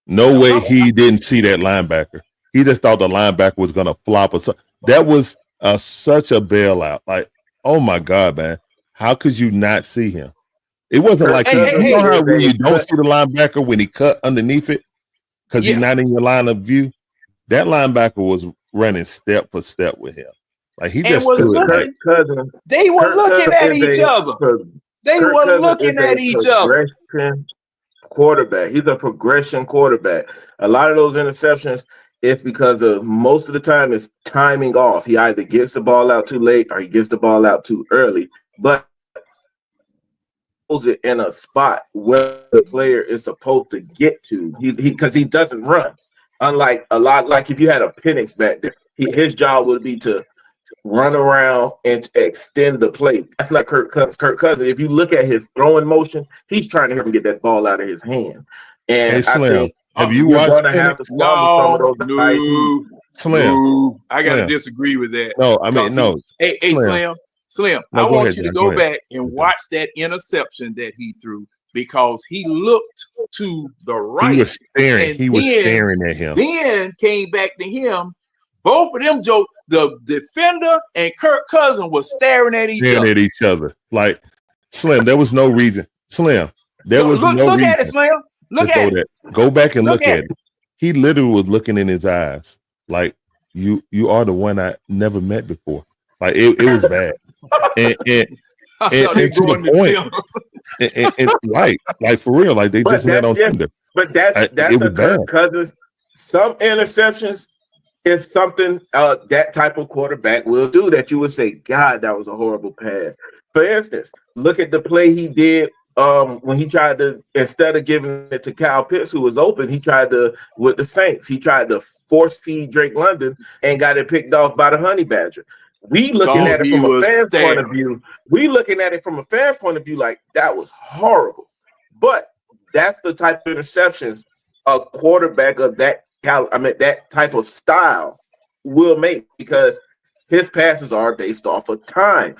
L: No way he didn't see that linebacker. He just thought the linebacker was going to flop or something. That was such a bailout. Like, oh my God, man. How could you not see him? It wasn't like you know how when you don't see the linebacker when he cut underneath it because he's not in your line of view? that linebacker was running step for step with him. Like he
K: And
L: just
K: was
L: stood
K: looking.
L: back.
J: Cousins.
K: They were
J: Kirk
K: looking
J: Cousins
K: at
J: is
K: each other. They
J: Kirk
K: were
J: Cousins
K: looking
J: is
K: at
J: a
K: each other.
J: progression quarterback. He's a progression quarterback. A lot of those interceptions is because of most of the time it's timing off. He either gets the ball out too late or he gets the ball out too early. But it in a spot where the player is supposed to get to. Because he doesn't run. Unlike a lot, like if you had a Penix back there, his job would be to run around and extend the play. That's not Kirk Cousins. Kirk Cousins, if you look at his throwing motion, he's trying to help him get that ball out of his hand. And
L: Hey,
J: I
L: Slim,
J: think
L: have you
J: you're
L: watched
J: going to have
L: Penix?
J: to swallow some of those INTs.
L: Slim,
K: No, I got to
L: Slim.
K: disagree with that.
L: No, I mean, no.
K: Hey,
L: Slim.
K: Slim,
L: No,
K: I
L: go
K: want
L: ahead,
K: you to
L: John.
K: go
L: Go ahead.
K: back and watch that interception that he threw because he looked to the right.
L: He was staring.
K: and
L: He was staring at him.
K: Then came back to him. Both of them, Joe, the defender and Kirk Cousins was staring at each
L: Staring
K: other.
L: at each other. Like, Slim, there was no reason. Slim, there was no
K: Look
L: reason.
K: at it, Slim. Look
L: to
K: at
L: go
K: it.
L: that. Go back and
K: Look
L: look
K: at
L: at it. He literally was looking in his eyes like, you are the one I never met before. Like it was bad. And to the point, and like for real, like they
J: But
L: just met on Tinder.
J: But that's
L: it
J: a
L: was bad.
J: Kirk Cousins. Some interceptions is something that type of quarterback will do that you would say, God, that was a horrible pass. For instance, look at the play he did when he tried to, instead of giving it to Kyle Pitts, who was open, he tried to, with the Saints, he tried to force feed Drake London and got it picked off by the Honey Badger. We looking at it from a fan's point of view. We looking at it from a fan's point of view like that was horrible. But that's the type of interceptions a quarterback of that that type of style will make because his passes are based off of time.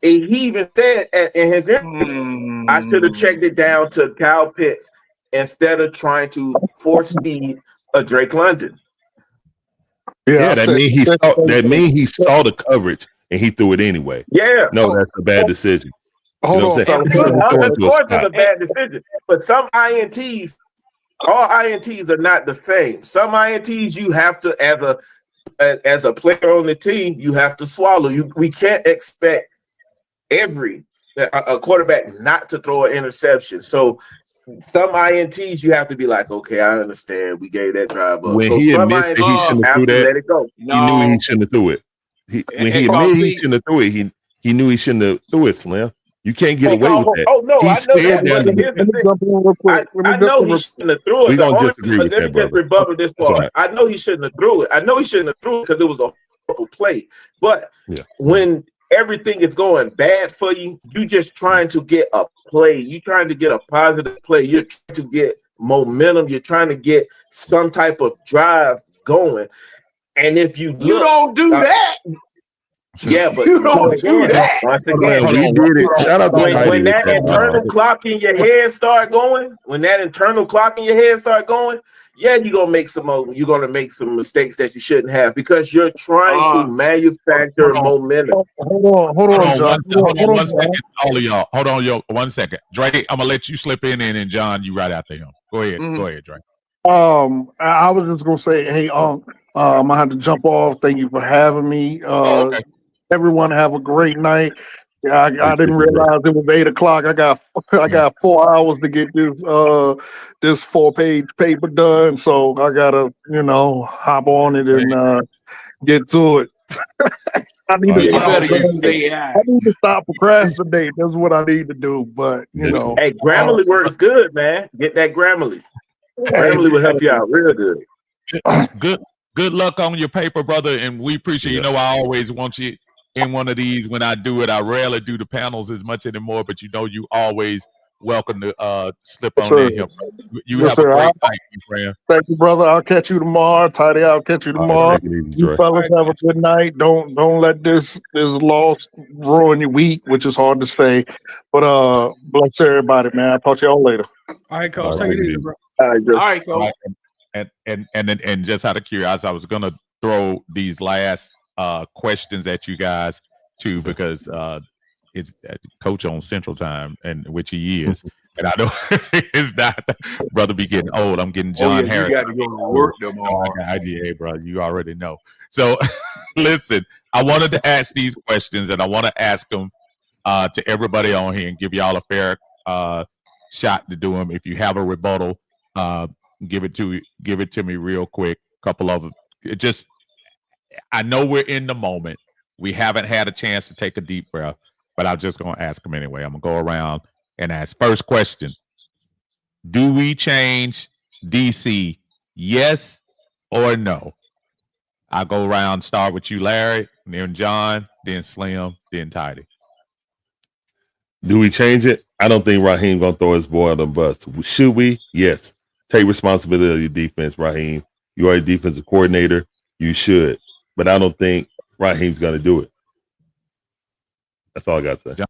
J: And he even said in his interview, I should have checked it down to Kyle Pitts instead of trying to force feed a Drake London.
L: Yeah, that means he saw the coverage and he threw it anyway.
J: Yeah.
L: No, that's a bad decision.
J: Hold
L: you know
J: on,
L: what I'm saying?
J: of course it's a bad decision. But some INTs, all INTs are not the same. Some INTs you have to, as a player on the team, you have to swallow. We can't expect a quarterback not to throw an interception. So some INTs you have to be like, okay, I understand. We gave that drive up.
L: When
J: so
L: he
J: some
L: admits that he shouldn't have threw that,
J: let it go.
L: he knew he shouldn't have threw it. When he admitted he shouldn't have threw it, he knew he shouldn't have threw it, Slim. You can't get away with that.
J: Oh no,
L: he
J: I know that. I know he shouldn't have threw it.
L: We're gonna disagree with
J: let me
L: that,
J: just
L: brother.
J: rebuttal this part.
L: Right.
J: I know he shouldn't have threw it. I know he shouldn't have threw it because it was a horrible play. But when everything is going bad for you, you just trying to get a play. You're trying to get a positive play. You're trying to get momentum. You're trying to get some type of drive going. And if you
K: don't do that.
J: Yeah, but
K: you don't do that.
J: Once again,
L: we did it. Shout out to
J: when that internal clock in your head start going, yeah, you're gonna make some mistakes that you shouldn't have because you're trying to manufacture momentum.
H: Hold on, John.
A: Hold on 1 second, all of y'all. Hold on, 1 second. Drake, I'm gonna let you slip in and then John, you right after him. Go ahead. Go ahead, Drake.
H: I was just gonna say, hey, I'm gonna have to jump off. Thank you for having me.
A: Okay.
H: Everyone have a great night. Yeah, I didn't realize it was 8 o'clock. I got 4 hours to get this 4-page paper done, so I gotta hop on it and get to it. I need to stop procrastinating. That's what I need to do. But
J: hey, Grammarly works good, man. Get that Grammarly. Grammarly will help you out real good.
A: Good luck on your paper, brother, and we appreciate. You know, I always want you in one of these. When I do it, I rarely do the panels as much anymore, but you always welcome to slip on in here. You have a great night, my friend.
H: Thank you, brother. I'll catch you tomorrow. Tidy, I'll catch you tomorrow. You fellas have a good night. Don't let this loss ruin your week, which is hard to say. But bless everybody, man. I'll talk to y'all later.
F: All right, Coach. Take it easy, bro.
J: All right,
K: Coach.
A: And just out of curiosity, I was gonna throw these last questions at you guys too, because it's Coach on Central Time, and which he is. And I know it's not, brother. Be getting old. I'm getting
K: Oh
A: John
K: yeah,
A: Harris.
K: you got to go to work
A: So
K: tomorrow.
A: I got IGA, bro. You already know. So listen, I wanted to ask these questions, and I want to ask them to everybody on here and give y'all a fair shot to do them. If you have a rebuttal, give it to me real quick. Couple of them. Just, I know we're in the moment. We haven't had a chance to take a deep breath, but I'm just gonna ask them anyway. I'm gonna go around and ask. First question: do we change DC? Yes or no? I'll go around. Start with you, Larry, then John, then Slim, then Tidy.
L: Do we change it? I don't think Raheem gonna throw his boy on the bus. Should we? Yes. Take responsibility of your defense, Raheem. You are a defensive coordinator. You should. But I don't think Raheem's gonna do it. That's all I got to say.
A: John?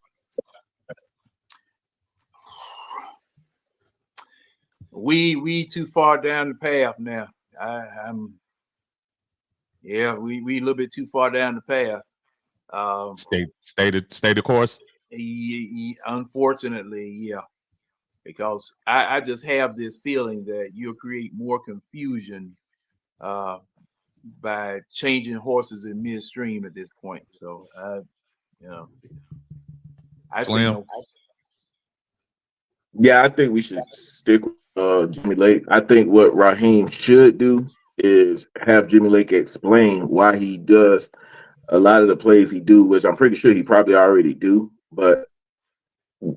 K: We too far down the path now. I'm yeah, we a little bit too far down the path.
A: Stay the course.
K: Unfortunately, yeah, because I just have this feeling that you'll create more confusion by changing horses in midstream at this point. So, I say
A: Slim?
K: no.
J: Yeah, I think we should stick with Jimmy Lake. I think what Raheem should do is have Jimmy Lake explain why he does a lot of the plays he do, which I'm pretty sure he probably already do. But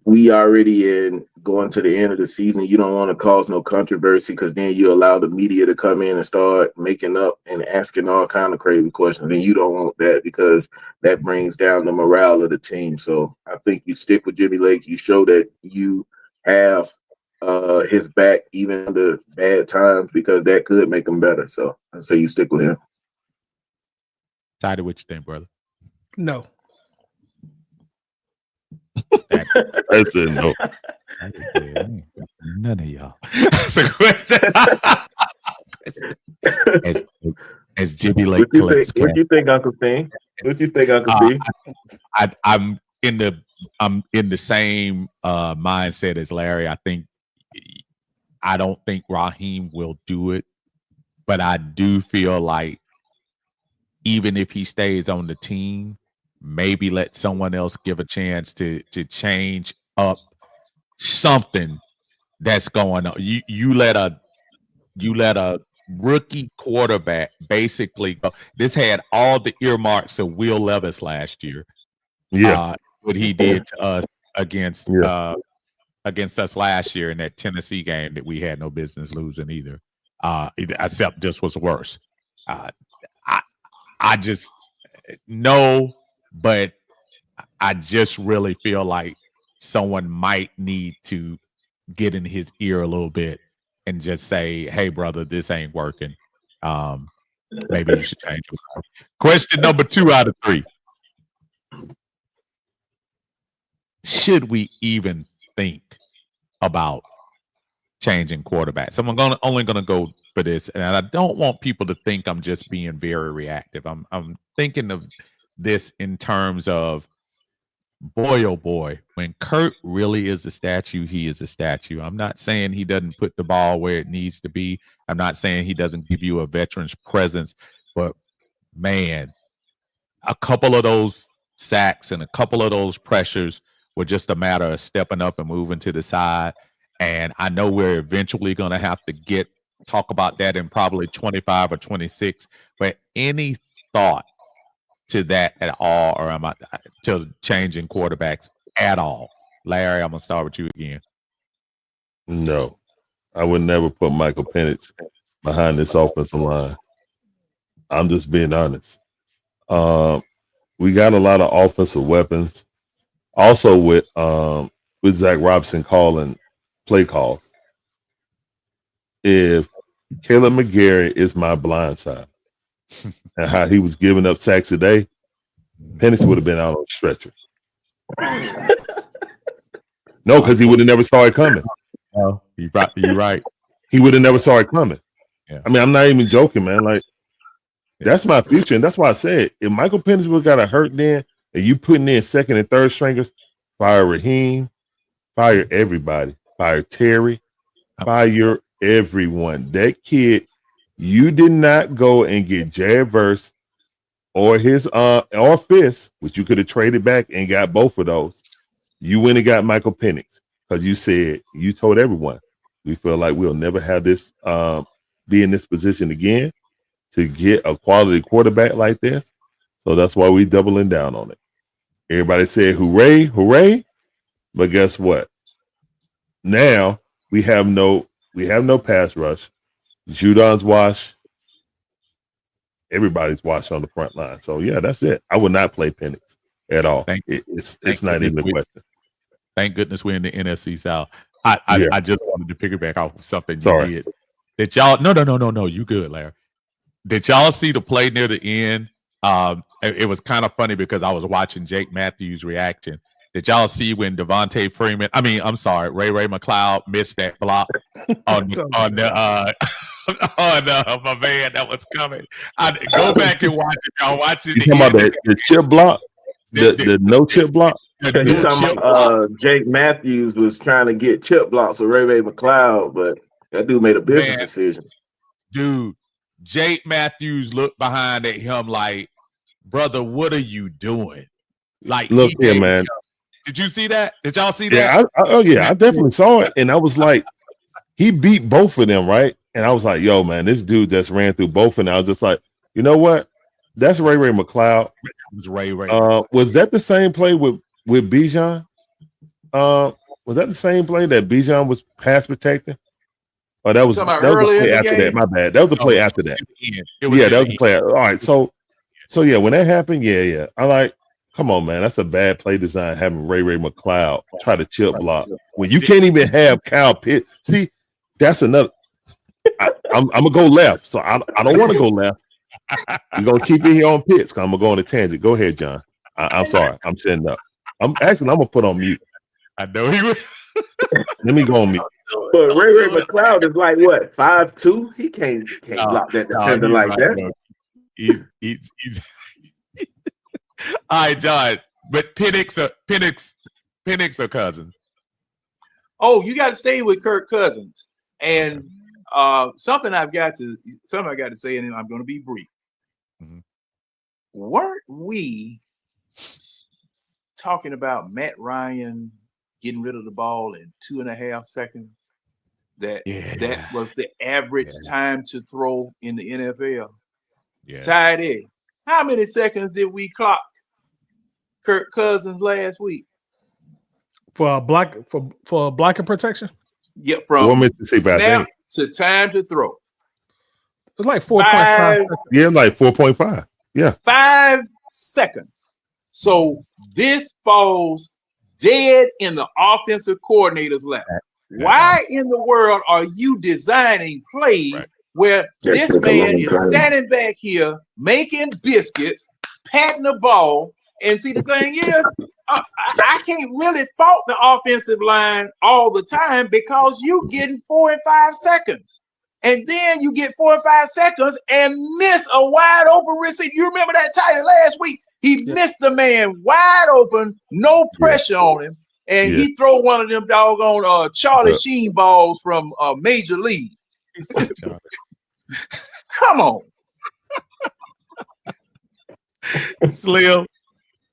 J: we already in going to the end of the season. You don't want to cause no controversy because then you allow the media to come in and start making up and asking all kind of crazy questions. And you don't want that because that brings down the morale of the team. So I think you stick with Jimmy Lake. You show that you have his back even under bad times because that could make him better. So I say you stick with him.
A: Tidy, what you think, brother?
F: No.
L: That's it. No.
A: None of y'all. That's a question. As Jimmy Lake collects cash.
J: What you think, Uncle Steve? What you think, Uncle Steve?
A: I'm in the same mindset as Larry. I don't think Raheem will do it, but I do feel like even if he stays on the team, maybe let someone else give a chance to change up something that's going on. You let a rookie quarterback basically go. This had all the earmarks of Will Levis last year.
L: Yeah.
A: What he did to us against us last year in that Tennessee game that we had no business losing either. Except this was worse. I just no, but I just really feel like someone might need to get in his ear a little bit and just say, "Hey, brother, this ain't working. Maybe you should change it." Question number 2 out of 3. Should we even think about changing quarterbacks? I'm only gonna go for this, and I don't want people to think I'm just being very reactive. I'm thinking of this in terms of, boy, oh boy, when Kurt really is a statue, he is a statue. I'm not saying he doesn't put the ball where it needs to be. I'm not saying he doesn't give you a veteran's presence, but man, a couple of those sacks and a couple of those pressures were just a matter of stepping up and moving to the side. And I know we're eventually going to have to talk about that in probably 25 or 26, but any thought to that at all, or am I to changing quarterbacks at all? Larry, I'm gonna start with you again.
L: No, I would never put Michael Penix behind this offensive line. I'm just being honest. We got a lot of offensive weapons. Also with Zach Robinson calling play calls. If Caleb McGarry is my blind side and how he was giving up sacks today, Penix would have been out on a stretcher. No, because he would have never saw it coming.
A: Oh, you're right.
L: He would have never saw it coming.
A: Yeah.
L: I mean, I'm not even joking, man. Like, that's my future, and that's why I said if Michael Penix would have got a hurt then, and you putting in second and third stringers, fire Raheem, fire everybody. fire Terry, fire everyone. That kid, you did not go and get Jared Verse or his or Fist, which you could have traded back and got both of those. You went and got Michael Penix because you told everyone we feel like we'll never have this be in this position again to get a quality quarterback like this. So that's why we doubling down on it. Everybody said hooray, hooray. But guess what? Now we have no pass rush. Judon's washed. Everybody's washed on the front line. So yeah, that's it. I would not play Penix at all. It's not even a question.
A: Thank goodness we're in the NFC South. I just wanted to piggyback off of something you did. Did y'all? No. You good, Larry? Did y'all see the play near the end? It was kind of funny because I was watching Jake Matthews' reaction. Did y'all see when Devontae Freeman? Ray McLeod missed that block on my man that was coming. Go back and watch it. Y'all watch it.
L: You talking about the chip block? The no chip block?
J: You talking about Jake Matthews was trying to get chip blocks with Ray McLeod, but that dude made a business decision.
A: Dude, Jake Matthews looked behind at him like, brother, what are you doing? Like,
L: look here, man.
A: Did you see that? Did y'all see that?
L: I definitely saw it. And I was like, he beat both of them, right? And I was like, yo, man, this dude just ran through both of them. I was just like, you know what? That's Ray McLeod.
A: It was Ray.
L: Was that the same play with Bijan? Was that the same play that Bijan was pass protecting? Or that was the play after that. My bad. That was the play after that. That was the play. All right. So yeah, when that happened, yeah. I like, come on, man. That's a bad play design having Ray McLeod try to chip block when you can't even have Kyle Pitts. See, that's another. I'm gonna go left, so I don't want to go left. We're gonna keep it here on Pitts. I'm gonna go on a tangent. Go ahead, John. I'm sorry. I'm setting up. I'm gonna put on mute.
A: I know he was.
L: Let me go on mute.
J: But Ray McLeod is like what, 5'2"? He can't block that defender like that.
A: He's all right, John. But Penix or Cousins?
K: Oh, you got to stay with Kirk Cousins. And something I got to say, and I'm going to be brief.
A: Mm-hmm.
K: Weren't we talking about Matt Ryan getting rid of the ball in 2.5 seconds? That was the average time to throw in the NFL.
A: Yeah.
K: Tight end. How many seconds did we clock Kirk Cousins last week?
F: For blocking protection?
K: Yeah, from
L: snap
K: to time to throw.
F: It's like 4.5.
L: Yeah, like 4.5. Yeah.
K: 5 seconds. So this falls dead in the offensive coordinator's lap. Why in the world are you designing plays where this man is standing back here making biscuits, patting the ball? And see, the thing is, I can't really fault the offensive line all the time because you getting 4 and 5 seconds. And then you get 4 and 5 seconds and miss a wide open receiver. You remember that tight last week? He missed the man wide open, no pressure on him. And he throw one of them doggone Charlie Sheen balls from Major League. Come on.
A: Slim,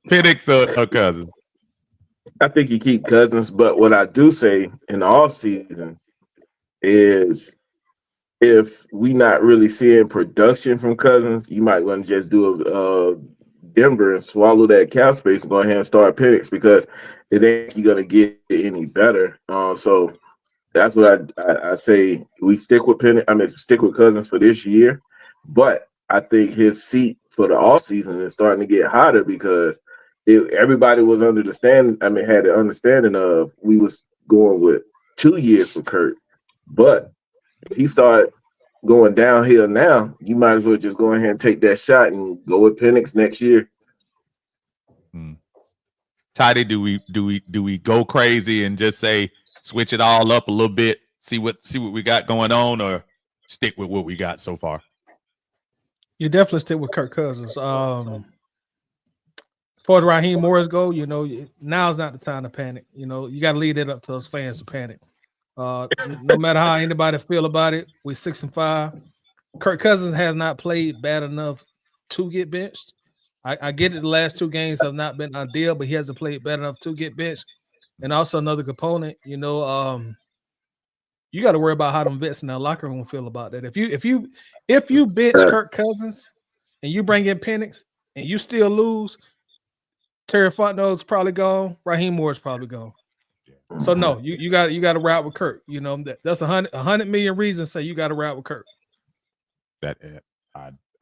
A: Penix or Cousins?
J: I think you keep Cousins, but what I do say in the offseason is if we not really seeing production from Cousins, you might want to just do a Denver and swallow that cap space and go ahead and start Penix because it ain't going to get any better. So that's what I say. We stick with Penix. I mean, stick with Cousins for this year, but I think his seat for the offseason is starting to get hotter because everybody was had the understanding of we was going with 2 years for Kurt, but if he start going downhill now, you might as well just go ahead and take that shot and go with Penix next year.
A: Tidy, do we go crazy and just say switch it all up a little bit, see what we got going on, or stick with what we got so far?
F: You definitely stick with Kirk Cousins. As far as Raheem Morris go, now's not the time to panic. You got to leave it up to us fans to panic. No matter how anybody feel about it, we're 6-5. Kirk Cousins has not played bad enough to get benched. I get it. The last 2 games have not been ideal, but he hasn't played bad enough to get benched. And also another component, you got to worry about how them vets in that locker room feel about that. If you bench Kirk Cousins and you bring in Penix and you still lose, Terry Fontenot's probably gone. Raheem Moore's probably gone. So no, you got to ride with Kirk. That's 100 million reasons say you got to ride with Kirk.
A: That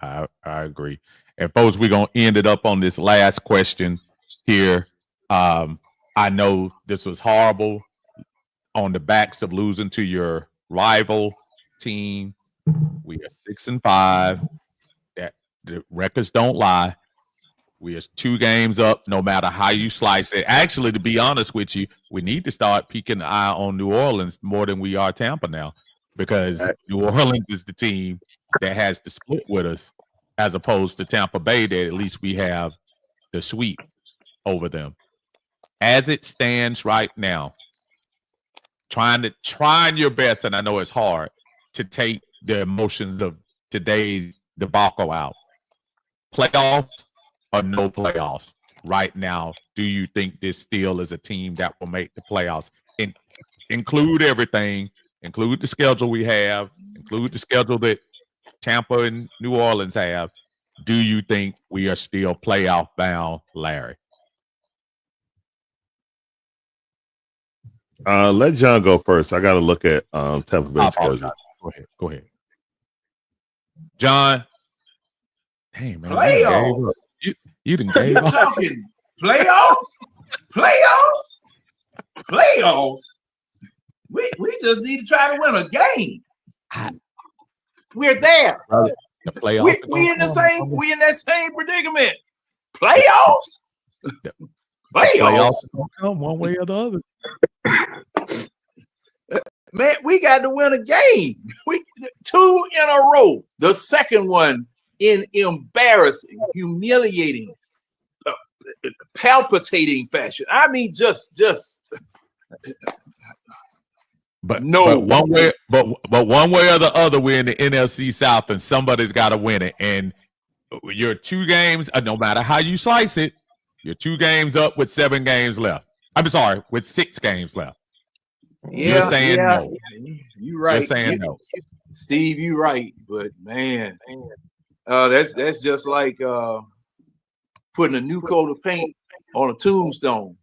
A: I agree. And folks, we're gonna end it up on this last question here. I know this was horrible on the backs of losing to your rival team. We are 6-5. That the records don't lie. We are 2 games up, no matter how you slice it. Actually, to be honest with you, we need to start peeking the eye on New Orleans more than we are Tampa now, because New Orleans is the team that has the split with us, as opposed to Tampa Bay, that at least we have the sweep over them. As it stands right now, trying your best, and I know it's hard, to take the emotions of today's debacle out. Playoffs or no playoffs right now? Do you think this still is a team that will make the playoffs? Include everything, include the schedule we have, include the schedule that Tampa and New Orleans have. Do you think we are still playoff bound, Larry?
L: Let John go first. I got to look at Tampa Bay schedule.
A: Go ahead, John. Hey man,
K: Playoffs.
A: You didn't gave
K: You're
A: up.
K: talking playoffs. We just need to try to win a game. We're there.
A: The playoffs.
K: We in that same predicament. Playoffs.
A: Playoffs don't come one way or the other.
K: Man, we got to win a game. 2 in a row. The second one in embarrassing, humiliating, palpitating fashion. I mean, just.
A: But one way or the other, we're in the NFC South, and somebody's got to win it. And you're 2 games, no matter how you slice it, you're 2 games up with 7 games left. I'm sorry, with 6 games left.
K: Yeah,
A: you're saying no.
K: You're right.
A: You're saying no.
K: Steve, you're right. But man, that's just like putting a new coat of paint on a tombstone.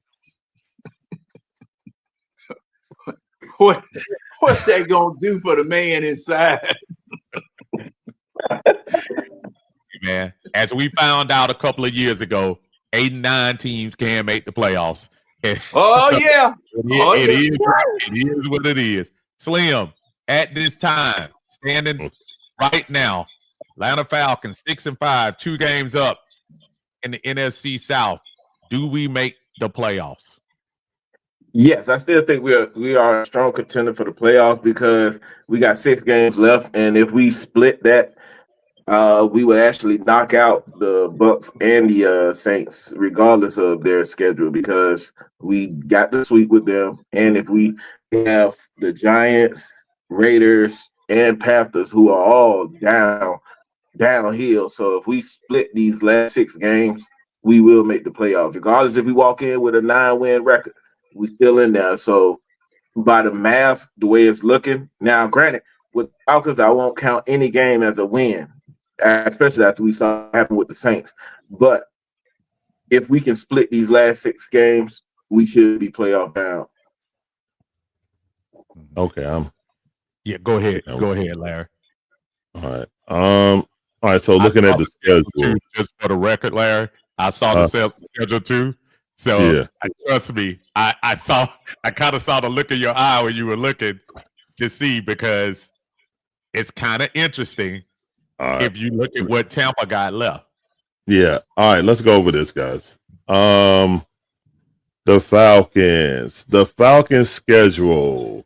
K: What's that gonna do for the man inside?
A: Man, as we found out a couple of years ago, 8 and 9 teams can make the playoffs.
K: Oh
A: so
K: yeah,
A: it is what it is. Slim, at this time, standing right now, Atlanta Falcons 6-5, 2 games up in the NFC South. Do we make the playoffs?
J: Yes, I still think we are a strong contender for the playoffs because we got 6 games left, and if we split that, we would actually knock out the Bucks and the Saints, regardless of their schedule, because we got the sweep with them. And if we have the Giants, Raiders, and Panthers, who are all downhill, so if we split these last 6 games, we will make the playoffs. Regardless if we walk in with a 9-win record, we still in there. So by the math, the way it's looking now, granted, with Falcons, I won't count any game as a win, especially after we start happening with the Saints. But if we can split these last 6 games, we should be playoff bound.
L: Okay,
A: yeah, go ahead. Go ahead, Larry.
L: All right. So looking at the schedule,
A: just for the record, Larry, I saw the schedule too. So
L: yeah.
A: Trust me, I kind of saw the look in your eye when you were looking to see, because it's kind of interesting if you look at what Tampa got left.
L: Yeah. All right, let's go over this, guys. The Falcons schedule.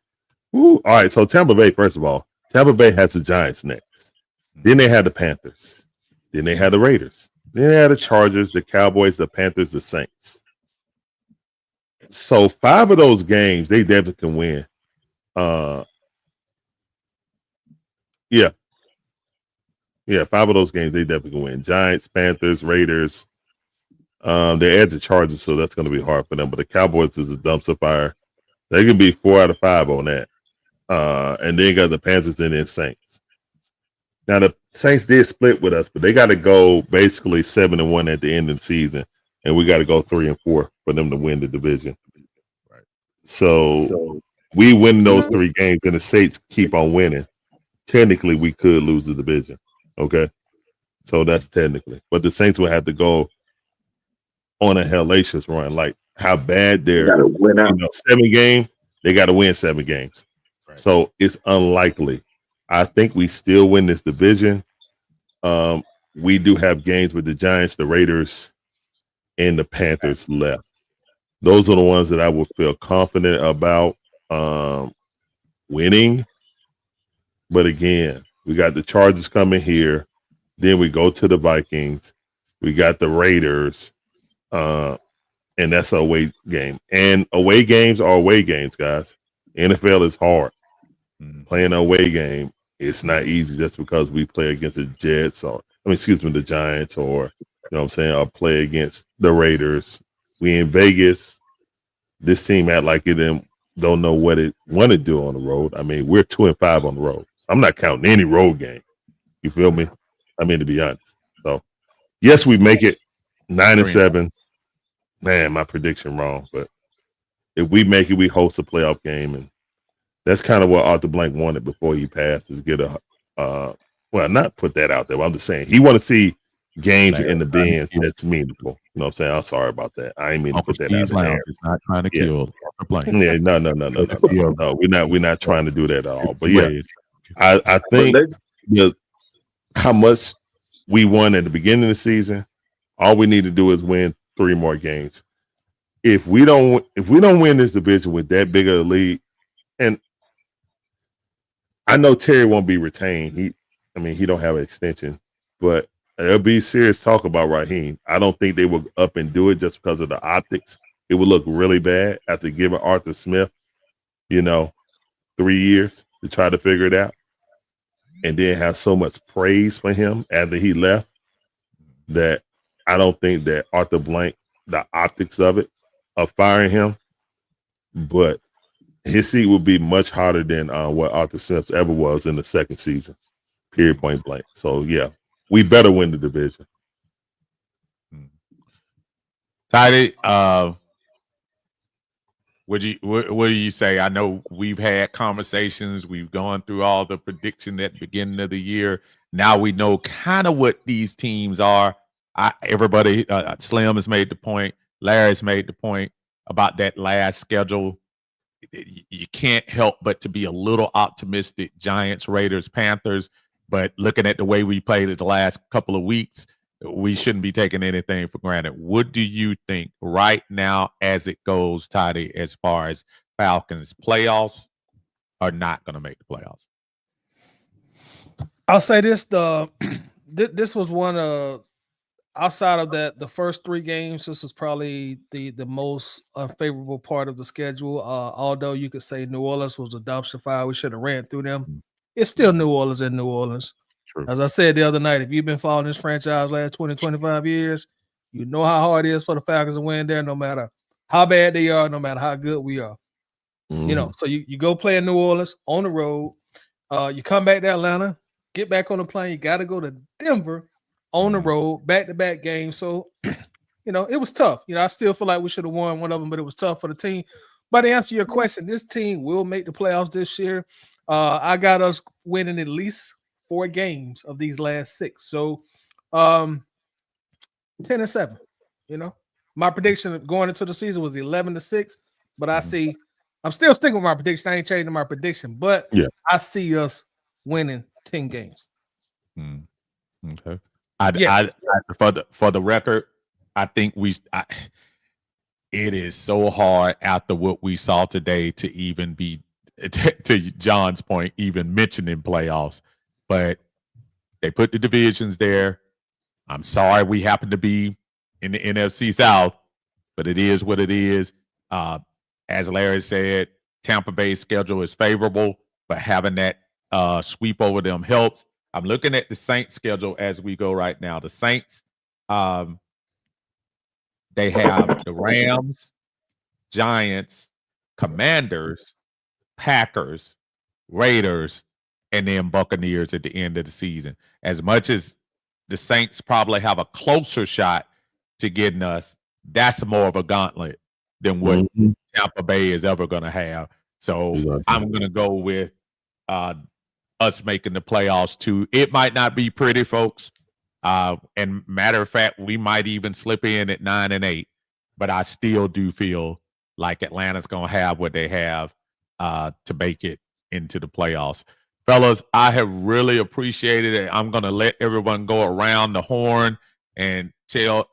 L: All right, so Tampa Bay, first of all, Tampa Bay has the Giants next. Then they had the Panthers. Then they had the Raiders. Then they had the Chargers, the Cowboys, the Panthers, the Saints. So 5 of those games, they definitely can win. Yeah. 5 of those games they definitely can win. Giants, Panthers, Raiders. They add the Chargers, so that's going to be hard for them. But the Cowboys is a dumpster fire. They can be 4 out of 5 on that. And then got the Panthers and then Saints. Now the Saints did split with us, but they got to go basically 7-1 at the end of the season, and we got to go 3-4 for them to win the division.
A: Right.
L: So we win those 3 games, and the Saints keep on winning. Technically, we could lose the division. Okay, so that's technically, but the Saints will have to go on a hellacious run. Like how bad they're, 7 games, they got to win 7 games.
A: Right.
L: So it's unlikely. I think we still win this division. We do have games with the Giants, the Raiders, and the Panthers left. Those are the ones that I would feel confident about winning. But again, we got the Chargers coming here. Then we go to the Vikings. We got the Raiders. And that's an away game. And away games are away games, guys. NFL is hard. Playing an away game, it's not easy just because we play against the Jets the Giants, or you know what I'm saying, or play against the Raiders. We in Vegas. This team act like it don't know what it want to do on the road. I mean, we're 2-5 on the road. I'm not counting any road game. You feel me? I mean, to be honest. So yes, we make it 9-7. Man, my prediction wrong, but if we make it, we host a playoff game, and that's kind of what Arthur Blank wanted before he passed, is get a well, not put that out there, but I'm just saying he want to see games in the bins that's meaningful. You know what I'm saying? I'm sorry about that. I ain't mean to put that out there.
A: It's not trying to kill Arthur Blank.
L: Yeah, no. No, we're not trying to do that at all. But yeah, I think how much we won at the beginning of the season, all we need to do is win 3 more games. If we don't win this division with that big of a lead, and I know Terry won't be retained. He don't have an extension, but there'll be serious talk about Raheem. I don't think they will up and do it just because of the optics. It would look really bad after giving Arthur Smith, 3 years to try to figure it out, and then have so much praise for him after he left that I don't think that Arthur Blank, the optics of it, of firing him, but his seat would be much harder than what Arthur Smith ever was in the second season, period, point blank. So, yeah, we better win the division.
A: Tidy, what do you say? I know we've had conversations. We've gone through all the prediction at the beginning of the year. Now we know kind of what these teams are. Everybody, Slim has made the point. Larry's made the point about that last schedule. You can't help but to be a little optimistic. Giants, Raiders, Panthers. But looking at the way we played it the last couple of weeks, we shouldn't be taking anything for granted. What do you think right now as it goes, Toddy, as far as Falcons playoffs are not going to make the playoffs?
F: I'll say this: this was one outside of the first 3 games. This was probably the most unfavorable part of the schedule. Although you could say New Orleans was a dumpster fire, we should have ran through them. It's still New Orleans in New Orleans.
A: True.
F: As I said the other night, if you've been following this franchise last 20, 25 years, you know how hard it is for the Falcons to win there, no matter how bad they are, no matter how good we are. So you go play in New Orleans on the road. You come back to Atlanta, get back on the plane. You got to go to Denver on the road, back-to-back games. So, it was tough. I still feel like we should have won one of them, but it was tough for the team. But to answer your question, this team will make the playoffs this year. I got us winning at least 4 games of these last 6. So 10-7. My prediction going into the season was 11-6, but I'm still sticking with my prediction. I ain't changing my prediction, but I see us winning 10 games.
A: Okay. For the record, I think it is so hard after what we saw today to even be, to John's point, even mentioning playoffs. But they put the divisions there. I'm sorry we happen to be in the NFC South, but it is what it is. As Larry said, Tampa Bay's schedule is favorable, but having that sweep over them helps. I'm looking at the Saints schedule as we go right now. The Saints, they have the Rams, Giants, Commanders, Packers, Raiders, and then Buccaneers at the end of the season. As much as the Saints probably have a closer shot to getting us, that's more of a gauntlet than what Tampa Bay is ever going to have. So I'm going to go with us making the playoffs too. It might not be pretty, folks. And matter of fact, we might even slip in at 9-8, but I still do feel like Atlanta's going to have what they have to make it into the playoffs. Fellas, I have really appreciated it. I'm going to let everyone go around the horn and tell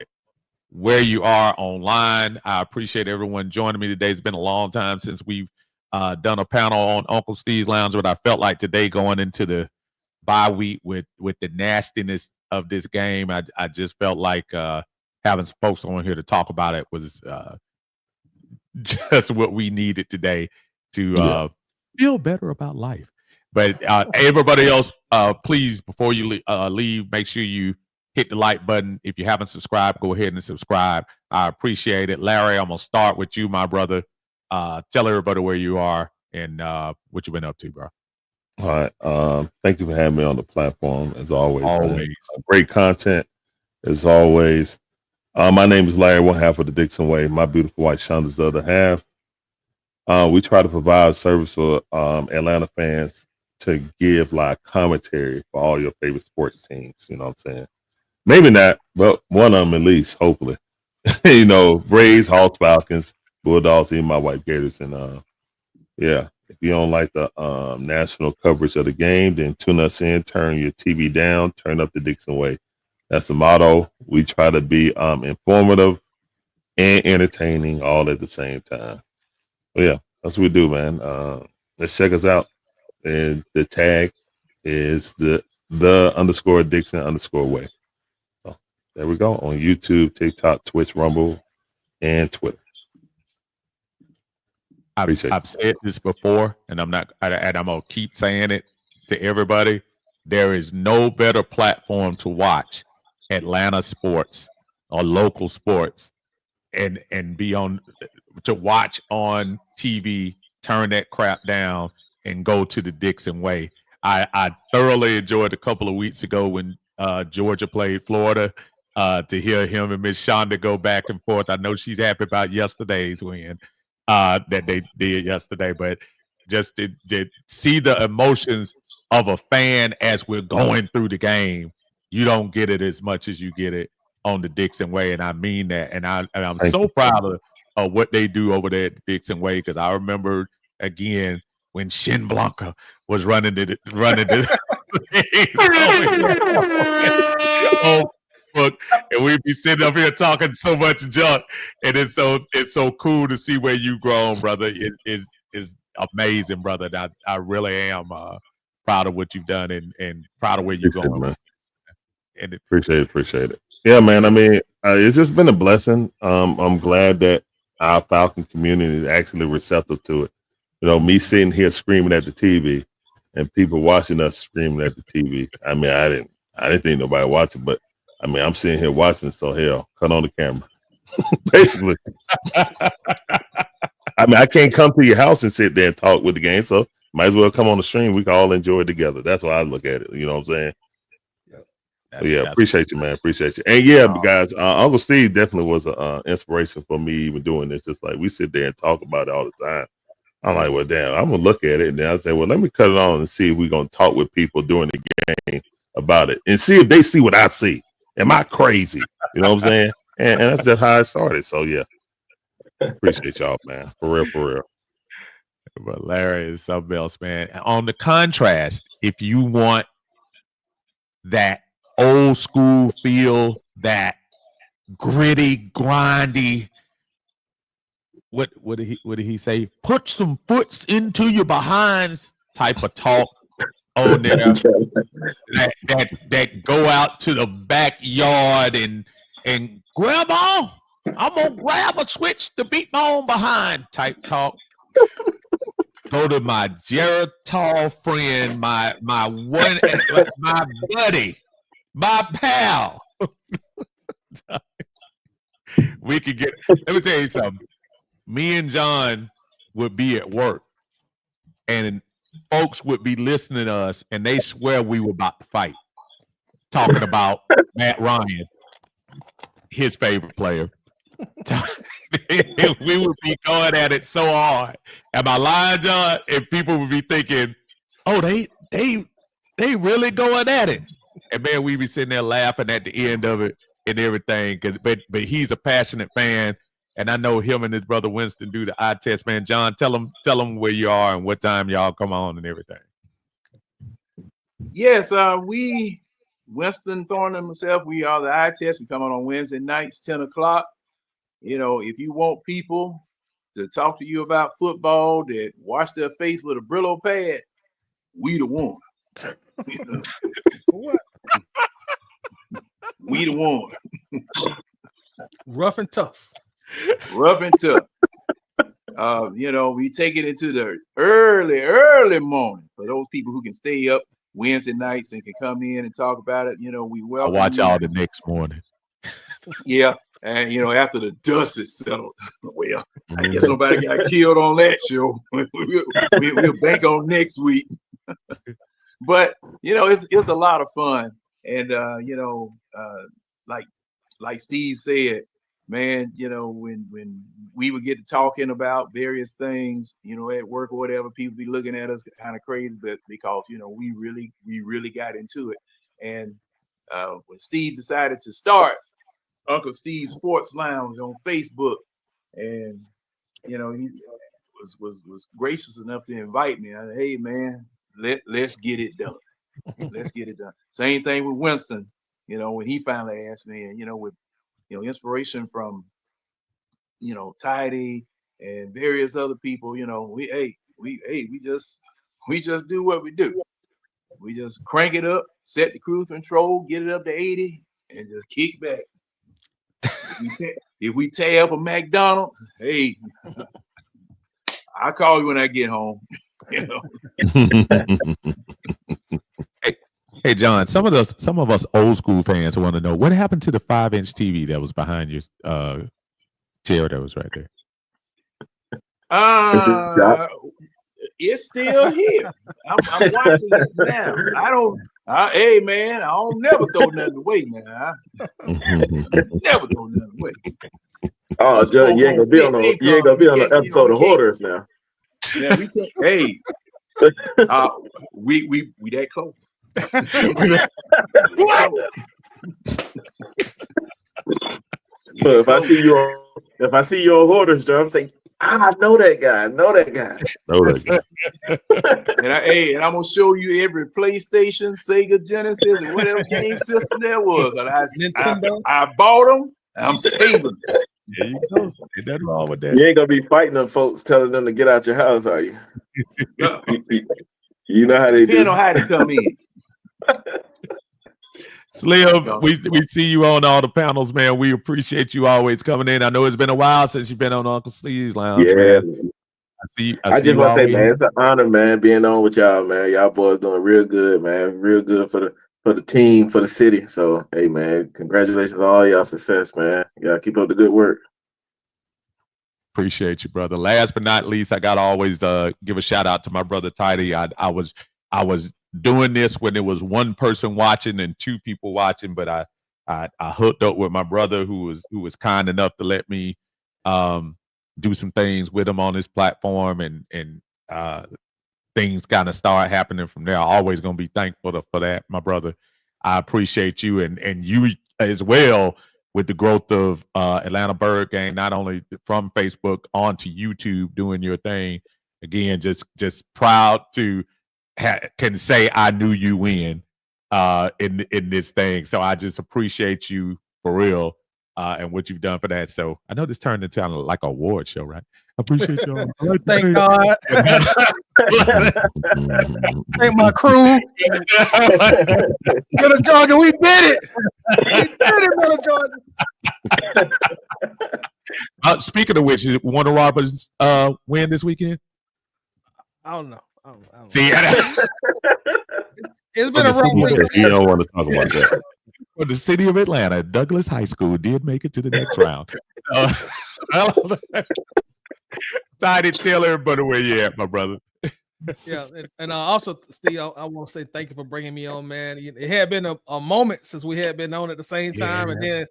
A: where you are online. I appreciate everyone joining me today. It's been a long time since we've done a panel on Uncle Steve's Lounge, but I felt like today going into the bye week with the nastiness of this game, I just felt like having some folks on here to talk about it was just what we needed today to feel better about life. But everybody else, please, before you leave, make sure you hit the like button. If you haven't subscribed, go ahead and subscribe. I appreciate it. Larry, I'm going to start with you, my brother. Tell everybody where you are and what you've been up to, bro.
L: All right. Thank you for having me on the platform, as always. Great content, as always. My name is Larry, one half of the Dixon Way. My beautiful wife, Shonda's the other half. We try to provide service for Atlanta fans to give like commentary for all your favorite sports teams. You know what I'm saying? Maybe not, but one of them at least, hopefully. You know, Braves, Hawks, Falcons, Bulldogs, even my white Gators. And yeah, if you don't like the national coverage of the game, then tune us in, turn your TV down, turn up the Dixon Way. That's the motto. We try to be informative and entertaining all at the same time. But yeah, that's what we do, man. Let's check us out. And the tag is the _ Dixon _ way. So there we go on YouTube, TikTok, Twitch, Rumble, and Twitter.
A: I've said this before, and I'm gonna keep saying it to everybody. There is no better platform to watch Atlanta sports or local sports and be on to watch on TV, turn that crap down and go to the Dixon Way. I thoroughly enjoyed a couple of weeks ago when Georgia played Florida to hear him and Miss Shonda go back and forth. I know she's happy about yesterday's win that they did yesterday, but just to see the emotions of a fan as we're going through the game, you don't get it as much as you get it on the Dixon Way, and I mean that. And I'm so proud of what they do over there at the Dixon Way, because I remember again when Shin Blanca was running the oh, look, and we'd be sitting up here talking so much junk, and it's so cool to see where you've grown, brother. Is amazing, brother. I really am proud of what you've done and proud of where you're going.
L: Man. And appreciate it. Yeah, man. I mean, it's just been a blessing. I'm glad that our Falcon community is actually receptive to it. You know, me sitting here screaming at the TV and people watching us screaming at the TV. I mean, I didn't think nobody watching, but I mean, I'm sitting here watching, so hell, cut on the camera. Basically. I mean, I can't come to your house and sit there and talk with the game, so might as well come on the stream. We can all enjoy it together. That's why I look at it. You know what I'm saying? Yeah, appreciate you, man. Appreciate you. And yeah, guys, Uncle Steve definitely was an inspiration for me even doing this. Just like we sit there and talk about it all the time. I'm like, well, damn, I'm gonna look at it, and then I say, well, let me cut it on and see if we're gonna talk with people during the game about it and see if they see what I see. Am I crazy? You know what I'm saying? And that's just how it started. So yeah, appreciate y'all, man. For real.
A: But Larry is something else, man. On the contrast, if you want that old school feel, that gritty, grindy, what did he say? Put some foots into your behinds type of talk on there. that go out to the backyard and grandma, I'm gonna grab a switch to beat my own behind type talk. go to my Geritol friend, my one, my buddy, my pal. We could get. Let me tell you something. Me and John would be at work, and folks would be listening to us, and they swear we were about to fight, talking about Matt Ryan, his favorite player. We would be going at it so hard. Am I lying, John? And people would be thinking, "Oh, they really going at it." And man, we'd be sitting there laughing at the end of it and everything. But he's a passionate fan, and I know him and his brother Winston do the eye test. Man, John, tell them where you are and what time y'all come on and everything.
K: Yes, we Winston Thorne and myself, we are the eye test. We come on Wednesday nights, 10 o'clock. You know, if you want people to talk to you about football that wash their face with a Brillo pad, we the one.
F: What?
K: We the one.
F: Rough and tough.
K: Rough and tough. You know, we take it into the early morning for those people who can stay up Wednesday nights and can come in and talk about it. You know, we
A: I
K: welcome
A: watch
K: you.
A: y'all the next morning.
K: Yeah. And, you know, after the dust is settled, well, I guess nobody got killed on that show. We'll bank on next week. But, you know, it's a lot of fun. And, you know, like Steve said, man, you know, when we would get to talking about various things, you know, at work or whatever, people be looking at us kind of crazy, but because, you know, we really got into it. And when Steve decided to start Uncle Steve's Sports Lounge on Facebook, and you know, he was gracious enough to invite me. I said, hey man, let's get it done. Let's get it done. Same thing with Winston, you know, when he finally asked me, and you know, with inspiration from Tidy and various other people, you know, we just do what we do. We just crank it up, set the cruise control, get it up to 80, and just kick back. If we tear up a McDonald's, hey, I'll call you when I get home. You know?
A: Hey, John, some of us old school fans want to know what happened to the 5-inch TV that was behind your chair that was right there.
K: It's still here. I'm watching it now. Hey man, I don't never throw nothing away, man. Never throw nothing away.
J: Oh, John, you ain't gonna be on the episode of Hoarders now.
K: Yeah, we can't. Hey, we that close.
J: So if I see you on Hoarders, John, I'm saying, I know that guy.
K: And I'm gonna show you every PlayStation, Sega Genesis, and whatever game system there was. I bought them. I'm saving them.
A: There you go. Ain't nothing wrong with that.
J: You ain't gonna be fighting them folks, telling them to get out your house, are you? You know how they do.
K: Depending on how they come in.
A: Slim, we see you on all the panels, man. We appreciate you always coming in. I know it's been a while since you've been on Uncle Steve's Lounge.
J: Yeah,
A: man.
J: I just want to say, man, it's an honor, man, being on with y'all, man. Y'all boys doing real good, man. Real good for the team, for the city. So, hey, man, congratulations on all y'all success, man. Y'all keep up the good work.
A: Appreciate you, brother. Last but not least, I gotta always give a shout out to my brother Tidy. I was doing this when there was one person watching and two people watching, but I hooked up with my brother who was kind enough to let me do some things with him on his platform, and things kind of start happening from there. I'm always gonna be thankful for that, my brother. I appreciate you and you as well with the growth of Atlanta Bird Gang, not only from Facebook onto YouTube, doing your thing. Again, just proud to can say I knew you in this thing. So I just appreciate you for real and what you've done for that. So I know this turned into like an award show, right? I appreciate y'all.
F: Thank God. Thank my crew. Middle Georgia, we did it. Middle Georgia.
A: Speaking of which, is Warner Roberts win this weekend?
F: I don't know.
A: See,
F: it's been a rough week.
L: He don't want to talk about that.
A: For the city of Atlanta, Douglas High School did make it to the next round. Tidy, tell everybody where you at, my brother.
F: Yeah, and also, Steve, I want to say thank you for bringing me on, man. It had been a moment since we had been on at the same time, and then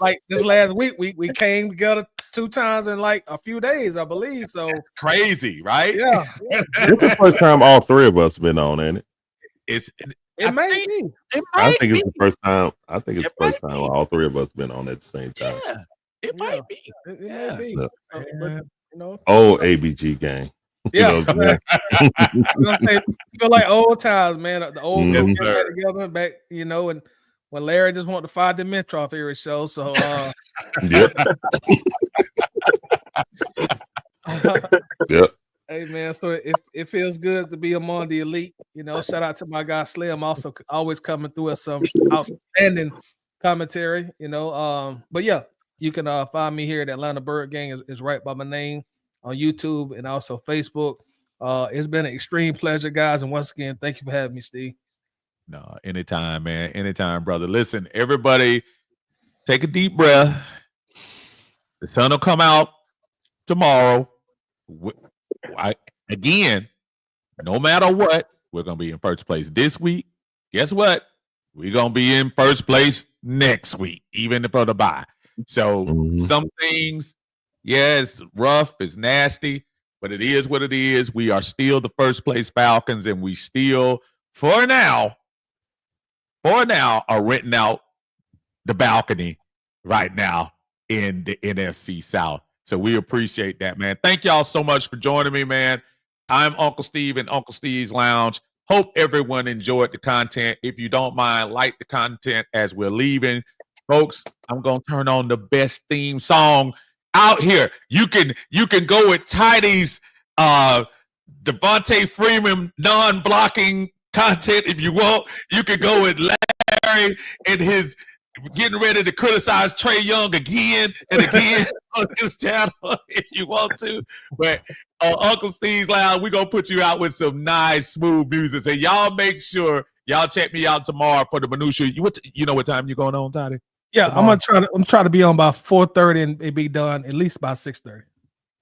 F: like this last week, we came together 2 times in like a few days, I believe. So
A: crazy, right?
F: Yeah.
L: It's the first time all 3 of us been on, ain't it?
F: It may be.
L: I think it's the first time. I think it's the first time all 3 of us been on at the same time.
A: Yeah, it might be.
F: It may be.
L: Yeah.
F: So, but, you know,
L: Oh, ABG gang.
F: Yeah,
L: You know,
F: feel like old times, man. The old
L: Yes,
F: guys get
L: sir.
F: back together back, you know, and when Larry just wanted to 5 Dimension every show. So
L: Yep. Yep.
F: Hey man, so it feels good to be among the elite. You know, shout out to my guy Slim, also always coming through with some outstanding commentary. You know, but yeah, you can find me here at Atlanta Bird Gang is right by my name on YouTube and also Facebook. It's been an extreme pleasure, guys, and once again, thank you for having me, Steve.
A: No, anytime, man. Anytime, brother. Listen, everybody, take a deep breath. The sun will come out tomorrow. Again, no matter what, we're going to be in first place this week. Guess what? We're going to be in first place next week, even for the bye. So some things, yeah, it's rough, it's nasty, but it is what it is. We are still the first place Falcons, and we still, for now, are renting out the balcony right now in the NFC South. So we appreciate that, man. Thank y'all so much for joining me, man. I'm Uncle Steve in Uncle Steve's Lounge. Hope everyone enjoyed the content. If you don't mind, like the content as we're leaving. Folks, I'm going to turn on the best theme song out here. You can go with Tidy's Devontae Freeman non-blocking content if you want. You can go with Larry and his getting ready to criticize Trey Young again and again on this channel if you want to. But Uncle Steve's Lounge, we're going to put you out with some nice, smooth music. So y'all make sure y'all check me out tomorrow for the minutia. You know what time you're going on, Toddy?
F: Yeah,
A: Tomorrow?
F: I'm trying to be on by 4:30 and it be done at least by 6:30.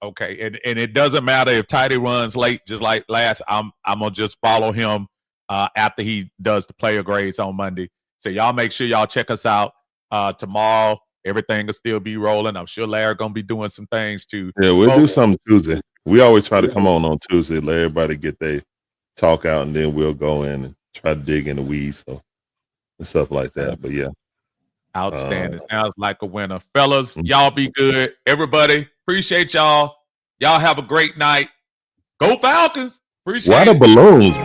A: Okay, and it doesn't matter if Tidy runs late, just like last. I'm gonna just follow him after he does the player grades on Monday. So y'all make sure y'all check us out tomorrow. Everything will still be rolling. I'm sure Larry gonna be doing some things too.
L: Yeah, we'll do something Tuesday. We always try to come on Tuesday, let everybody get their talk out, and then we'll go in and try to dig in the weeds and stuff like that. But yeah.
A: Outstanding. Sounds like a winner. Fellas, y'all be good. Everybody, appreciate y'all. Y'all have a great night. Go Falcons. Appreciate
L: Why the
A: it.
L: balloons?